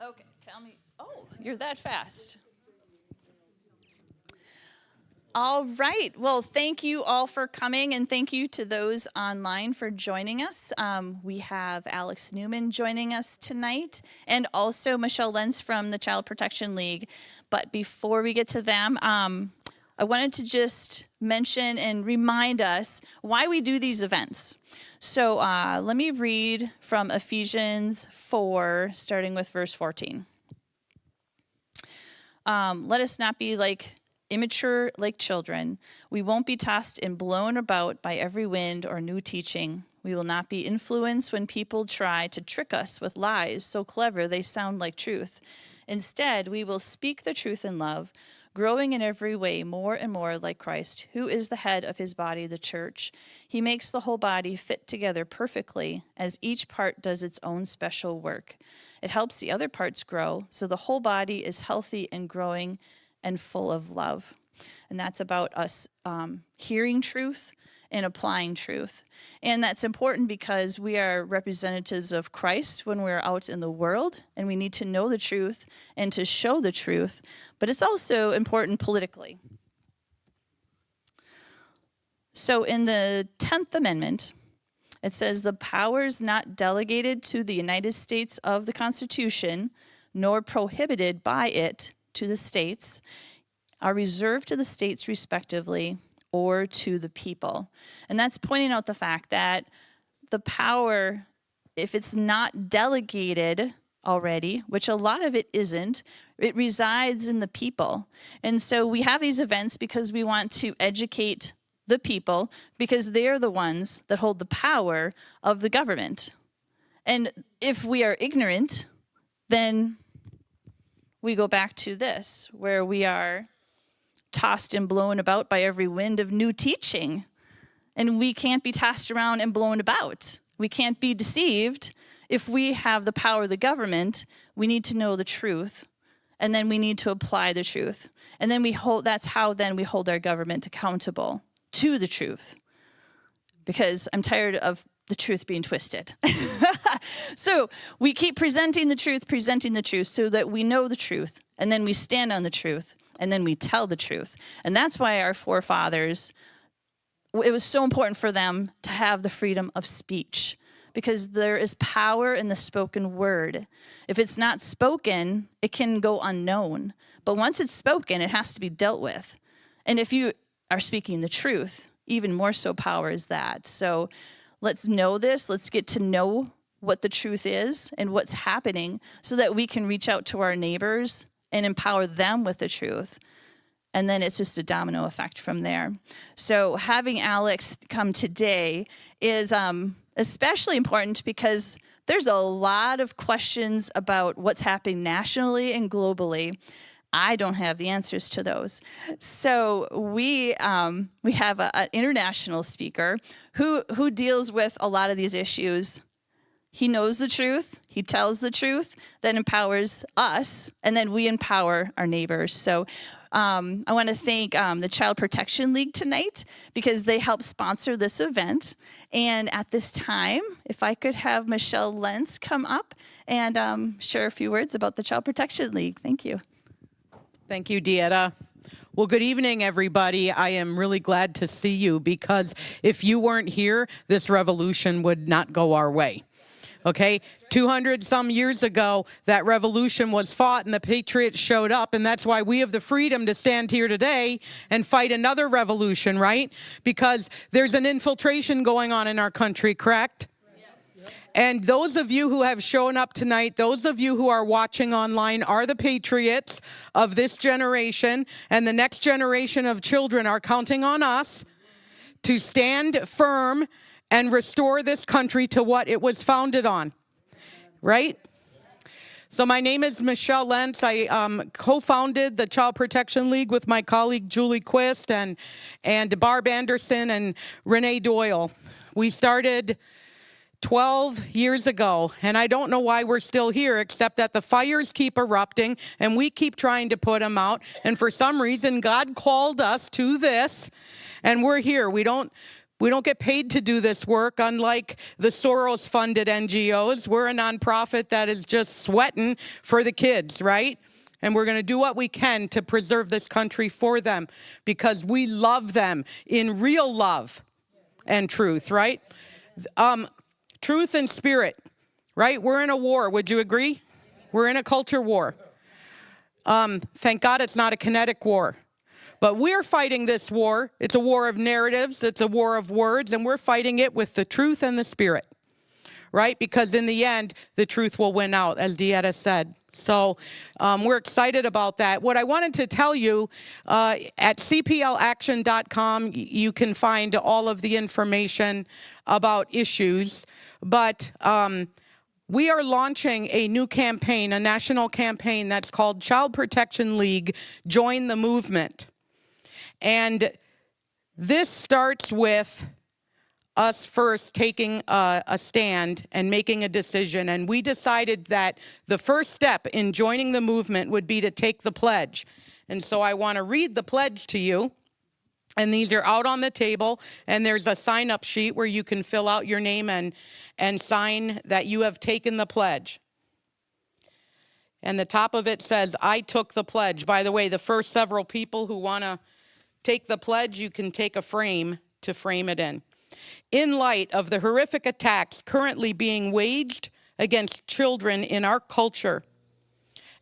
Okay, tell me. Oh, you're that fast. All right. Well, thank you all for coming, and thank you to those online for joining us. We have Alex Newman joining us tonight, and also Michelle Lenz from the Child Protection League. But before we get to them, I wanted to just mention and remind us why we do these events. So let me read from Ephesians 4, starting with verse 14. Let us not be immature like children. We won't be tossed and blown about by every wind or new teaching. We will not be influenced when people try to trick us with lies so clever they sound like truth. Instead, we will speak the truth in love, growing in every way more and more like Christ, who is the head of his body, the church. He makes the whole body fit together perfectly as each part does its own special work. It helps the other parts grow, so the whole body is healthy and growing and full of love. And that's about us hearing truth and applying truth. And that's important because we are representatives of Christ when we're out in the world, and we need to know the truth and to show the truth. But it's also important politically. So in the 10th Amendment, it says the powers not delegated to the United States of the Constitution, nor prohibited by it to the states, are reserved to the states respectively or to the people. And that's pointing out the fact that the power, if it's not delegated already, which a lot of it isn't, it resides in the people. And so we have these events because we want to educate the people, because they're the ones that hold the power of the government. And if we are ignorant, then we go back to this, where we are tossed and blown about by every wind of new teaching. And we can't be tossed around and blown about. We can't be deceived. If we have the power of the government, we need to know the truth. And then we need to apply the truth. And then that's how then we hold our government accountable to the truth. Because I'm tired of the truth being twisted. So we keep presenting the truth so that we know the truth, and then we stand on the truth, and then we tell the truth. And that's why our forefathers, it was so important for them to have the freedom of speech, because there is power in the spoken word. If it's not spoken, it can go unknown. But once it's spoken, it has to be dealt with. And if you are speaking the truth, even more so power is that. So let's know this. Let's get to know what the truth is and what's happening so that we can reach out to our neighbors and empower them with the truth. And then it's just a domino effect from there. So having Alex come today is especially important because there's a lot of questions about what's happening nationally and globally. I don't have the answers to those. So we have an international speaker who deals with a lot of these issues. He knows the truth, he tells the truth, that empowers us, and then we empower our neighbors. So I want to thank the Child Protection League tonight because they helped sponsor this event. And at this time, if I could have Michelle Lenz come up and share a few words about the Child Protection League. Thank you. Thank you, Dieta. Well, good evening, everybody. I am really glad to see you because if you weren't here, this revolution would not go our way. Okay, 200 some years ago, that revolution was fought and the patriots showed up, and that's why we have the freedom to stand here today and fight another revolution, right? Because there's an infiltration going on in our country, correct? And those of you who have shown up tonight, those of you who are watching online are the patriots of this generation, and the next generation of children are counting on us to stand firm and restore this country to what it was founded on, right? So my name is Michelle Lenz. I co-founded the Child Protection League with my colleague Julie Quist and Barb Anderson and Renee Doyle. We started 12 years ago, and I don't know why we're still here, except that the fires keep erupting, and we keep trying to put them out, and for some reason, God called us to this, and we're here. We don't We don't get paid to do this work, unlike the Soros-funded NGOs. We're a nonprofit that is just sweating for the kids, right? And we're going to do what we can to preserve this country for them because we love them in real love and truth, right? Truth and spirit, right? We're in a war. Would you agree? We're in a culture war. Thank God it's not a kinetic war. But we're fighting this war. It's a war of narratives. It's a war of words. And we're fighting it with the truth and the spirit, right? Because in the end, the truth will win out, as Dieta said. So we're excited about that. What I wanted to tell you, at cplaction.com, you can find all of the information about issues. But we are launching a new campaign, a national campaign that's called Child Protection League, Join the Movement. And this starts with us first taking a stand and making a decision. And we decided that the first step in joining the movement would be to take the pledge. And so I want to read the pledge to you. And these are out on the table. And there's a sign-up sheet where you can fill out your name and sign that you have taken the pledge. And the top of it says, I took the pledge. By the way, the first several people who want to take the pledge, you can take a frame to frame it in. In light of the horrific attacks currently being waged against children in our culture,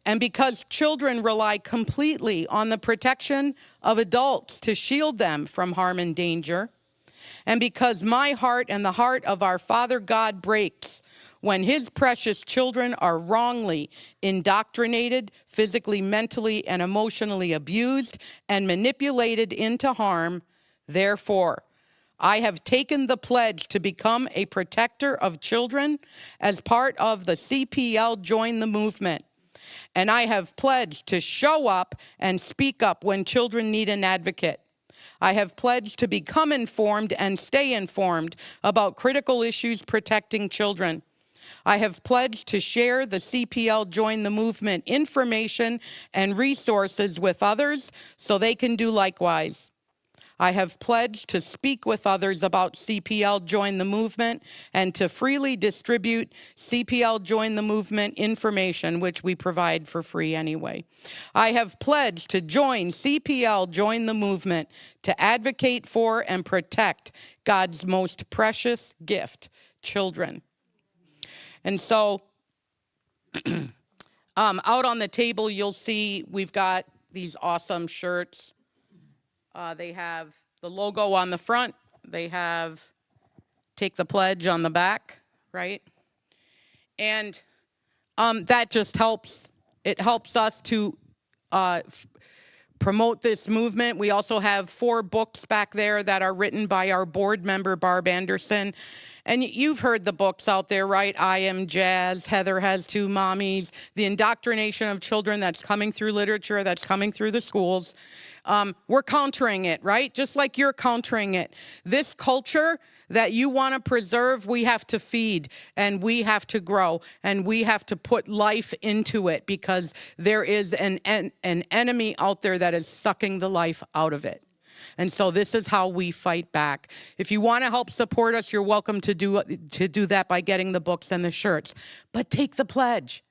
and because children rely completely on the protection of adults to shield them from harm and danger, and because my heart and the heart of our Father God breaks when his precious children are wrongly indoctrinated, physically, mentally, and emotionally abused and manipulated into harm, therefore, I have taken the pledge to become a protector of children as part of the CPL Join the Movement. And I have pledged to show up and speak up when children need an advocate. I have pledged to become informed and stay informed about critical issues protecting children. I have pledged to share the CPL Join the Movement information and resources with others so they can do likewise. I have pledged to speak with others about CPL Join the Movement and to freely distribute CPL Join the Movement information, which we provide for free anyway. I have pledged to join CPL Join the Movement to advocate for and protect God's most precious gift, children. And so out on the table, you'll see we've got these awesome shirts. They have the logo on the front. They have Take the Pledge on the back, right? And that just helps. It helps us to promote this movement. We also have 4 books back there that are written by our board member, Barb Anderson. And you've heard the books out there, right? I Am Jazz, Heather Has Two Mommies, the indoctrination of children that's coming through literature, that's coming through the schools. We're countering it, right? Just like you're countering it. This culture that you want to preserve, we have to feed and we have to grow and we have to put life into it because there is an enemy out there that is sucking the life out of it. And so this is how we fight back. If you want to help support us, you're welcome to do that by getting the books and the shirts. But take the pledge.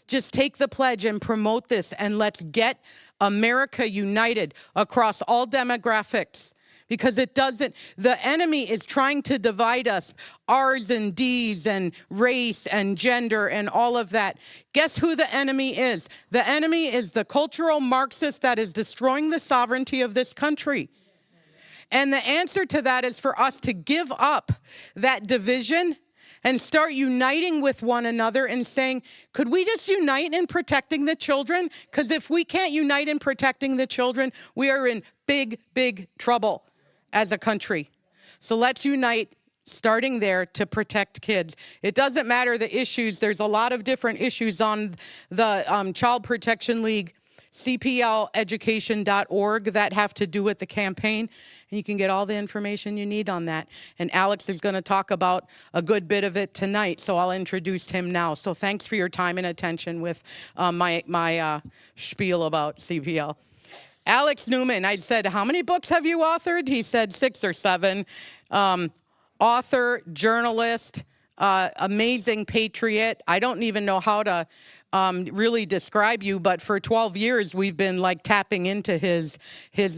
Just take the pledge and promote this, and let's get America united across all demographics. Because the enemy is trying to divide us, R's and D's and race and gender and all of that. Guess who the enemy is? The enemy is the cultural Marxist that is destroying the sovereignty of this country. And the answer to that is for us to give up that division and start uniting with one another and saying, could we just unite in protecting the children? Because if we can't unite in protecting the children, we are in big, big trouble as a country. So let's unite starting there to protect kids. It doesn't matter the issues. There's a lot of different issues on the Child Protection League, cpleducation.org, that have to do with the campaign. And you can get all the information you need on that. And Alex is going to talk about a good bit of it tonight, so I'll introduce him now. So thanks for your time and attention with my spiel about CPL. Alex Newman, I said, how many books have you authored? He said 6 or 7. Author, journalist, amazing patriot. I don't even know how to really describe you, but for 12 years, we've been like tapping into his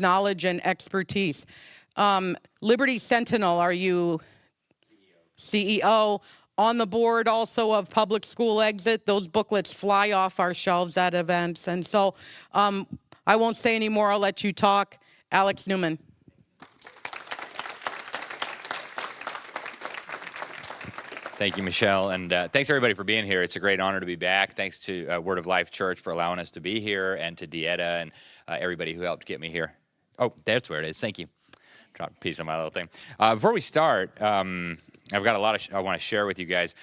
knowledge and expertise. Liberty Sentinel, are you CEO? On the board also of Public School Exit. Those booklets fly off our shelves at events. And so I won't say any more. I'll let you talk. Alex Newman. Thank you, Michelle, and thanks everybody for being here. It's a great honor to be back. Thanks to Word of Life Church for allowing us to be here, and to Dieta and everybody who helped get me here. Oh, that's where it is. Thank you. Drop a piece of my little thing. Before we start, I've got a lot I want to share with you guys.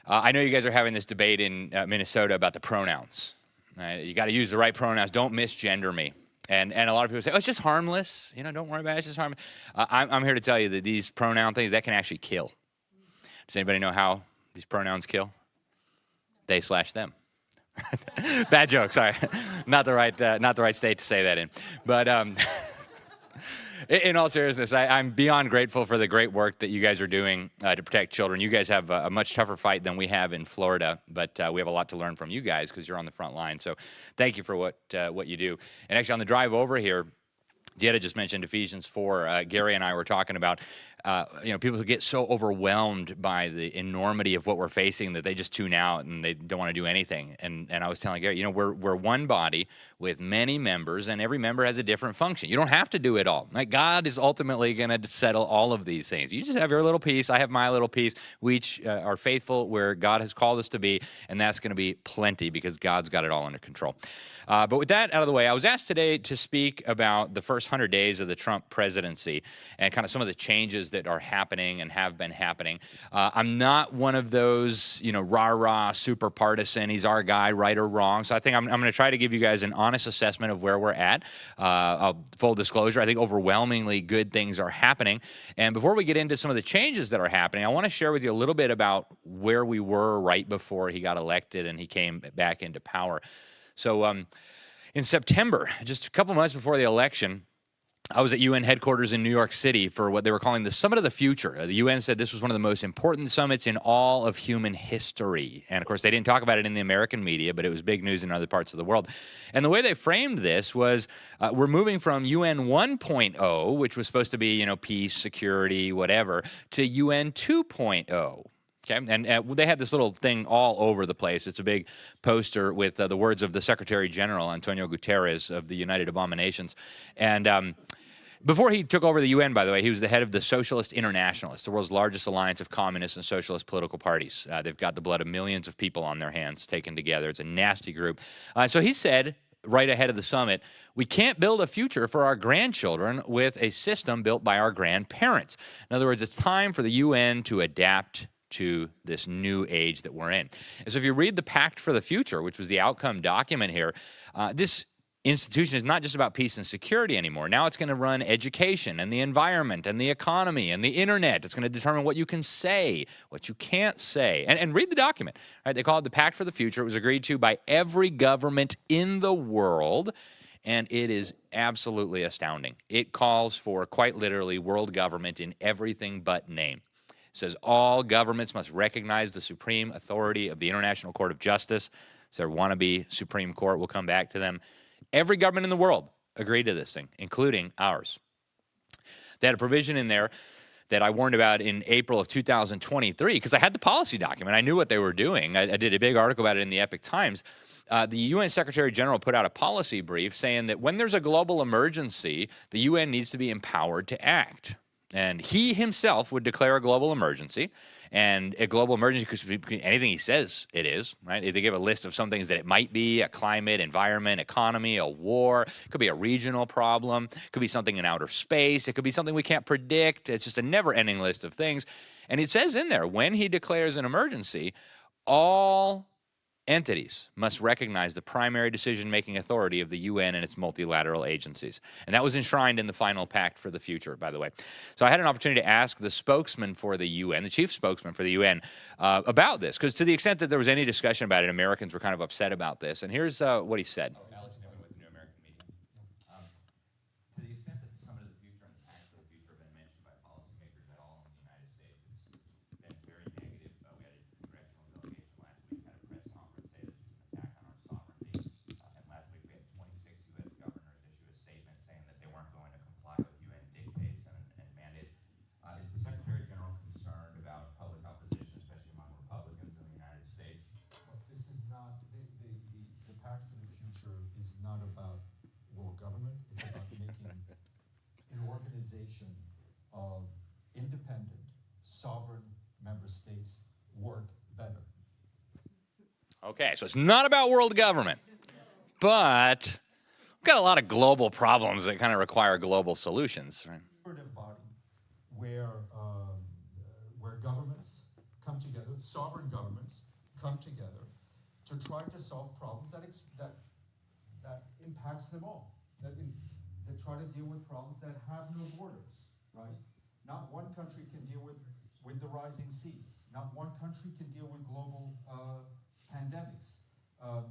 I know you guys are having this debate in Minnesota about the pronouns. You got to use the right pronouns. Don't misgender me. And a lot of people say, oh, it's just harmless. You know, don't worry about it. It's just harmless. I'm here to tell you that these pronoun things, that can actually kill. Does anybody know how these pronouns kill? They/them. Bad joke, sorry. Not the right state to say that in. But in all seriousness, I'm beyond grateful for the great work that you guys are doing to protect children. You guys have a much tougher fight than we have in Florida, but we have a lot to learn from you guys because you're on the front line. So thank you for what you do. And actually, on the drive over here, Dieta just mentioned Ephesians 4. Gary and I were talking about, people who get so overwhelmed by the enormity of what we're facing that they just tune out and they don't want to do anything. And I was telling Gary, we're one body with many members, and every member has a different function. You don't have to do it all. Like, God is ultimately going to settle all of these things. You just have your little piece. I have my little piece. We each are faithful where God has called us to be, and that's going to be plenty because God's got it all under control. But with that out of the way, I was asked today to speak about the first 100 days of the Trump presidency and kind of some of the changes that are happening and have been happening. I'm not one of those, rah-rah, super partisan, he's our guy, right or wrong. So I think I'm going to try to give you guys an honest assessment of where we're at. Full disclosure, I think overwhelmingly good things are happening. And before we get into some of the changes that are happening, I want to share with you a little bit about where we were right before he got elected and he came back into power. So in September, just a couple months before the election, I was at UN headquarters in New York City for what they were calling the Summit of the Future. The UN said this was one of the most important summits in all of human history. And of course, they didn't talk about it in the American media, but it was big news in other parts of the world. And the way they framed this was we're moving from UN 1.0, which was supposed to be, peace, security, whatever, to UN 2.0. Okay, and they had this little thing all over the place. It's a big poster with the words of the Secretary General, Antonio Guterres of the United Abominations. And before he took over the UN, by the way, he was the head of the Socialist Internationalists, the world's largest alliance of communist and socialist political parties. They've got the blood of millions of people on their hands taken together. It's a nasty group. So he said, right ahead of the summit, we can't build a future for our grandchildren with a system built by our grandparents. In other words, it's time for the UN to adapt to this new age that we're in. And so if you read the Pact for the Future, which was the outcome document here, this institution is not just about peace and security anymore. Now it's going to run education and the environment and the economy and the internet. It's going to determine what you can say, what you can't say. And read the document. Right? They call it the Pact for the Future. It was agreed to by every government in the world, and it is absolutely astounding. It calls for, quite literally, world government in everything but name. It says all governments must recognize the supreme authority of the International Court of Justice. It's their wannabe Supreme Court. We'll come back to them. Every government in the world agreed to this thing, including ours. They had a provision in there that I warned about in April of 2023 because I had the policy document. I knew what they were doing. I did a big article about it in the Epoch Times. The UN Secretary General put out a policy brief saying that when there's a global emergency, the UN needs to be empowered to act. And he himself would declare a global emergency. And a global emergency could be anything he says it is, right? They give a list of some things that it might be: a climate, environment, economy, a war. It could be a regional problem. It could be something in outer space. It could be something we can't predict. It's just a never-ending list of things. And it says in there, when he declares an emergency, all entities must recognize the primary decision-making authority of the UN and its multilateral agencies. And that was enshrined in the final Pact for the Future, by the way. So I had an opportunity to ask the spokesman for the UN, the chief spokesman for the UN, about this, because to the extent that there was any discussion about it, Americans were kind of upset about this. And here's what he said. Alex Newman with the New American Media. is not about world government. It's about making an organization of independent, sovereign member states work better. Okay, so it's not about world government, but we've got a lot of global problems that kind of require global solutions. Right? Body where governments come together, sovereign governments come together to try to solve problems that impacts them all, that try to deal with problems that have no borders, right? Not one country can deal with the rising seas. Not one country can deal with global pandemics.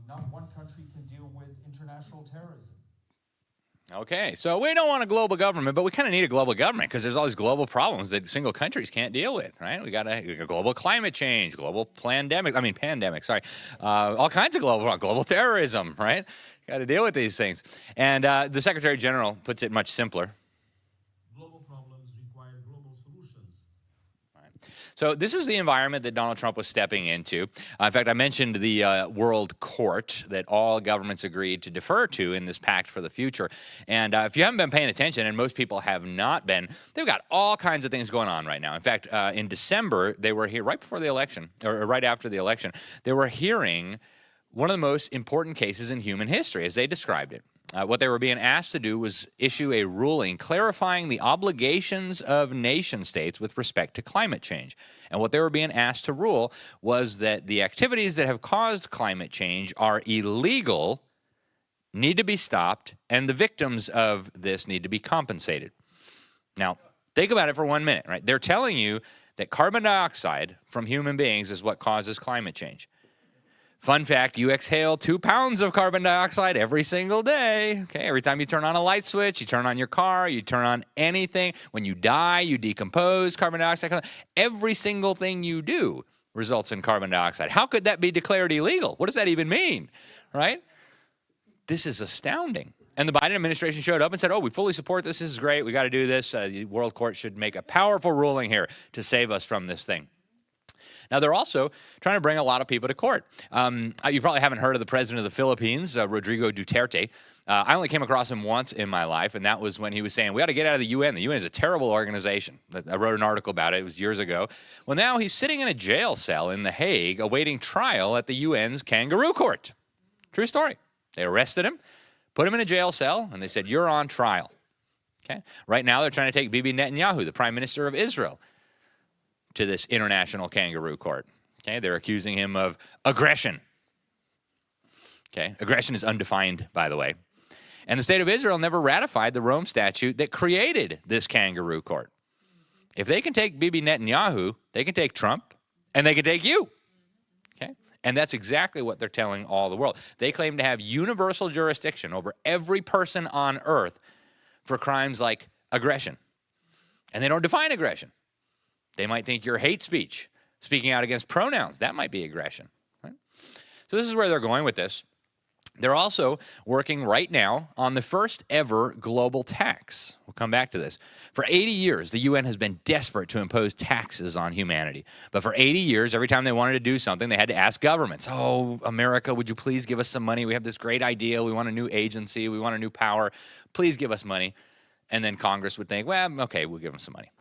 Not one country can deal with international terrorism. Okay, so we don't want a global government, but we kind of need a global government because there's all these global problems that single countries can't deal with, right? We got a global climate change, global pandemic, all kinds of global terrorism, right? Got to deal with these things. And the Secretary General puts it much simpler. Global problems require global solutions. So this is the environment that Donald Trump was stepping into. In fact, I mentioned the World Court that all governments agreed to defer to in this pact for the future. And if you haven't been paying attention, and most people have not been, they've got all kinds of things going on right now. In fact, in December, they were here right before the election, or right after the election, they were hearing one of the most important cases in human history, as they described it. What they were being asked to do was issue a ruling clarifying the obligations of nation states with respect to climate change. And what they were being asked to rule was that the activities that have caused climate change are illegal, need to be stopped, and the victims of this need to be compensated. Now, think about it for 1 minute, right? They're telling you that carbon dioxide from human beings is what causes climate change. Fun fact, you exhale 2 pounds of carbon dioxide every single day. Okay, every time you turn on a light switch, you turn on your car, you turn on anything. When you die, you decompose carbon dioxide. Every single thing you do results in carbon dioxide. How could that be declared illegal? What does that even mean, right? This is astounding. And the Biden administration showed up and said, oh, we fully support this. This is great. We got to do this. The World Court should make a powerful ruling here to save us from this thing. Now, they're also trying to bring a lot of people to court. You probably haven't heard of the president of the Philippines, Rodrigo Duterte. I only came across him once in my life, and that was when he was saying, we ought to get out of the UN. The UN is a terrible organization. I wrote an article about it. It was years ago. Well, now he's sitting in a jail cell in The Hague awaiting trial at the UN's kangaroo court. True story. They arrested him, put him in a jail cell, and they said, you're on trial. Okay. Right now, they're trying to take Bibi Netanyahu, the prime minister of Israel, to this international kangaroo court. Okay, they're accusing him of aggression. Okay, aggression is undefined, by the way. And the state of Israel never ratified the Rome Statute that created this kangaroo court. If they can take Bibi Netanyahu, they can take Trump, and they can take you. Okay, and that's exactly what they're telling all the world. They claim to have universal jurisdiction over every person on earth for crimes like aggression. And they don't define aggression. They might think you're hate speech, speaking out against pronouns. That might be aggression. Right? So this is where they're going with this. They're also working right now on the first ever global tax. We'll come back to this. For 80 years, the UN has been desperate to impose taxes on humanity. But for 80 years, every time they wanted to do something, they had to ask governments, oh, America, would you please give us some money? We have this great idea. We want a new agency. We want a new power. Please give us money. And then Congress would think, well, okay, we'll give them some money.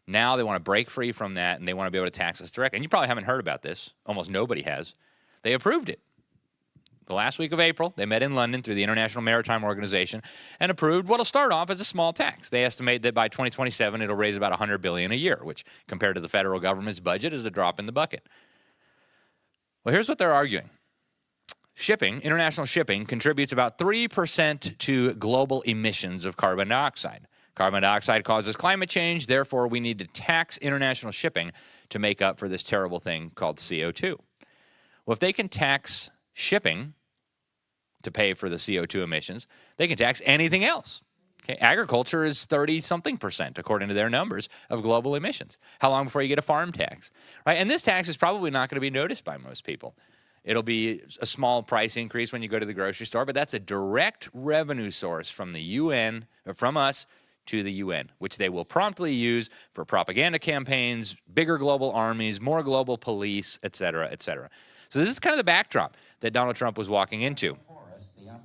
Now they want to break free from that, and they want to be able to tax us directly. And you probably haven't heard about this. Almost nobody has. They approved it. The last week of April, they met in London through the International Maritime Organization and approved what will start off as a small tax. They estimate that by 2027, it'll raise about $100 billion a year, which compared to the federal government's budget is a drop in the bucket. Well, here's what they're arguing. Shipping, international shipping, contributes about 3% to global emissions of carbon dioxide. Carbon dioxide causes climate change, therefore we need to tax international shipping to make up for this terrible thing called CO2. Well, if they can tax shipping to pay for the CO2 emissions, they can tax anything else. Okay? Agriculture is 30-something% according to their numbers of global emissions. How long before you get a farm tax? Right? And this tax is probably not going to be noticed by most people. It'll be a small price increase when you go to the grocery store, but that's a direct revenue source from the UN, or from us, to the UN, which they will promptly use for propaganda campaigns, bigger global armies, more global police, et cetera, et cetera. So this is kind of the backdrop that Donald Trump was walking into.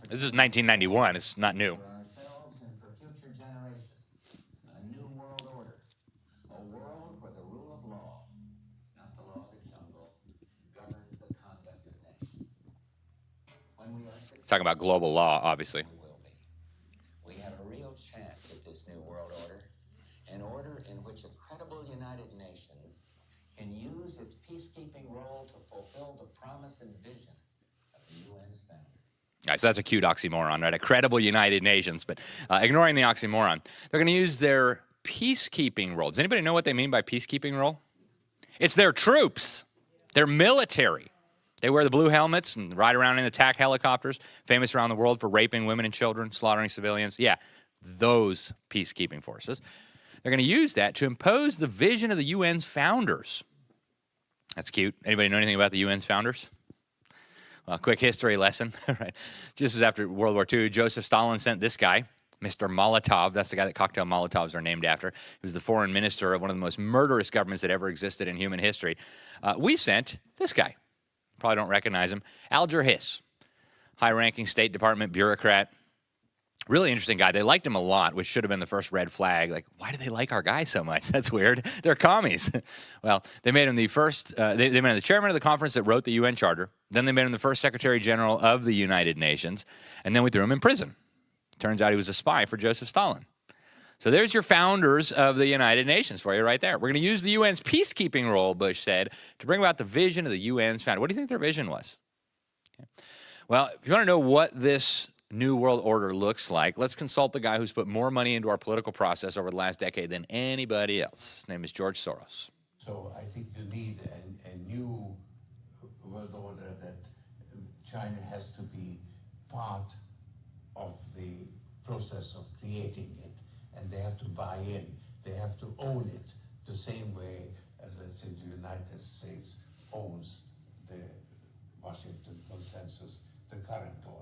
This is 1991. It's not new. For ourselves and for future generations, a new world order, a world where the rule of law, not the law of the jungle, governs the conduct of nations. When we are Talking about global law, obviously. we will be. We have a real chance at this new world order, an order in which a credible United Nations can use its peacekeeping role to fulfill the promise and vision of the UN's founder. All right, so that's a cute oxymoron, right? A credible United Nations, but ignoring the oxymoron. They're going to use their peacekeeping role. Does anybody know what they mean by peacekeeping role? It's their troops, their military. They wear the blue helmets and ride around in attack helicopters, famous around the world for raping women and children, slaughtering civilians. Yeah, those peacekeeping forces. They're going to use that to impose the vision of the UN's founders. That's cute. Anybody know anything about the UN's founders? Well, quick history lesson, right? Just as after World War II, Joseph Stalin sent this guy, Mr. Molotov. That's the guy that cocktail Molotovs are named after. He was the foreign minister of one of the most murderous governments that ever existed in human history. We sent this guy. Probably don't recognize him. Alger Hiss, high-ranking State Department bureaucrat. Really interesting guy. They liked him a lot, which should have been the first red flag. Like, why do they like our guy so much? That's weird. They're commies. Well, they made him the first, they made him the chairman of the conference that wrote the UN Charter. Then they made him the first Secretary General of the United Nations. And then we threw him in prison. Turns out he was a spy for Joseph Stalin. So there's your founders of the United Nations for you right there. We're going to use the UN's peacekeeping role, Bush said, to bring about the vision of the UN's founder. What do you think their vision was? Okay. Well, if you want to know what this new world order looks like, let's consult the guy who's put more money into our political process over the last decade than anybody else. His name is George Soros. So I think you need a new world order that China has to be part of the process of creating it, and they have to buy in. They have to own it the same way as, let's say, the United States owns the Washington Consensus, the current order.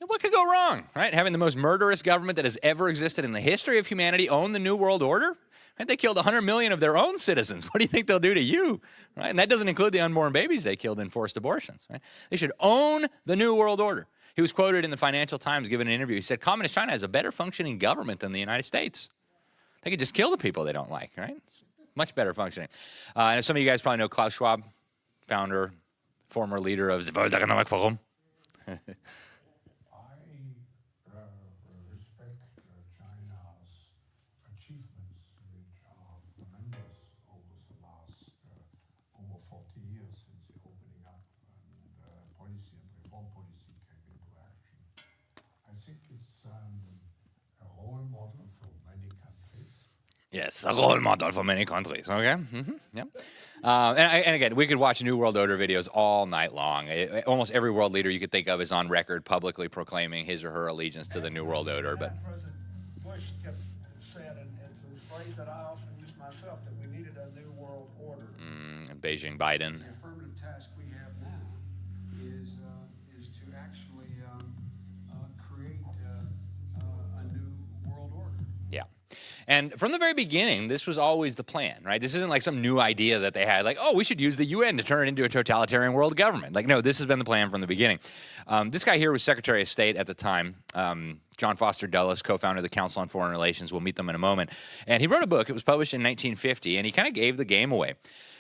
What could go wrong, right? Having the most murderous government that has ever existed in the history of humanity own the New World Order? Right? They killed 100 million of their own citizens. What do you think they'll do to you? Right? And that doesn't include the unborn babies they killed in forced abortions. Right? They should own the New World Order. He was quoted in the Financial Times giving an interview. He said, Communist China has a better functioning government than the United States. They could just kill the people they don't like, right? Much better functioning. And some of you guys probably know Klaus Schwab, founder, former leader of the World Economic Forum. Respect China's achievements, which are tremendous over the last over 40 years since the opening up and policy and reform policy came into action. I think it's a role model for many countries. Yes, a role model for many countries. Okay. Yep. And again, we could watch New World Order videos all night long. Almost every world leader you could think of is on record publicly proclaiming his or her allegiance to the New World Order. But President Bush kept said, and it's a phrase that I often use myself, that we needed a new world order. Beijing Biden. The affirmative task we have now is to actually create a new world order. Yeah. And from the very beginning, this was always the plan, right? This isn't like some new idea that they had, like, oh, we should use the UN to turn it into a totalitarian world government. Like, no, this has been the plan from the beginning. This guy here was Secretary of State at the time, John Foster Dulles, co-founder of the Council on Foreign Relations. We'll meet them in a moment. And he wrote a book. It was published in 1950, and he kind of gave the game away.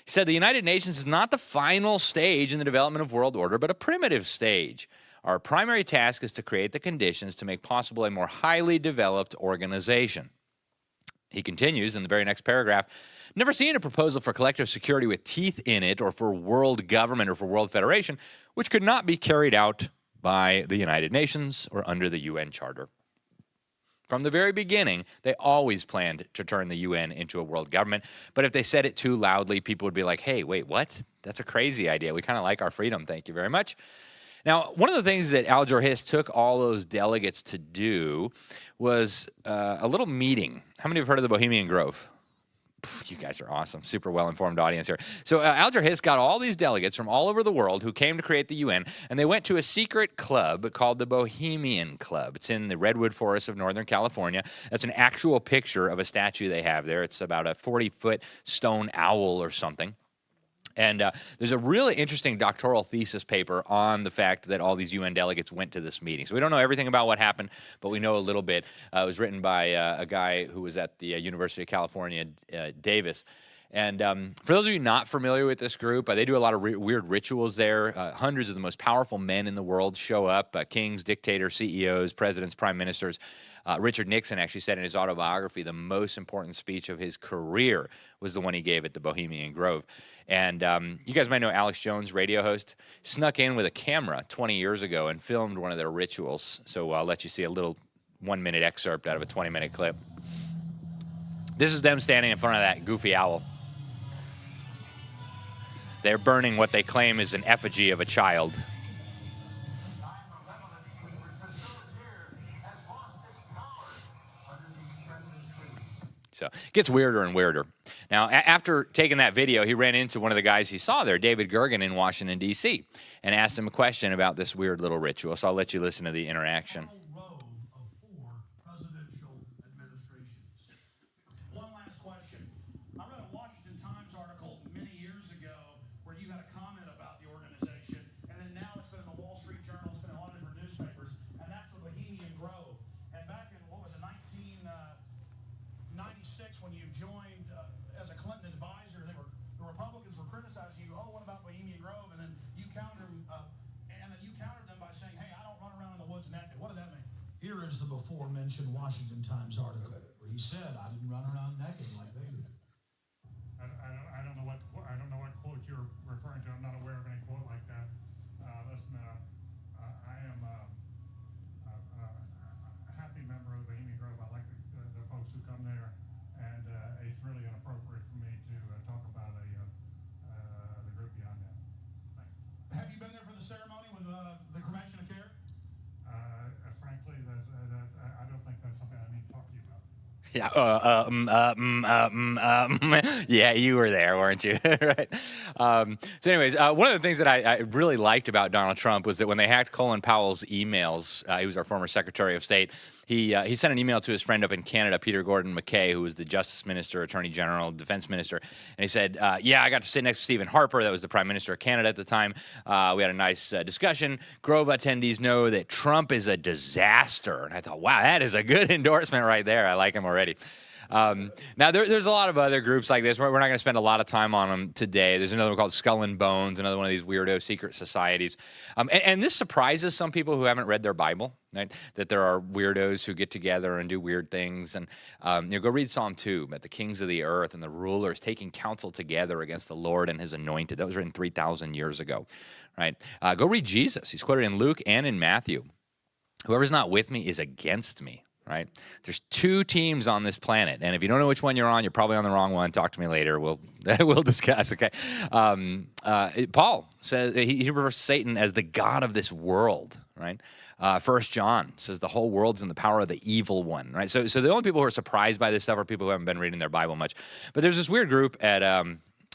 He said the United Nations is not the final stage in the development of world order, but a primitive stage. Our primary task is to create the conditions to make possible a more highly developed organization. He continues in the very next paragraph, never seen a proposal for collective security with teeth in it or for world government or for world federation, which could not be carried out by the United Nations or under the UN Charter. From the very beginning, they always planned to turn the UN into a world government. But if they said it too loudly, people would be like, hey, wait, what? That's a crazy idea. We kind of like our freedom. Thank you very much. Now, one of the things that Alger Hiss took all those delegates to do was a little meeting. How many have heard of the Bohemian Grove? You guys are awesome. Super well-informed audience here. So Alger Hiss got all these delegates from all over the world who came to create the UN, and they went to a secret club called the Bohemian Club. It's in the Redwood Forest of Northern California. That's an actual picture of a statue they have there. It's about a 40-foot stone owl or something. And there's a really interesting doctoral thesis paper on the fact that all these UN delegates went to this meeting. So we don't know everything about what happened, but we know a little bit. It was written by a guy who was at the University of California, Davis. And for those of you not familiar with this group, they do a lot of weird rituals there. Hundreds of the most powerful men in the world show up, kings, dictators, CEOs, presidents, prime ministers. Richard Nixon actually said in his autobiography the most important speech of his career was the one he gave at the Bohemian Grove. And you guys might know Alex Jones, radio host, snuck in with a camera 20 years ago and filmed one of their rituals. So I'll let you see a little 1-minute excerpt out of a 20-minute clip. This is them standing in front of that goofy owl. They're burning what they claim is an effigy of a child. So it gets weirder and weirder. Now, after taking that video, he ran into one of the guys he saw there, David Gergen in Washington, D.C., and asked him a question about this weird little ritual. So I'll let you listen to the interaction. One last question. I read a Washington Times article many years ago where you had a comment about the organization, and then now it's been in the Wall Street Journal, it's been in a lot of different newspapers, and that's the Bohemian Grove. And back in, 1996, when you joined as a Clinton advisor, the Republicans were criticizing you. Oh, what about Bohemian Grove? And then you countered them, by saying, "Hey, I don't run around in the woods naked." What did that mean? Here is the before-mentioned Washington Times article where he said, "I didn't run around naked like they did." I don't know what quote you're referring to. I'm not aware of any quote like that. Listen, I am a happy member of the Bohemian Grove. I like the folks who come there, and it's really inappropriate for me to talk about the group beyond that. Thank you. Have you been there for the ceremony with the cremation of care? Frankly, I don't think that's something I need to talk to you about. Yeah, yeah, you were there, weren't you? Right. So anyways, one of the things that I really liked about Donald Trump was that when they hacked Colin Powell's emails, he was our former Secretary of State, he sent an email to his friend up in Canada, Peter Gordon McKay, who was the Justice Minister, Attorney General, Defense Minister, and he said, yeah, I got to sit next to Stephen Harper, that was the Prime Minister of Canada at the time. We had a nice discussion. Grove attendees know that Trump is a disaster. And I thought, wow, that is a good endorsement right there. I like him already. Now, there's a lot of other groups like this. We're not going to spend a lot of time on them today. There's another one called Skull and Bones, another one of these weirdo secret societies. And this surprises some people who haven't read their Bible, right? That there are weirdos who get together and do weird things. And go read Psalm 2 about the kings of the earth and the rulers taking counsel together against the Lord and his anointed. That was written 3,000 years ago, right? Go read Jesus. He's quoted in Luke and in Matthew. Whoever's not with me is against me. Right? There's two teams on this planet, and if you don't know which one you're on, you're probably on the wrong one. Talk to me later. We'll discuss. Okay. Paul says he refers to Satan as the god of this world. Right. 1 John says the whole world's in the power of the evil one. Right. So the only people who are surprised by this stuff are people who haven't been reading their Bible much. But there's this weird group at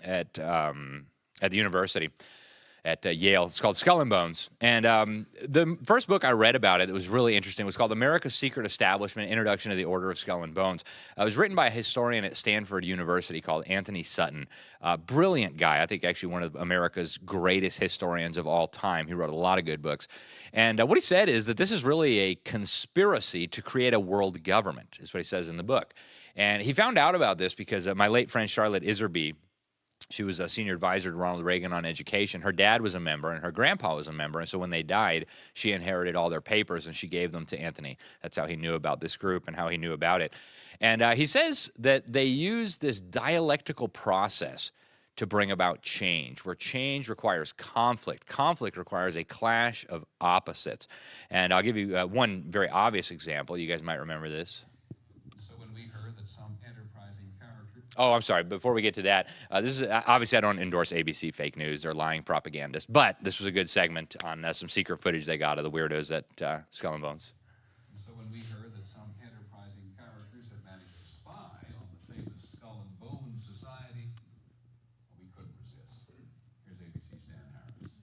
the university. At Yale. It's called Skull and Bones. And the first book I read about it that was really interesting was called America's Secret Establishment, Introduction to the Order of Skull and Bones. It was written by a historian at Stanford University called Anthony Sutton. Brilliant guy. I think actually one of America's greatest historians of all time. He wrote a lot of good books. And what he said is that this is really a conspiracy to create a world government, is what he says in the book. And he found out about this because my late friend Charlotte Iserby, she was a senior advisor to Ronald Reagan on education. Her dad was a member, and her grandpa was a member. And so when they died, she inherited all their papers, and she gave them to Anthony. That's how he knew about this group and how he knew about it. And he says that they use this dialectical process to bring about change, where change requires conflict. Conflict requires a clash of opposites. And I'll give you one very obvious example. You guys might remember this. Oh, I'm sorry. Before we get to that, this is obviously I don't endorse ABC fake news or lying propagandists, but this was a good segment on some secret footage they got of the weirdos at Skull and Bones. So when we heard that some enterprising characters had managed to spy on the famous Skull and Bones Society, we couldn't resist. Here's ABC's Dan Harris.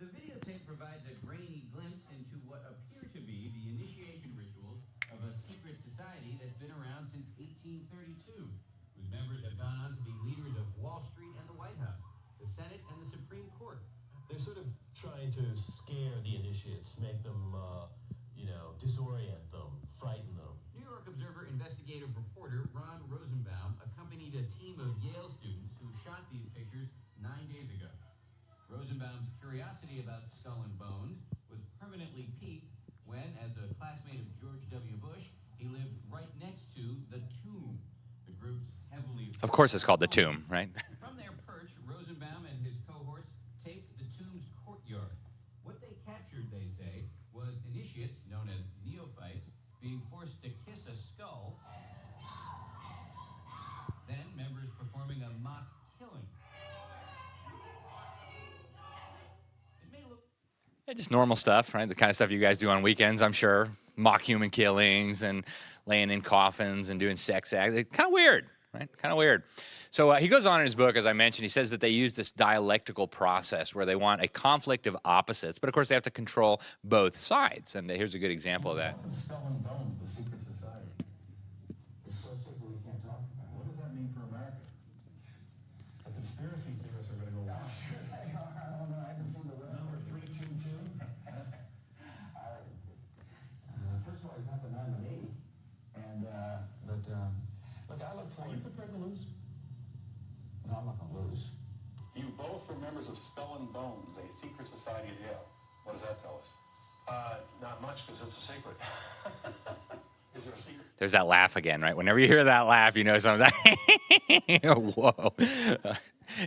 The videotape provides a grainy glimpse into what appear to be the initiation rituals of a secret society that's been around since 1832. Members have gone on to be leaders of Wall Street and the White House. the Senate, and the Supreme Court. They're sort of trying to scare the initiates, make them, disorient them, frighten them. New York Observer investigative reporter Ron Rosenbaum accompanied a team of Yale students who shot these pictures 9 days ago. Rosenbaum's curiosity about Skull and Bones was permanently piqued when, as a classmate of George W. Bush, he lived right next to the Tomb, the group's heavily... Of course it's called the Tomb, right? From their perch, Rosenbaum and his cohorts taped the Tomb's courtyard. What they captured, they say, was initiates, known as neophytes, being forced to kiss a skull, then members performing a mock killing. It may look... Yeah, just normal stuff, right? The kind of stuff you guys do on weekends, I'm sure. Mock human killings and laying in coffins and doing sex acts. It's kind of weird, right? Kind of weird. So he goes on in his book, as I mentioned, he says that they use this dialectical process where they want a conflict of opposites, but of course they have to control both sides. And here's a good example of that. Skull and Bones, the secret society. It's so simple we can't talk about it. What does that mean for America? The conspiracy theorists are going to go, wow, sure they are. I don't know. I haven't seen the number 322. First of all, he's not the nominee. And, look, I look forward. Are you prepared to lose? No, I'm not going to lose. You both were members of Skull and Bones, a secret society at Yale. What does that tell us? Not much, because it's a secret. Is there a secret? There's that laugh again, right? Whenever you hear that laugh, you know something. Whoa.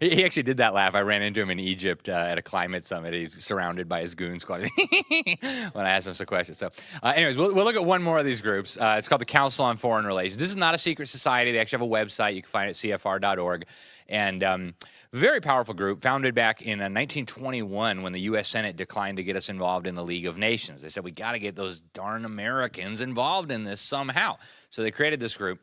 He actually did that laugh. I ran into him in Egypt at a climate summit. He's surrounded by his goons when I asked him some questions. So anyways, we'll look at one more of these groups. It's called the Council on Foreign Relations. This is not a secret society. They actually have a website. You can find it at cfr.org. And very powerful group, founded back in 1921 when the U.S. Senate declined to get us involved in the League of Nations. They said, we got to get those darn Americans involved in this somehow. So they created this group.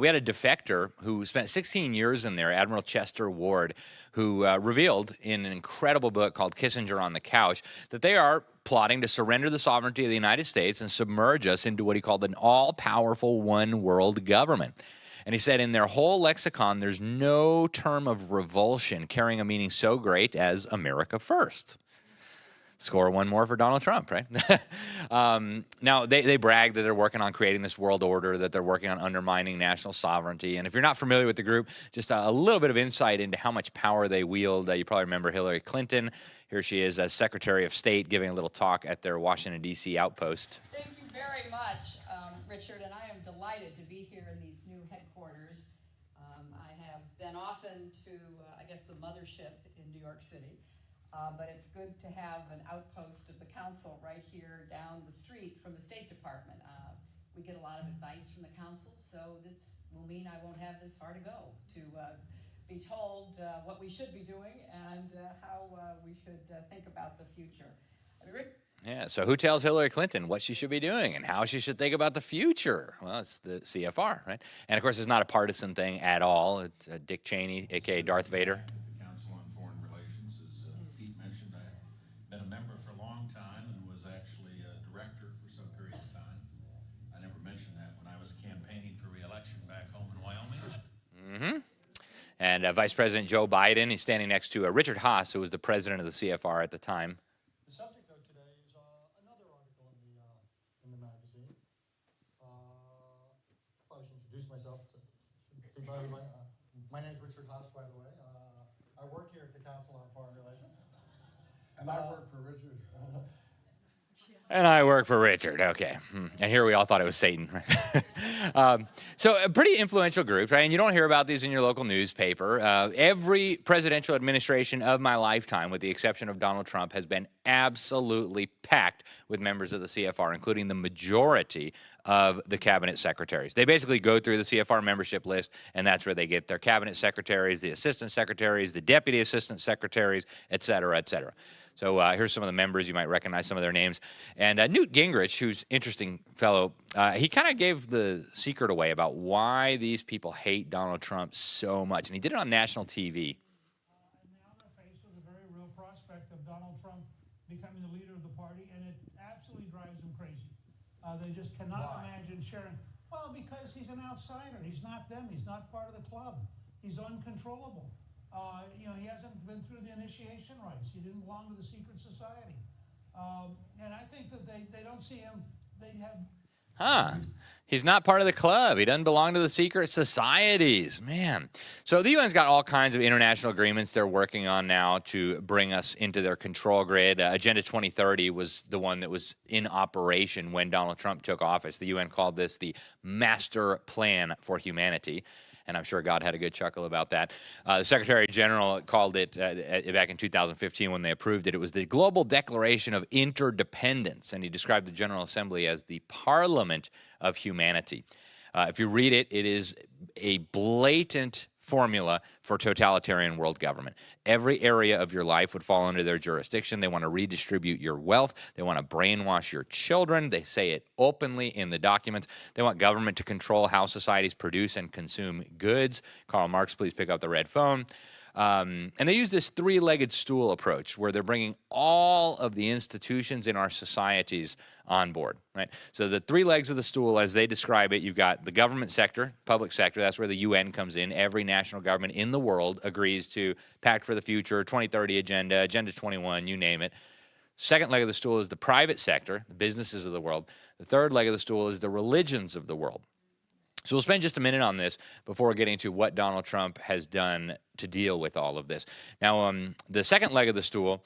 We had a defector who spent 16 years in there, Admiral Chester Ward, who revealed in an incredible book called Kissinger on the Couch that they are plotting to surrender the sovereignty of the United States and submerge us into what he called an all-powerful one-world government. And he said in their whole lexicon, there's no term of revulsion carrying a meaning so great as America first. Score one more for Donald Trump, right? Now, they brag that they're working on creating this world order, that they're working on undermining national sovereignty. And if you're not familiar with the group, just a little bit of insight into how much power they wield. You probably remember Hillary Clinton. Here she is as Secretary of State giving a little talk at their Washington, D.C. outpost. Thank you very much, Richard, and I am delighted to be here in these new headquarters. I have been often to, the mothership in New York City. But it's good to have an outpost of the council right here down the street from the State Department. We get a lot of advice from the council, so this will mean I won't have this far to go to be told what we should be doing and how we should think about the future. Yeah, so who tells Hillary Clinton what she should be doing and how she should think about the future? Well, it's the CFR, right? And of course, it's not a partisan thing at all. It's Dick Cheney, a.k.a. Darth Vader. And Vice President Joe Biden, he's standing next to Richard Haas, who was the president of the CFR at the time. The subject of today is another article in the magazine. Probably should introduce myself to everybody. My name is Richard Haas, by the way. I work here at the Council on Foreign Relations. And I work for Richard. And I work for Richard. Okay. And here we all thought it was Satan. So a pretty influential group, right? And you don't hear about these in your local newspaper. Every presidential administration of my lifetime, with the exception of Donald Trump, has been absolutely packed with members of the CFR, including the majority of the cabinet secretaries. They basically go through the CFR membership list, and that's where they get their cabinet secretaries, the assistant secretaries, the deputy assistant secretaries, et cetera, et cetera. So here's some of the members. You might recognize some of their names. And Newt Gingrich, who's an interesting fellow, he kind of gave the secret away about why these people hate Donald Trump so much. And he did it on national TV. And now they're faced with a very real prospect of Donald Trump becoming the leader of the party, and it absolutely drives them crazy. They just cannot imagine sharing. Well, because he's an outsider. He's not them. He's not part of the club. He's uncontrollable. He hasn't been through the initiation rites. He didn't belong to the secret society. And I think that they don't see him, they have. Huh. He's not part of the club. He doesn't belong to the secret societies. Man. So the UN's got all kinds of international agreements they're working on now to bring us into their control grid. Agenda 2030 was the one that was in operation when Donald Trump took office. The UN called this the Master Plan for Humanity. And I'm sure God had a good chuckle about that. The Secretary General called it, back in 2015 when they approved it, it was the Global Declaration of Interdependence. And he described the General Assembly as the Parliament of Humanity. If you read it, it is a blatant formula for totalitarian world government. Every area of your life would fall under their jurisdiction. They want to redistribute your wealth. They want to brainwash your children. They say it openly in the documents. They want government to control how societies produce and consume goods. Karl Marx, please pick up the red phone. And they use this three-legged stool approach where they're bringing all of the institutions in our societies on board, right? So the three legs of the stool, as they describe it, you've got the government sector, public sector. That's where the UN comes in. Every national government in the world agrees to Pact for the Future, 2030 Agenda, Agenda 21, you name it. Second leg of the stool is the private sector, the businesses of the world. The third leg of the stool is the religions of the world. So we'll spend just a minute on this before getting to what Donald Trump has done to deal with all of this. Now, the second leg of the stool,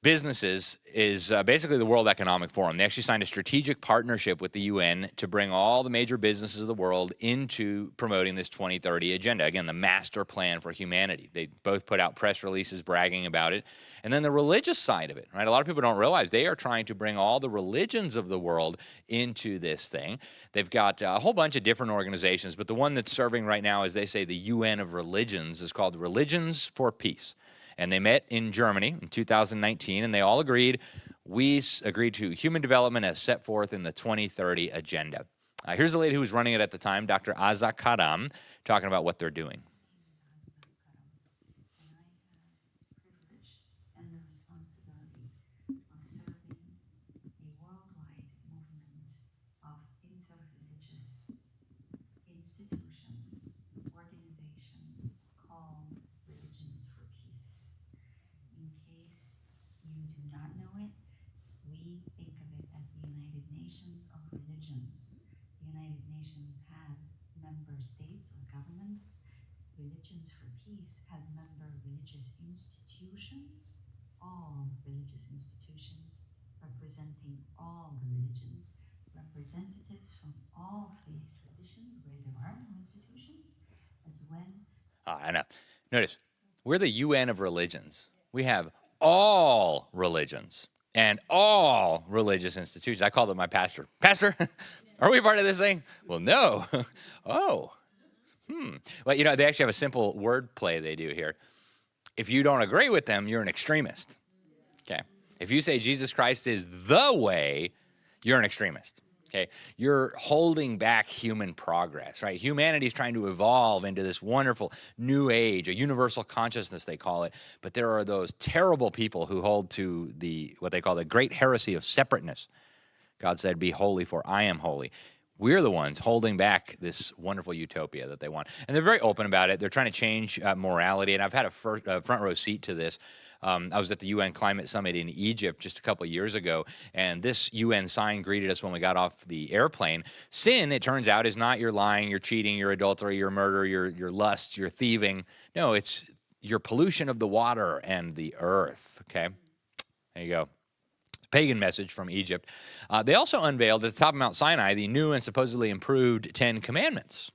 businesses, is basically the World Economic Forum. They actually signed a strategic partnership with the UN to bring all the major businesses of the world into promoting this 2030 agenda. Again, the master plan for humanity. They both put out press releases bragging about it. And then the religious side of it, right? A lot of people don't realize they are trying to bring all the religions of the world into this thing. They've got a whole bunch of different organizations, but the one that's serving right now, as they say, the UN of Religions, is called Religions for Peace. And they met in Germany in 2019, and they all agreed to human development as set forth in the 2030 agenda. Here's the lady who was running it at the time, Dr. Azza Karam, talking about what they're doing. States or governments. Religions for Peace has member religious institutions, all religious institutions, representing all the religions, representatives from all faith traditions where there are no institutions, as well. I know. Notice, we're the UN of religions. We have all religions and all religious institutions. I called it my pastor. Pastor, are we part of this thing? Well, no. Oh. Well, they actually have a simple word play they do here. If you don't agree with them, you're an extremist. Okay. If you say Jesus Christ is the way, you're an extremist. Okay. You're holding back human progress, right? Humanity is trying to evolve into this wonderful new age, a universal consciousness, they call it. But there are those terrible people who hold to what they call the great heresy of separateness. God said, "Be holy, for I am holy." We're the ones holding back this wonderful utopia that they want. And they're very open about it. They're trying to change morality. And I've had a front row seat to this. I was at the UN Climate Summit in Egypt just a couple of years ago, and this UN sign greeted us when we got off the airplane. Sin, it turns out, is not your lying, your cheating, your adultery, your murder, your lust, your thieving. No, it's your pollution of the water and the earth, okay? There you go. Pagan message from Egypt. They also unveiled at the top of Mount Sinai the new and supposedly improved 10 Commandments.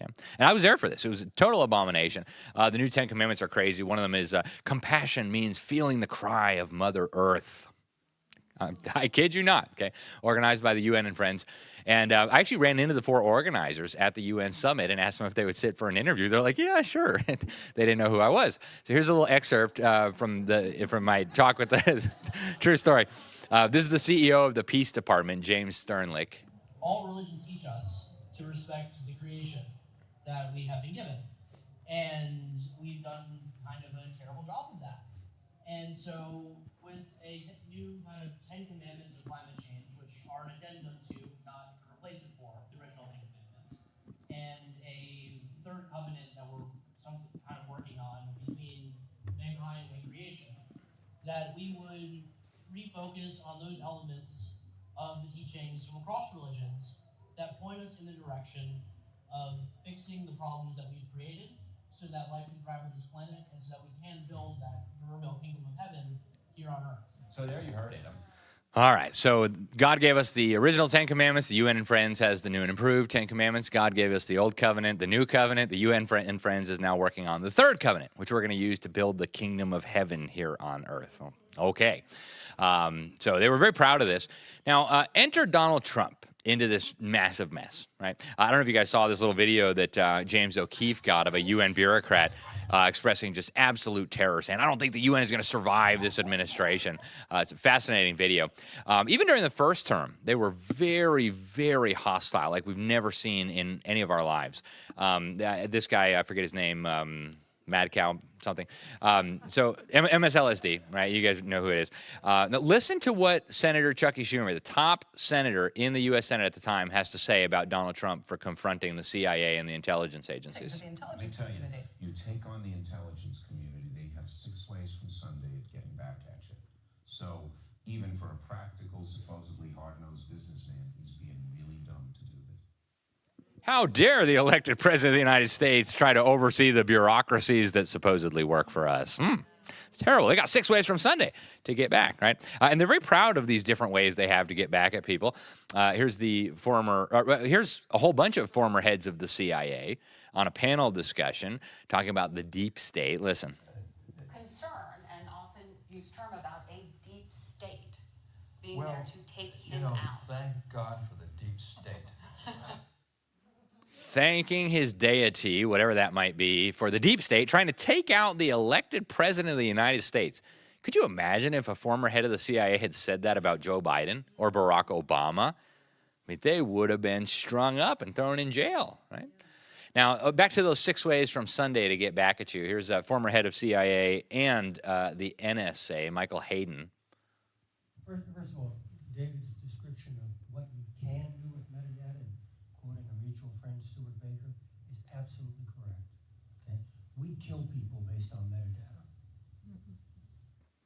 Okay. And I was there for this. It was a total abomination. The new 10 Commandments are crazy. One of them is compassion means feeling the cry of Mother Earth. I kid you not, okay? Organized by the UN and friends. And I actually ran into the 4 organizers at the UN summit and asked them if they would sit for an interview. They're like, yeah, sure. They didn't know who I was. So here's a little excerpt from my talk with the true story. This is the CEO of the Peace Department, James Sternlick. All religions teach us to respect the creation that we have been given. And we've done kind of a terrible job of that. And so with a new kind of 10 Commandments of climate change, which are an addendum to, not a replacement for, the original 10 Commandments, and a third covenant that we're kind of working on, that we would refocus on those elements of the teachings from across religions that point us in the direction of fixing the problems that we've created so that life can thrive on this planet and so that we can build that proverbial kingdom of heaven here on earth. So there you heard it. All right, so God gave us the original 10 Commandments. The UN and Friends has the new and improved 10 Commandments. God gave us the Old Covenant, the New Covenant. The UN and Friends is now working on the third covenant, which we're going to use to build the kingdom of heaven here on earth. Okay, so they were very proud of this. Now, enter Donald Trump into this massive mess, right? I don't know if you guys saw this little video that James O'Keefe got of a UN bureaucrat expressing just absolute terror, saying, I don't think the UN is going to survive this administration. It's a fascinating video. Even during the first term, they were very, very hostile, like we've never seen in any of our lives. This guy, I forget his name, Mad Cow something. So MSLSD, right? You guys know who it is. Now listen to what Senator Chucky Schumer, the top senator in the U.S. Senate at the time, has to say about Donald Trump for confronting the CIA and the intelligence agencies. Let me tell you, you take on the intelligence community, they have 6 ways from Sunday of getting back at you. So even for a practical, supposedly hard-nosed businessman, he's being really dumb to do this. How dare the elected president of the United States try to oversee the bureaucracies that supposedly work for us? It's terrible. They got 6 ways from Sunday to get back, right? And they're very proud of these different ways they have to get back at people. Here's a whole bunch of former heads of the CIA on a panel discussion talking about the deep state. Listen. Concern and often used term about a deep state being there to take him out. Thank God for the deep state. Thanking his deity, whatever that might be, for the deep state, trying to take out the elected president of the United States. Could you imagine if a former head of the CIA had said that about Joe Biden or Barack Obama? I mean, they would have been strung up and thrown in jail, right? Now, back to those 6 ways from Sunday to get back at you. Here's a former head of CIA and the NSA, Michael Hayden. First of all, David's description of what you can do with metadata, and quoting a mutual friend, Stuart Baker, is absolutely correct. Okay? We kill people based on metadata.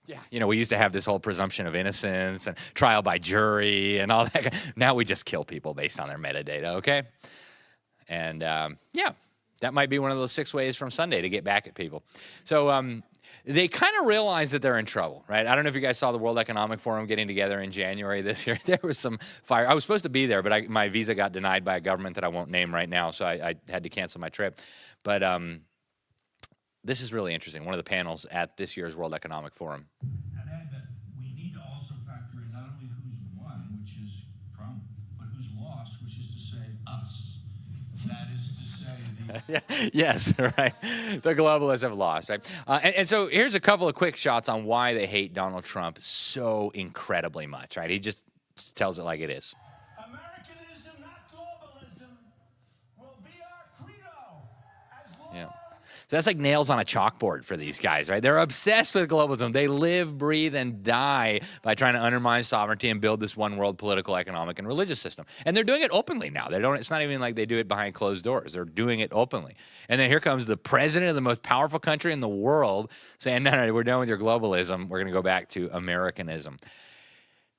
Yeah, you know, we used to have this whole presumption of innocence and trial by jury and all that. Now we just kill people based on their metadata, okay? And yeah, that might be one of those 6 ways from Sunday to get back at people. So they kind of realize that they're in trouble, right? I don't know if you guys saw the World Economic Forum getting together in January this year. There was some fire. I was supposed to be there, but my visa got denied by a government that I won't name right now, so I had to cancel my trip. But this is really interesting. One of the panels at this year's World Economic Forum. I'd add that we need to also factor in not only who's won, which is Trump, but who's lost, which is to say us. That is to say the... Yes, right. The globalists have lost, right? And so here's a couple of quick shots on why they hate Donald Trump so incredibly much, right? He just tells it like it is. Americanism, not globalism, will be our credo as long Yeah. So that's like nails on a chalkboard for these guys, right? They're obsessed with globalism. They live, breathe, and die by trying to undermine sovereignty and build this one world political, economic, and religious system. And they're doing it openly now. It's not even like they do it behind closed doors. They're doing it openly. And then here comes the president of the most powerful country in the world saying, no, we're done with your globalism. We're going to go back to Americanism.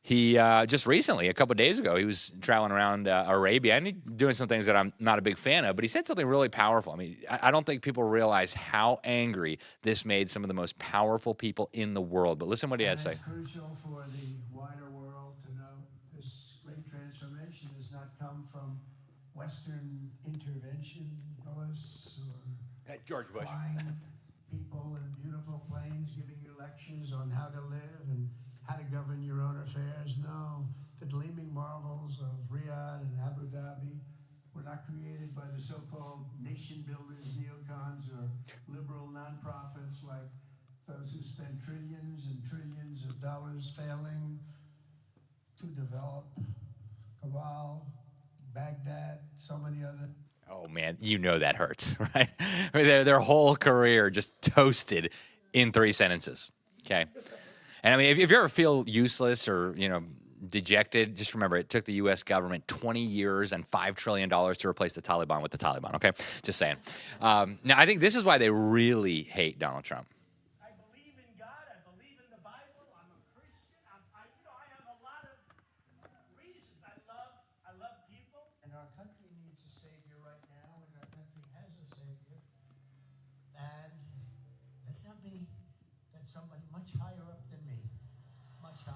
He just recently, a couple of days ago, he was traveling around Arabia and doing some things that I'm not a big fan of, but he said something really powerful. I mean, I don't think people realize how angry this made some of the most powerful people in the world. But listen what he had to say. It's crucial for the wider world to know this great transformation has not come from Western interventionists or George Bush. flying people in beautiful planes giving you lectures on how to live and how to govern your own affairs. No, the gleaming marvels of Riyadh and Abu Dhabi were not created by the so-called nation builders, neocons, or liberal nonprofits like those who spend trillions and trillions of dollars failing to develop Kabul, Baghdad, so many other. Oh, man, you know that hurts, right? Their whole career just toasted in 3 sentences, okay? And I mean, if you ever feel useless or, dejected, just remember it took the U.S. government 20 years and $5 trillion to replace the Taliban with the Taliban, okay? Just saying. Now, I think this is why they really hate Donald Trump. I believe in God, I believe in the Bible, except me, that somebody much higher up than me, much higher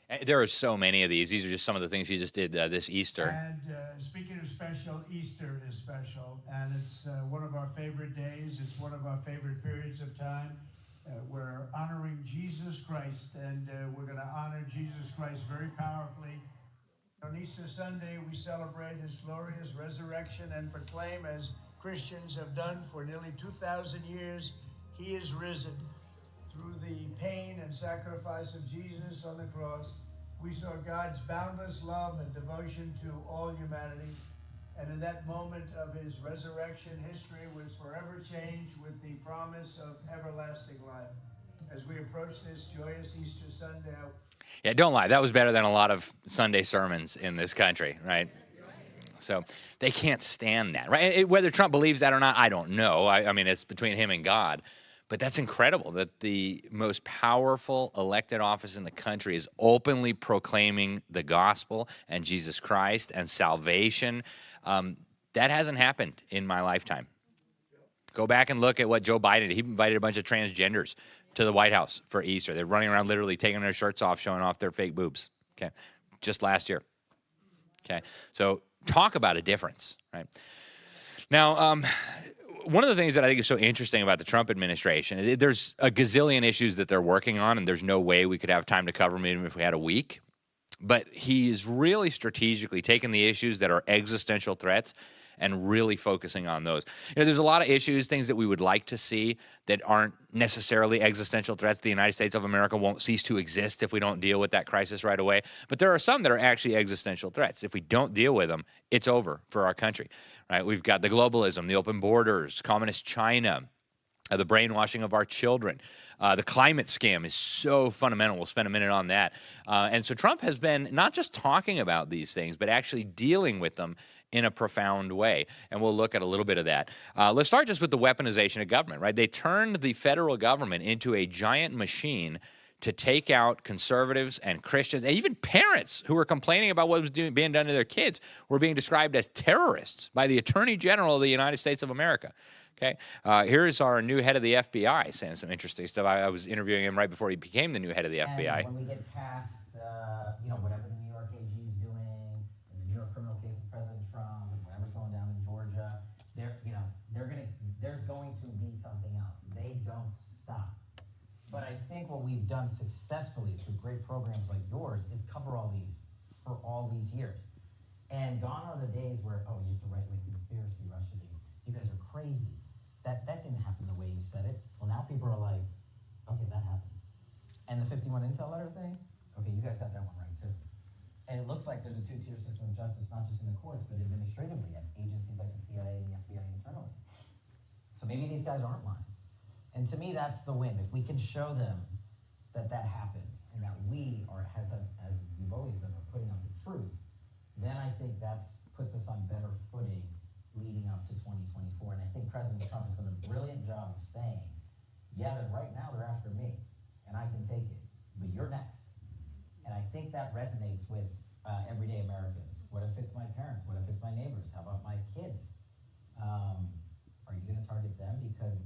up. There are so many of these. These are just some of the things he just did this Easter. And speaking of special, Easter is special, and it's one of our favorite days. It's one of our favorite periods of time. We're honoring Jesus Christ, and we're going to honor Jesus Christ very powerfully. On Easter Sunday, we celebrate his glorious resurrection and proclaim, as Christians have done for nearly 2,000 years, he is risen. Through the pain and sacrifice of Jesus on the cross, we saw God's boundless love and devotion to all humanity. And in that moment of his resurrection, history was forever changed with the promise of everlasting life. As we approach this joyous Easter Sunday, Yeah, don't lie. That was better than a lot of Sunday sermons in this country, right? So they can't stand that, right? Whether Trump believes that or not, I don't know. I mean, it's between him and God. But that's incredible that the most powerful elected office in the country is openly proclaiming the gospel and Jesus Christ and salvation. That hasn't happened in my lifetime. Go back and look at what Joe Biden did. He invited a bunch of transgenders to the White House for Easter. They're running around literally taking their shirts off, showing off their fake boobs, okay, just last year. Okay, so talk about a difference, right? Now, one of the things that I think is so interesting about the Trump administration, there's a gazillion issues that they're working on, and there's no way we could have time to cover them even if we had a week. But he's really strategically taken the issues that are existential threats and really focusing on those. You know, there's a lot of issues, things that we would like to see that aren't necessarily existential threats. The United States of America won't cease to exist if we don't deal with that crisis right away. But there are some that are actually existential threats. If we don't deal with them, it's over for our country, right? We've got the globalism, the open borders, communist China, the brainwashing of our children. The climate scam is so fundamental. We'll spend a minute on that. And so Trump has been not just talking about these things, but actually dealing with them in a profound way. And we'll look at a little bit of that. Let's start just with the weaponization of government, right? They turned the federal government into a giant machine to take out conservatives and Christians, and even parents who were complaining about what was being done to their kids were being described as terrorists by the Attorney General of the United States of America. Okay, here's our new head of the FBI saying some interesting stuff. I was interviewing him right before he became the new head of the FBI. When we get past, whatever the New York AG is doing, and the New York criminal case with President Trump, and whatever's going down in Georgia, there's going to be something else. They don't stop. But I think what we've done successfully through great programs like yours is cover all these for all these years. And gone are the days where, oh, it's a right-wing conspiracy, Russia, you guys are crazy. That didn't happen the way you said it. Well, now people are like, okay, that happened. And the 51 Intel letter thing, okay, you guys got that one right too. And it looks like there's a two-tier system of justice, not just in the courts, but administratively at agencies like the CIA and the FBI internally. So maybe these guys aren't lying. And to me, that's the win. If we can show them that that happened and that we are, as we've always done, are putting up the truth, then I think that puts us on better footing leading up to 2024. And I think President Trump has done a brilliant job of saying, yeah, right now they're after me, and I can take it, but you're next. And I think that resonates with everyday Americans. What if it's my parents? What if it's my neighbors? How about my kids? Are you going to target them? Because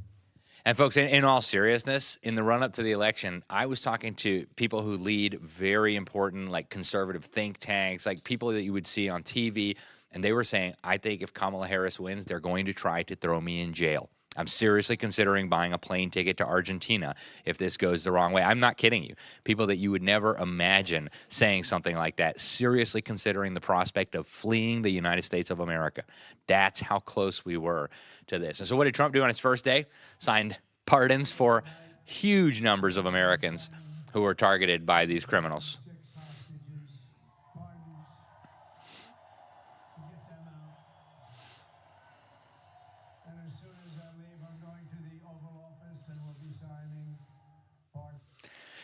And folks, in all seriousness, in the run-up to the election, I was talking to people who lead very important, like conservative think tanks, like people that you would see on TV, and they were saying, I think if Kamala Harris wins, they're going to try to throw me in jail. I'm seriously considering buying a plane ticket to Argentina if this goes the wrong way. I'm not kidding you. People that you would never imagine saying something like that, seriously considering the prospect of fleeing the United States of America. That's how close we were to this. And so what did Trump do on his first day? Signed pardons for huge numbers of Americans who were targeted by these criminals.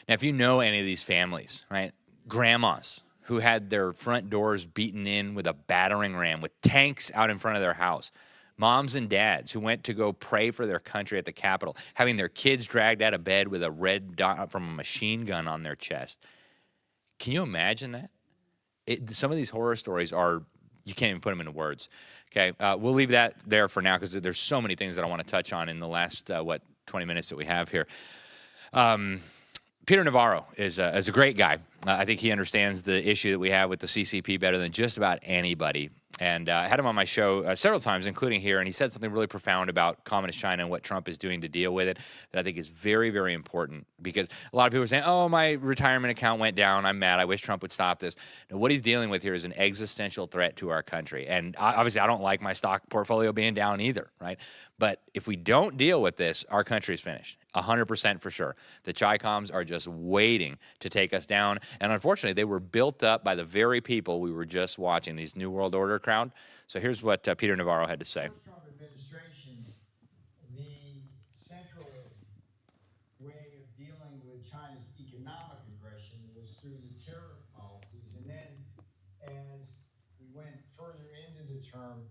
Now, if you know any of these families, right, grandmas who had their front doors beaten in with a battering ram, with tanks out in front of their house, moms and dads who went to go pray for their country at the Capitol, having their kids dragged out of bed with a red dot from a machine gun on their chest. Can you imagine that? Some of these horror stories are you can't even put them into words. Okay, we'll leave that there for now because there's so many things that I want to touch on in the last 20 minutes that we have here. Peter Navarro is a great guy. I think he understands the issue that we have with the CCP better than just about anybody. And I had him on my show several times, including here, and he said something really profound about Communist China and what Trump is doing to deal with it that I think is very, very important, because a lot of people are saying, oh, my retirement account went down, I'm mad, I wish Trump would stop this. Now, what he's dealing with here is an existential threat to our country. And obviously, I don't like my stock portfolio being down either, right? But if we don't deal with this, our country is finished. 100% for sure. The Chi-Coms are just waiting to take us down. And unfortunately, they were built up by the very people we were just watching, these New World Order crowd. So here's what Peter Navarro had to say. Trump administration, the central way of dealing with China's economic aggression was through the tariff policies. And then as we went further into the term,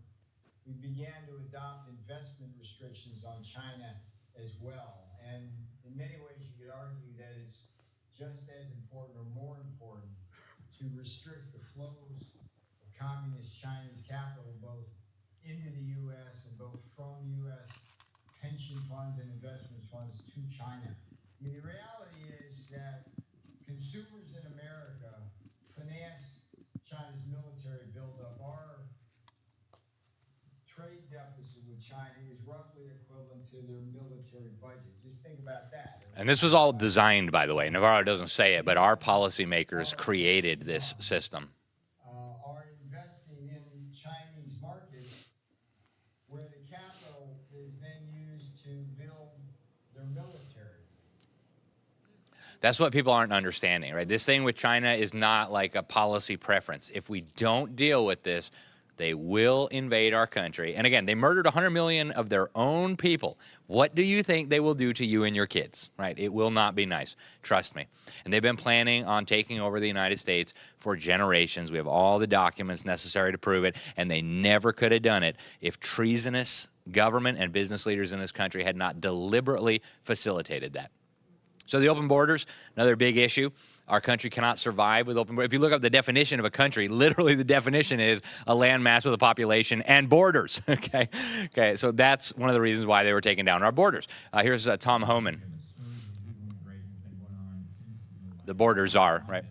we began to adopt investment restrictions on China as well. And in many ways, you could argue that it's just as important or more important to restrict the flows of communist Chinese capital both into the U.S. and both from U.S. pension funds and investment funds to China. I mean, the reality is that consumers in America finance China's military buildup. Our trade deficit with China is roughly equivalent to their military budget. Just think about that. And this was all designed, by the way. Navarro doesn't say it, but our policymakers created this system. Are investing in Chinese markets where the capital is then used to build their military. That's what people aren't understanding, right? This thing with China is not like a policy preference. If we don't deal with this, they will invade our country. And again, they murdered 100 million of their own people. What do you think they will do to you and your kids, right? It will not be nice. Trust me. And they've been planning on taking over the United States for generations. We have all the documents necessary to prove it, and they never could have done it if treasonous government and business leaders in this country had not deliberately facilitated that. So the open borders, another big issue. Our country cannot survive with open borders. If you look up the definition of a country, literally the definition is a landmass with a population and borders, okay? Okay, so that's one of the reasons why they were taking down our borders. Here's Tom Homan. The borders are, right?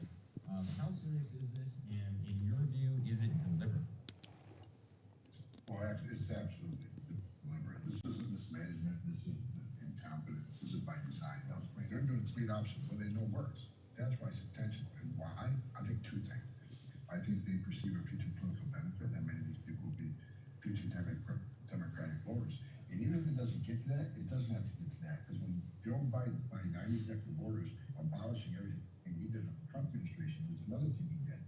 How serious is this, and in your view, is it deliberate? Well, it's absolutely deliberate. This isn't mismanagement, this isn't incompetence, this is by design. They're doing complete opposite of what they know works. That's why it's intentional. And why? I think two things. I think they perceive a future political benefit that many of these people will be future Democratic voters. And even if it doesn't get to that, it doesn't have to get to that. Because when Joe Biden signed 9 executive orders abolishing everything, and he did it in the Trump administration, there's another thing he did.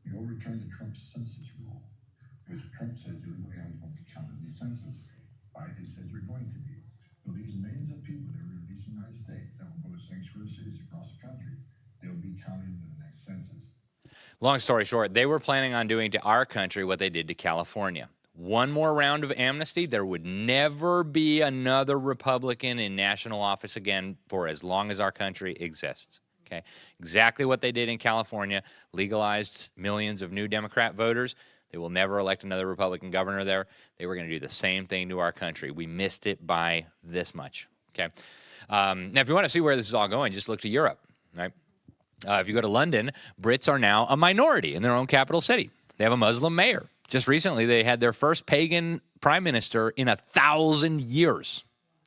He overturned the Trump census rule, which Trump says illegally aliens won't be counted in the census. Biden says you're going to be. So these millions of people that are released in the United States that will go to sanctuary cities across the country, they'll be counted in the next census. Long story short, they were planning on doing to our country what they did to California. One more round of amnesty, there would never be another Republican in national office again for as long as our country exists. Okay, exactly what they did in California, legalized millions of new Democrat voters. They will never elect another Republican governor there. They were going to do the same thing to our country. We missed it by this much, okay? Now, if you want to see where this is all going, just look to Europe, right? If you go to London, Brits are now a minority in their own capital city. They have a Muslim mayor. Just recently, they had their first pagan prime minister in 1,000 years,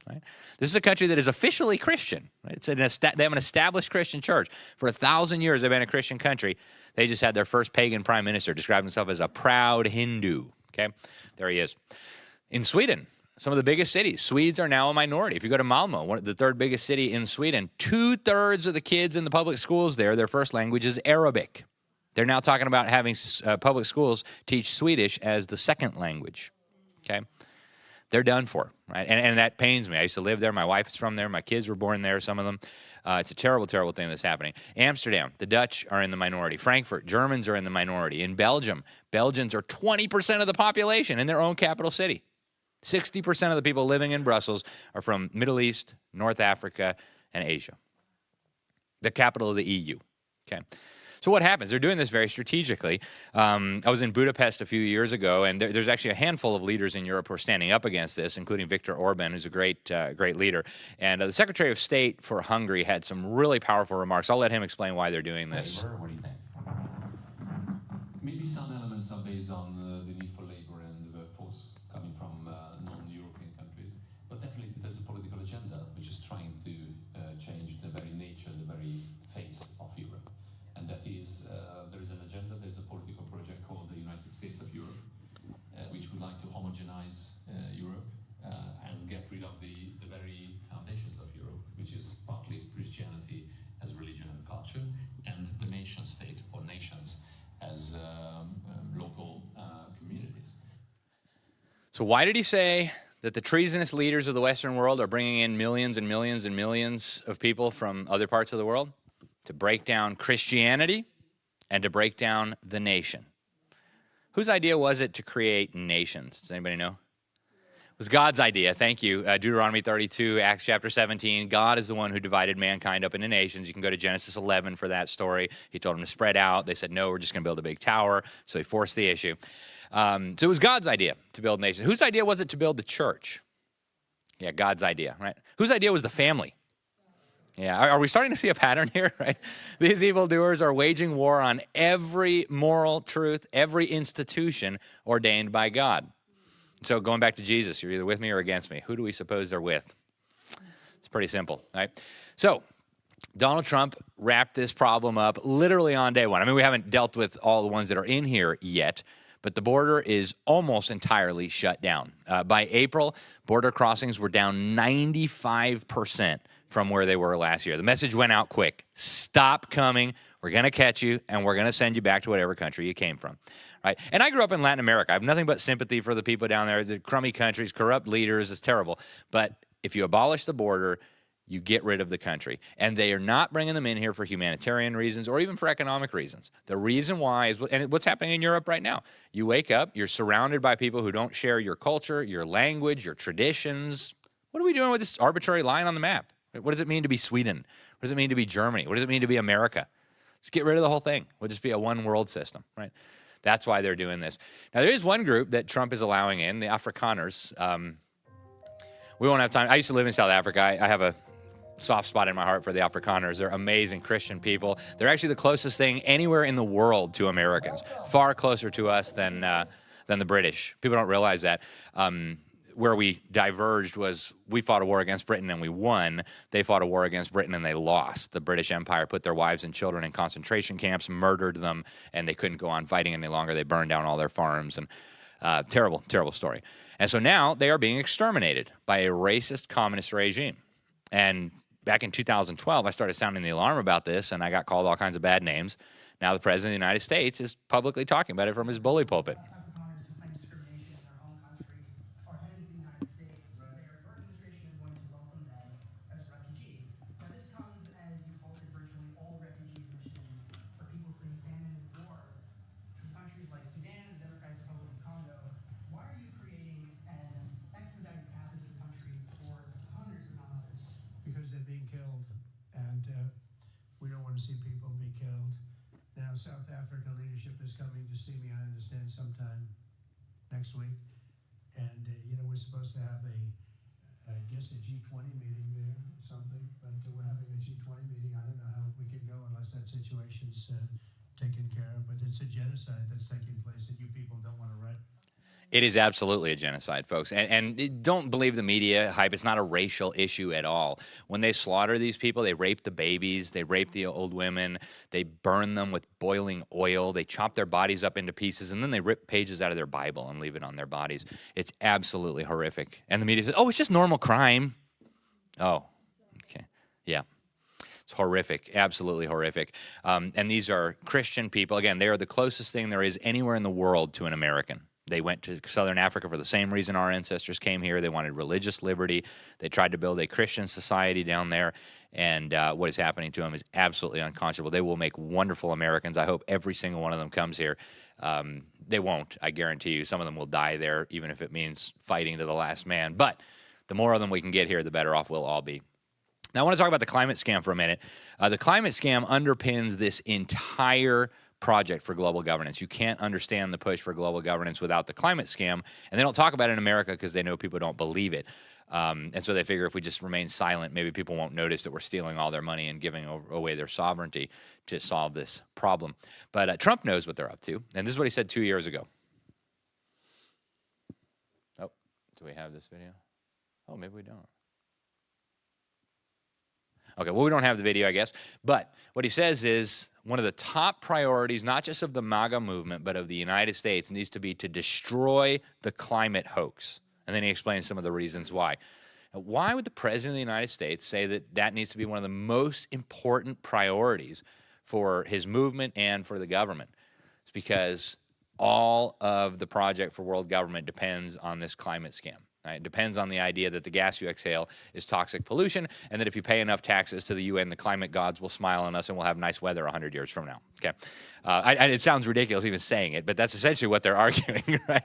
right? This is a country that is officially Christian, right? They have an established Christian church. For 1,000 years, they've been a Christian country. They just had their first pagan prime minister, described himself as a proud Hindu, okay? There he is. In Sweden, some of the biggest cities, Swedes are now a minority. If you go to Malmö, the third biggest city in Sweden, 2/3 of the kids in the public schools there, their first language is Arabic. They're now talking about having public schools teach Swedish as the second language, okay? They're done for, right? And that pains me. I used to live there. My wife is from there. My kids were born there, some of them. It's a terrible, terrible thing that's happening. Amsterdam, the Dutch are in the minority. Frankfurt, Germans are in the minority. In Belgium, Belgians are 20% of the population in their own capital city. 60% of the people living in Brussels are from Middle East, North Africa, and Asia. The capital of the EU, okay? So what happens? They're doing this very strategically. I was in Budapest a few years ago, and there's actually a handful of leaders in Europe who are standing up against this, including Viktor Orban, who's a great leader. And the Secretary of State for Hungary had some really powerful remarks. I'll let him explain why they're doing this. What do you think? Maybe some elements are based on the need for labor and the workforce coming from non-European countries, but definitely there's a political agenda which is trying to change the very nature, the very face of Europe. And that is, there is an agenda, there's a political project called the United States of Europe, which would like to homogenize Europe and get rid of the very foundations of Europe, which is partly Christianity as religion and culture, and the nation state or nations as local communities. So why did he say that the treasonous leaders of the Western world are bringing in millions and millions and millions of people from other parts of the world? To break down Christianity and to break down the nation. Whose idea was it to create nations? Does anybody know? It was God's idea. Thank you. Deuteronomy 32, Acts chapter 17. God is the one who divided mankind up into nations. You can go to Genesis 11 for that story. He told them to spread out. They said, no, we're just going to build a big tower. So he forced the issue. So it was God's idea to build nations. Whose idea was it to build the church? Yeah, God's idea, right? Whose idea was the family? Yeah, are we starting to see a pattern here, right? These evildoers are waging war on every moral truth, every institution ordained by God. So going back to Jesus, you're either with me or against me. Who do we suppose they're with? It's pretty simple, right? So Donald Trump wrapped this problem up literally on day one. I mean, we haven't dealt with all the ones that are in here yet, but the border is almost entirely shut down. By April, border crossings were down 95% from where they were last year. The message went out quick. Stop coming. We're going to catch you, and we're going to send you back to whatever country you came from. Right? And I grew up in Latin America. I have nothing but sympathy for the people down there. The crummy countries, corrupt leaders, it's terrible. But if you abolish the border, you get rid of the country. And they are not bringing them in here for humanitarian reasons or even for economic reasons. The reason why is, and what's happening in Europe right now. You wake up, you're surrounded by people who don't share your culture, your language, your traditions. What are we doing with this arbitrary line on the map? What does it mean to be Sweden? What does it mean to be Germany? What does it mean to be America? Let's get rid of the whole thing. We'll just be a one world system, right? That's why they're doing this. Now, there is one group that Trump is allowing in, the Afrikaners. We won't have time. I used to live in South Africa. I have a soft spot in my heart for the Afrikaners. They're amazing Christian people. They're actually the closest thing anywhere in the world to Americans, far closer to us than the British. People don't realize that. Where we diverged was we fought a war against Britain and we won. They fought a war against Britain and they lost. The British Empire put their wives and children in concentration camps, murdered them, and they couldn't go on fighting any longer. They burned down all their farms, and terrible, terrible story. And so now they are being exterminated by a racist communist regime. And back in 2012, I started sounding the alarm about this, and I got called all kinds of bad names. Now the President of the United States is publicly talking about it from his bully pulpit. See people be killed. Now South Africa leadership is coming to see me, I understand, sometime next week. And, we're supposed to have I guess a G20 meeting there or something, but we're having a G20 meeting. I don't know how we can go unless that situation's taken care of, but it's a genocide that's taking place that you people don't want to write. It is absolutely a genocide, folks. And don't believe the media hype. It's not a racial issue at all. When they slaughter these people, they rape the babies, they rape the old women, they burn them with boiling oil, they chop their bodies up into pieces, and then they rip pages out of their Bible and leave it on their bodies. It's absolutely horrific. And the media says, oh, it's just normal crime. Oh, okay. Yeah. It's horrific, absolutely horrific. And these are Christian people. Again, they are the closest thing there is anywhere in the world to an American. They went to Southern Africa for the same reason our ancestors came here. They wanted religious liberty. They tried to build a Christian society down there, and what is happening to them is absolutely unconscionable. They will make wonderful Americans. I hope every single one of them comes here. They won't, I guarantee you. Some of them will die there, even if it means fighting to the last man. But the more of them we can get here, the better off we'll all be. Now, I want to talk about the climate scam for a minute. The climate scam underpins this entire project for global governance. You can't understand the push for global governance without the climate scam, and they don't talk about it in America because they know people don't believe it. And so they figure if we just remain silent, maybe people won't notice that we're stealing all their money and giving away their sovereignty to solve this problem. But Trump knows what they're up to, and this is what he said 2 years ago. Oh, do we have this video? Oh, maybe we don't. Okay, well, we don't have the video, I guess. But what he says is one of the top priorities, not just of the MAGA movement, but of the United States, needs to be to destroy the climate hoax. And then he explains some of the reasons why. Now, why would the President of the United States say that that needs to be one of the most important priorities for his movement and for the government? It's because all of the project for world government depends on this climate scam. Right? It depends on the idea that the gas you exhale is toxic pollution, and that if you pay enough taxes to the UN, the climate gods will smile on us and we'll have nice weather 100 years from now. Okay, it sounds ridiculous even saying it, but that's essentially what they're arguing, right?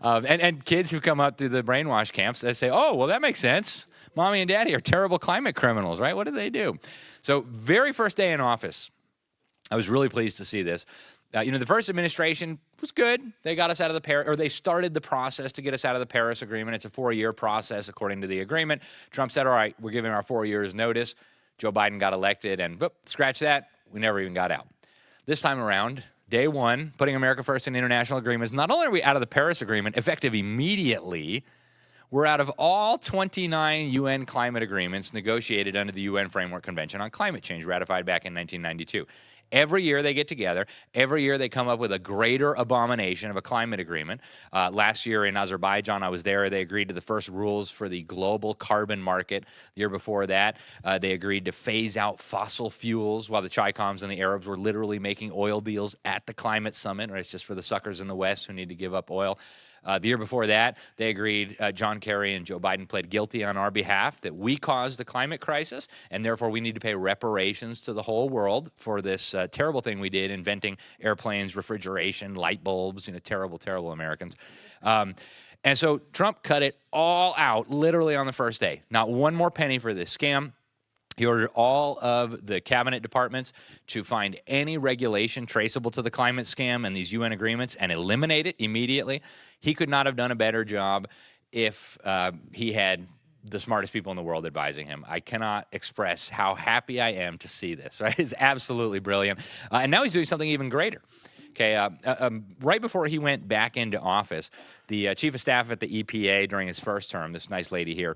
And kids who come up through the brainwash camps, they say, oh, well, that makes sense. Mommy and daddy are terrible climate criminals, right? What did they do? So very first day in office, I was really pleased to see this. The first administration was good. They got us out of the Paris, or they started the process to get us out of the Paris Agreement. It's a 4-year process according to the agreement. Trump said, all right, we're giving our 4 years notice. Joe Biden got elected, and whoop, scratch that, we never even got out. This time around, day one, putting America first in international agreements, not only are we out of the Paris Agreement, effective immediately, we're out of all 29 UN climate agreements negotiated under the UN Framework Convention on Climate Change, ratified back in 1992. Every year they get together. Every year they come up with a greater abomination of a climate agreement. Last year in Azerbaijan, I was there. They agreed to the first rules for the global carbon market. The year before that, they agreed to phase out fossil fuels while the Chi-Coms and the Arabs were literally making oil deals at the climate summit. Right? It's just for the suckers in the West who need to give up oil. The year before that, they agreed, John Kerry and Joe Biden pled guilty on our behalf that we caused the climate crisis, and therefore we need to pay reparations to the whole world for this terrible thing we did, inventing airplanes, refrigeration, light bulbs, terrible, terrible Americans. And so Trump cut it all out literally on the first day. Not one more penny for this scam. He ordered all of the cabinet departments to find any regulation traceable to the climate scam and these UN agreements and eliminate it immediately. He could not have done a better job if he had the smartest people in the world advising him. I cannot express how happy I am to see this, right? It's absolutely brilliant. And now he's doing something even greater. Okay, right before he went back into office, the chief of staff at the EPA during his first term, this nice lady here,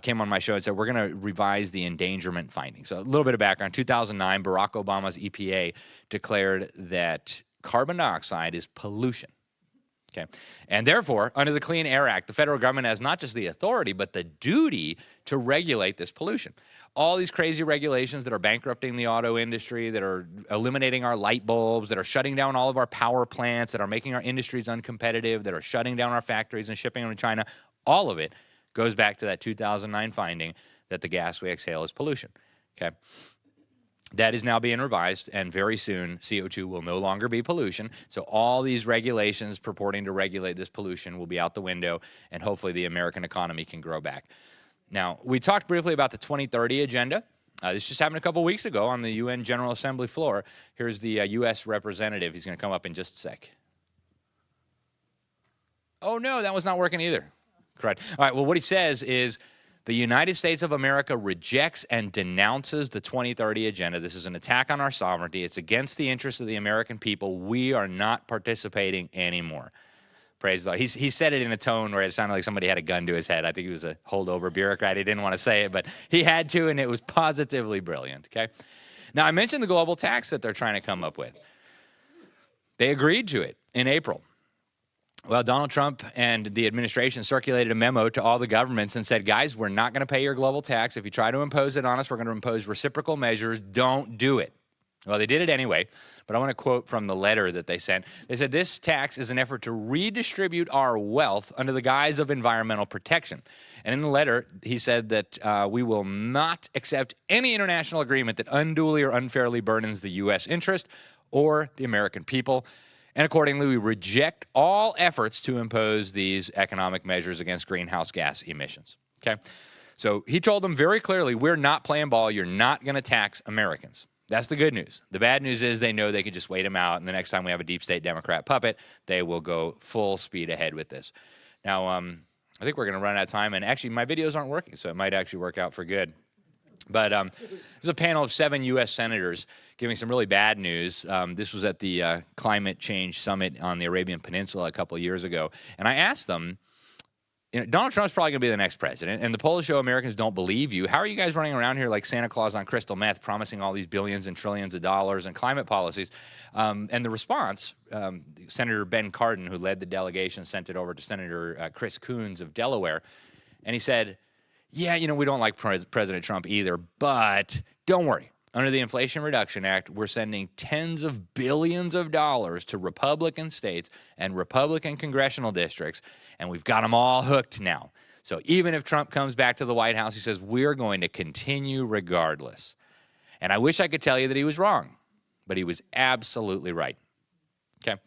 came on my show and said, we're going to revise the endangerment findings. So a little bit of background. 2009, Barack Obama's EPA declared that carbon dioxide is pollution. Okay. And therefore, under the Clean Air Act, the federal government has not just the authority, but the duty to regulate this pollution. All these crazy regulations that are bankrupting the auto industry, that are eliminating our light bulbs, that are shutting down all of our power plants, that are making our industries uncompetitive, that are shutting down our factories and shipping them to China, all of it goes back to that 2009 finding that the gas we exhale is pollution. Okay. That is now being revised, and very soon CO2 will no longer be pollution. So all these regulations purporting to regulate this pollution will be out the window, and hopefully the American economy can grow back. Now, we talked briefly about the 2030 agenda. This just happened a couple weeks ago on the UN General Assembly floor. Here's the U.S. representative. He's going to come up in just a sec. Oh, no, that was not working either. Correct. All right, well, what he says is, the United States of America rejects and denounces the 2030 agenda. This is an attack on our sovereignty. It's against the interests of the American people. We are not participating anymore. Praise the Lord. He said it in a tone where it sounded like somebody had a gun to his head. I think he was a holdover bureaucrat. He didn't want to say it, but he had to, and it was positively brilliant. Okay. Now, I mentioned the global tax that they're trying to come up with. They agreed to it in April. Well, Donald Trump and the administration circulated a memo to all the governments and said, guys, we're not going to pay your global tax. If you try to impose it on us, we're going to impose reciprocal measures. Don't do it. Well, they did it anyway, but I want to quote from the letter that they sent. They said, this tax is an effort to redistribute our wealth under the guise of environmental protection. And in the letter, he said that we will not accept any international agreement that unduly or unfairly burdens the U.S. interest or the American people. And accordingly, we reject all efforts to impose these economic measures against greenhouse gas emissions. Okay? So he told them very clearly, we're not playing ball. You're not going to tax Americans. That's the good news. The bad news is they know they can just wait him out, and the next time we have a deep state Democrat puppet, they will go full speed ahead with this. Now, I think we're going to run out of time, and actually my videos aren't working, so it might actually work out for good. But there's a panel of 7 U.S. senators giving some really bad news. This was at the Climate Change Summit on the Arabian Peninsula a couple of years ago, and I asked them, Donald Trump's probably going to be the next president, and the polls show Americans don't believe you. How are you guys running around here like Santa Claus on crystal meth, promising all these billions and trillions of dollars and climate policies? And the response, Senator Ben Cardin, who led the delegation, sent it over to Senator Chris Coons of Delaware, and he said, yeah, we don't like President Trump either, but don't worry. Under the Inflation Reduction Act, we're sending tens of billions of dollars to Republican states and Republican congressional districts, and we've got them all hooked now. So even if Trump comes back to the White House, he says, we're going to continue regardless. And I wish I could tell you that he was wrong, but he was absolutely right. Okay.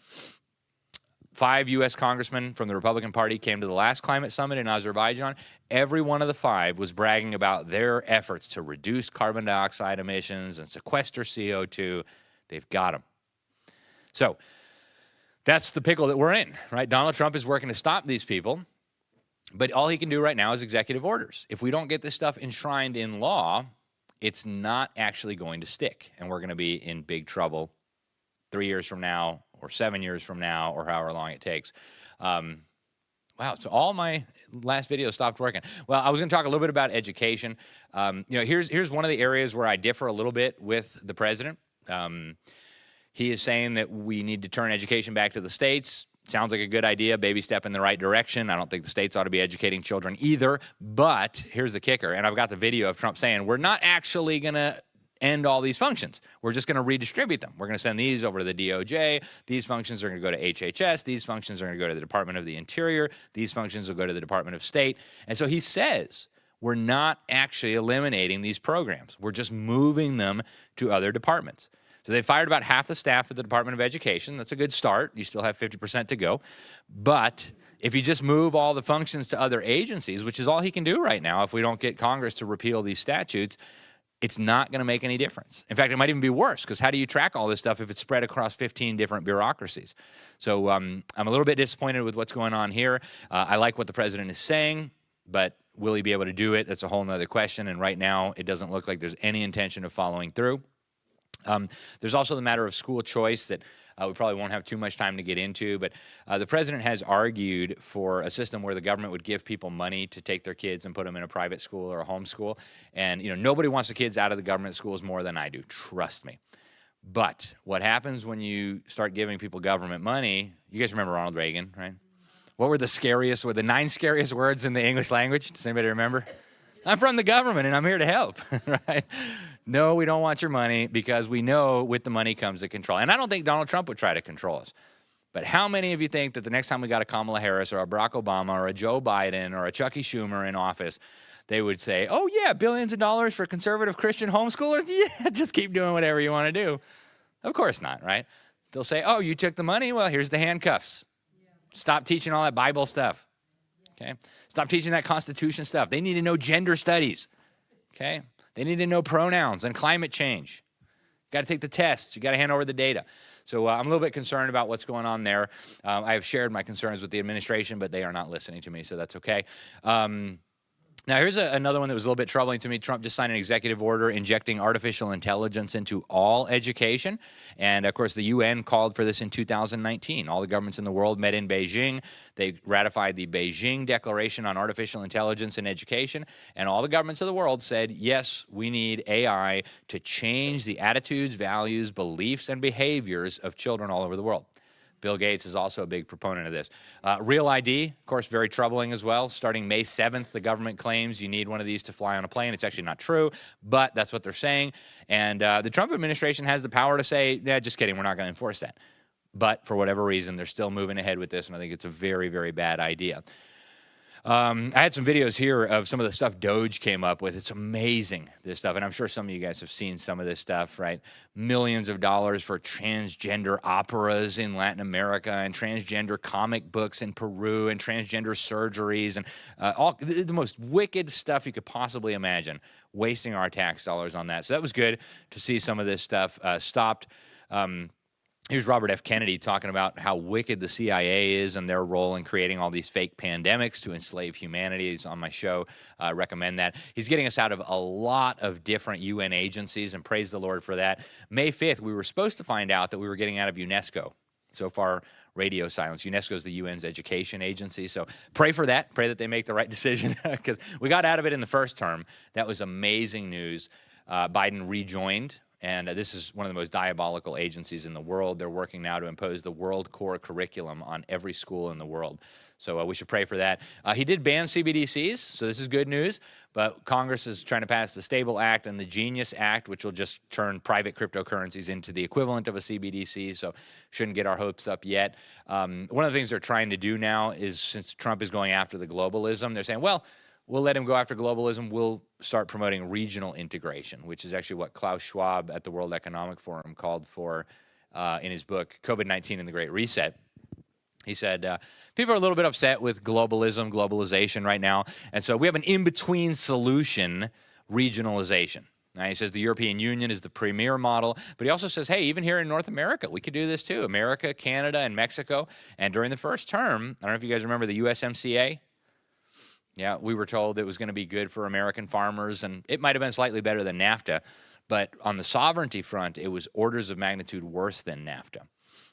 5 U.S. congressmen from the Republican Party came to the last climate summit in Azerbaijan. Every one of the 5 was bragging about their efforts to reduce carbon dioxide emissions and sequester CO2. They've got them. So that's the pickle that we're in, right? Donald Trump is working to stop these people, but all he can do right now is executive orders. If we don't get this stuff enshrined in law, it's not actually going to stick, and we're going to be in big trouble 3 years from now, or 7 years from now, or however long it takes. Wow, so all my last videos stopped working. Well, I was going to talk a little bit about education. Here's one of the areas where I differ a little bit with the president. He is saying that we need to turn education back to the states. Sounds like a good idea, baby step in the right direction. I don't think the states ought to be educating children either. But here's the kicker, and I've got the video of Trump saying, we're not actually going to end all these functions. We're just going to redistribute them. We're going to send these over to the DOJ. These functions are going to go to HHS. These functions are going to go to the Department of the Interior. These functions will go to the Department of State. And so he says we're not actually eliminating these programs. We're just moving them to other departments. So they fired about half the staff at the Department of Education. That's a good start. You still have 50% to go. But if you just move all the functions to other agencies, which is all he can do right now if we don't get Congress to repeal these statutes, it's not going to make any difference. In fact, it might even be worse, because how do you track all this stuff if it's spread across 15 different bureaucracies? So I'm a little bit disappointed with what's going on here. I like what the president is saying, but will he be able to do it? That's a whole nother question, and right now it doesn't look like there's any intention of following through. There's also the matter of school choice that we probably won't have too much time to get into, but the president has argued for a system where the government would give people money to take their kids and put them in a private school or a homeschool. And, nobody wants the kids out of the government schools more than I do, trust me. But what happens when you start giving people government money? You guys remember Ronald Reagan, right? What were the 9 scariest words in the English language? Does anybody remember? I'm from the government and I'm here to help, right? No, we don't want your money, because we know with the money comes the control. And I don't think Donald Trump would try to control us. But how many of you think that the next time we got a Kamala Harris or a Barack Obama or a Joe Biden or a Chucky Schumer in office, they would say, oh yeah, billions of dollars for conservative Christian homeschoolers? Yeah, just keep doing whatever you want to do. Of course not, right? They'll say, oh, you took the money? Well, here's the handcuffs. Stop teaching all that Bible stuff. Okay? Stop teaching that Constitution stuff. They need to know gender studies. Okay? They need to know pronouns and climate change. Got to take the tests. You got to hand over the data. So I'm a little bit concerned about what's going on there. I have shared my concerns with the administration, but they are not listening to me, so that's okay. Now, here's another one that was a little bit troubling to me. Trump just signed an executive order injecting artificial intelligence into all education. And, of course, the UN called for this in 2019. All the governments in the world met in Beijing. They ratified the Beijing Declaration on Artificial Intelligence in Education. And all the governments of the world said, yes, we need AI to change the attitudes, values, beliefs, and behaviors of children all over the world. Bill Gates is also a big proponent of this. Real ID, of course, very troubling as well. Starting May 7th, the government claims you need one of these to fly on a plane. It's actually not true, but that's what they're saying. And the Trump administration has the power to say, yeah, just kidding, we're not going to enforce that. But for whatever reason, they're still moving ahead with this, and I think it's a very, very bad idea. I had some videos here of some of the stuff Doge came up with. It's amazing, this stuff. And I'm sure some of you guys have seen some of this stuff, right? Millions of dollars for transgender operas in Latin America and transgender comic books in Peru and transgender surgeries and all the most wicked stuff you could possibly imagine, wasting our tax dollars on that. So that was good to see some of this stuff stopped. Here's Robert F. Kennedy talking about how wicked the CIA is and their role in creating all these fake pandemics to enslave humanity. He's on my show. Recommend that. He's getting us out of a lot of different UN agencies, and praise the Lord for that. May 5th, we were supposed to find out that we were getting out of UNESCO. So far, radio silence. UNESCO is the UN's education agency, so pray for that. Pray that they make the right decision, because we got out of it in the first term. That was amazing news. Biden rejoined. And this is one of the most diabolical agencies in the world. They're working now to impose the World Core curriculum on every school in the world. So we should pray for that. He did ban CBDCs, so this is good news. But Congress is trying to pass the Stable Act and the Genius Act, which will just turn private cryptocurrencies into the equivalent of a CBDC, so shouldn't get our hopes up yet. One of the things they're trying to do now is, since Trump is going after the globalism, they're saying, well, we'll let him go after globalism. We'll start promoting regional integration, which is actually what Klaus Schwab at the World Economic Forum called for in his book, COVID-19 and the Great Reset. He said, people are a little bit upset with globalism, globalization right now. And so we have an in-between solution, regionalization. Now, he says the European Union is the premier model, but he also says, hey, even here in North America, we could do this too. America, Canada, and Mexico. And during the first term, I don't know if you guys remember the USMCA. Yeah, we were told it was going to be good for American farmers, and it might have been slightly better than NAFTA. But on the sovereignty front, it was orders of magnitude worse than NAFTA.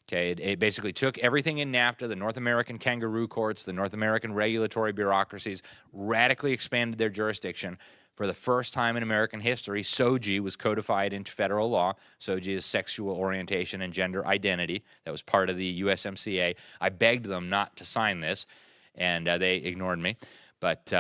Okay, it basically took everything in NAFTA, the North American kangaroo courts, the North American regulatory bureaucracies, radically expanded their jurisdiction. For the first time in American history, SOGI was codified into federal law. SOGI is sexual orientation and gender identity. That was part of the USMCA. I begged them not to sign this, and they ignored me. But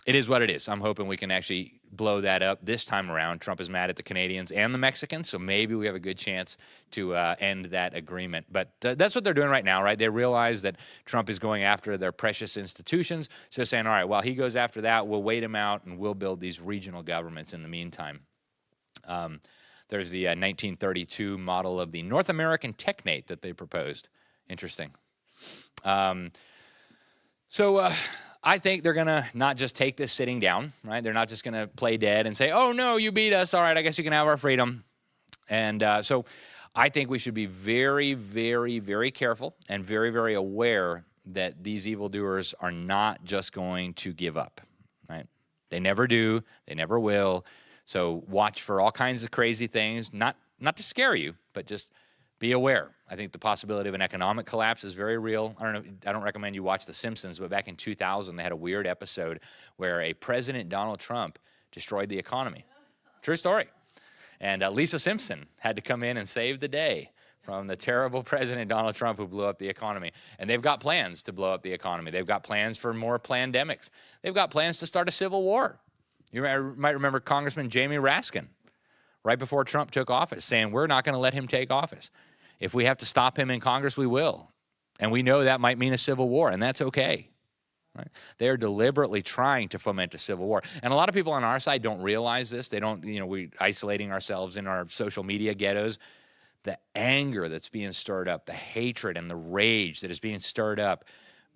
it is what it is. I'm hoping we can actually blow that up this time around. Trump is mad at the Canadians and the Mexicans, so maybe we have a good chance to end that agreement. But that's what they're doing right now, right? They realize that Trump is going after their precious institutions. So they're saying, all right, while he goes after that, we'll wait him out and we'll build these regional governments in the meantime. There's the 1932 model of the North American technate that they proposed. Interesting. I think they're going to not just take this sitting down, right? They're not just going to play dead and say, oh, no, you beat us. All right, I guess you can have our freedom. And so I think we should be very, very, very careful and very, very aware that these evildoers are not just going to give up, right? They never do. They never will. So watch for all kinds of crazy things, not to scare you, but just be aware. I think the possibility of an economic collapse is very real. I don't recommend you watch The Simpsons, but back in 2000, they had a weird episode where a President Donald Trump destroyed the economy. True story. And Lisa Simpson had to come in and save the day from the terrible President Donald Trump who blew up the economy. And they've got plans to blow up the economy. They've got plans for more pandemics. They've got plans to start a civil war. You might remember Congressman Jamie Raskin, right before Trump took office, saying we're not going to let him take office. If we have to stop him in Congress, we will. And we know that might mean a civil war, and that's okay. Right? They are deliberately trying to foment a civil war. And a lot of people on our side don't realize this. They don't, we're isolating ourselves in our social media ghettos. The anger that's being stirred up, the hatred and the rage that is being stirred up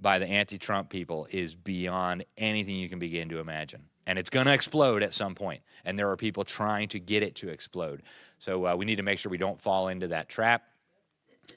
by the anti-Trump people is beyond anything you can begin to imagine. And it's going to explode at some point. And there are people trying to get it to explode. So we need to make sure we don't fall into that trap.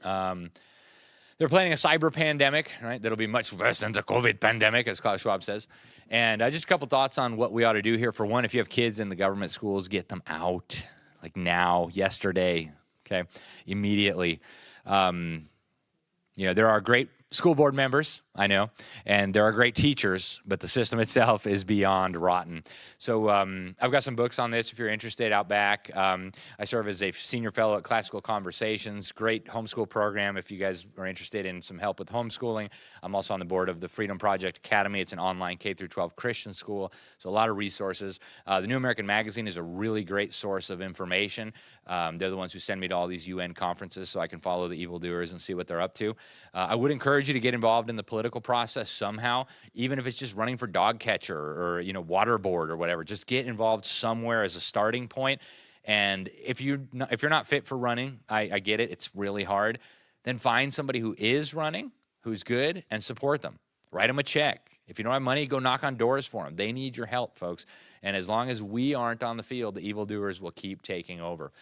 They're planning a cyber pandemic, right? That'll be much worse than the COVID pandemic, as Klaus Schwab says. And just a couple thoughts on what we ought to do here. For one, if you have kids in the government schools, get them out, like now, yesterday, okay, immediately. There are great school board members, I know, and there are great teachers, but the system itself is beyond rotten. So I've got some books on this if you're interested out back. I serve as a senior fellow at Classical Conversations, great homeschool program if you guys are interested in some help with homeschooling. I'm also on the board of the Freedom Project Academy. It's an online K-12 Christian school, so a lot of resources. The New American Magazine is a really great source of information. They're the ones who send me to all these UN conferences so I can follow the evildoers and see what they're up to. I would encourage encourage you to get involved in the political process somehow, even if it's just running for dog catcher or, you know, water board or whatever. Just get involved somewhere as a starting point. And if you're not fit for running, I get it. It's really hard. Then find somebody who is running, who's good, and support them. Write them a check. If you don't have money, go knock on doors for them. They need your help, folks. And as long as we aren't on the field, the evildoers will keep taking over.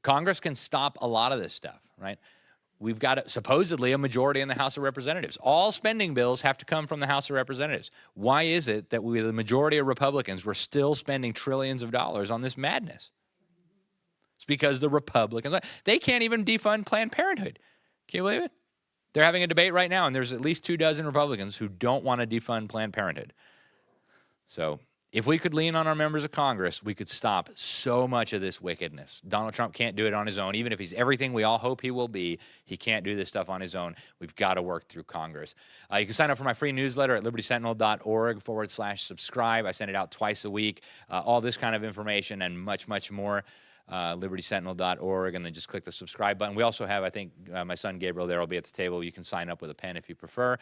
Congress can stop a lot of this stuff, right? We've got supposedly a majority in the House of Representatives. All spending bills have to come from the House of Representatives. Why is it that the majority of Republicans, we're still spending trillions of dollars on this madness? It's because the Republicans, they can't even defund Planned Parenthood. Can you believe it? They're having a debate right now, and there's at least 24 Republicans who don't want to defund Planned Parenthood. So if we could lean on our members of Congress, we could stop so much of this wickedness. Donald Trump can't do it on his own. Even if he's everything we all hope he will be, he can't do this stuff on his own. We've got to work through Congress. You can sign up for my free newsletter at libertysentinel.org/subscribe. I send it out twice a week. All this kind of information and much, much more. libertysentinel.org, and then just click the subscribe button. We also have, I think, my son Gabriel there will be at the table. You can sign up with a pen if you prefer.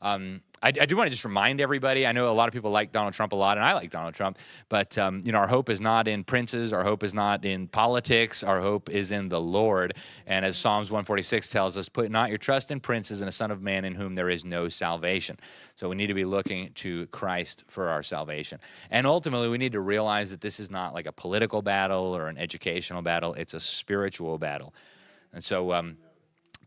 I do want to just remind everybody, I know a lot of people like Donald Trump a lot, and I like Donald Trump, but you know, our hope is not in princes, our hope is not in politics, our hope is in the Lord. And as Psalms 146 tells us, put not your trust in princes and a son of man in whom there is no salvation. So we need to be looking to Christ for our salvation. And ultimately, we need to realize that this is not like a political battle or an educational battle, it's a spiritual battle. And so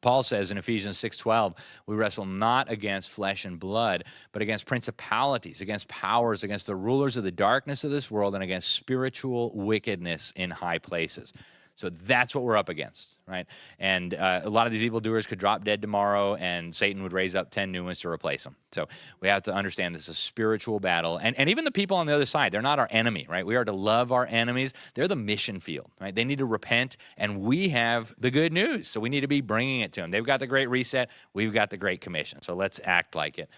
Paul says in Ephesians 6:12, we wrestle not against flesh and blood, but against principalities, against powers, against the rulers of the darkness of this world, and against spiritual wickedness in high places. So that's what we're up against, right? And a lot of these evildoers could drop dead tomorrow, and Satan would raise up 10 new ones to replace them. So we have to understand this is a spiritual battle. And even the people on the other side, they're not our enemy, right? We are to love our enemies. They're the mission field, right? They need to repent, and we have the good news. So we need to be bringing it to them. They've got the Great Reset. We've got the Great Commission. So let's act like it.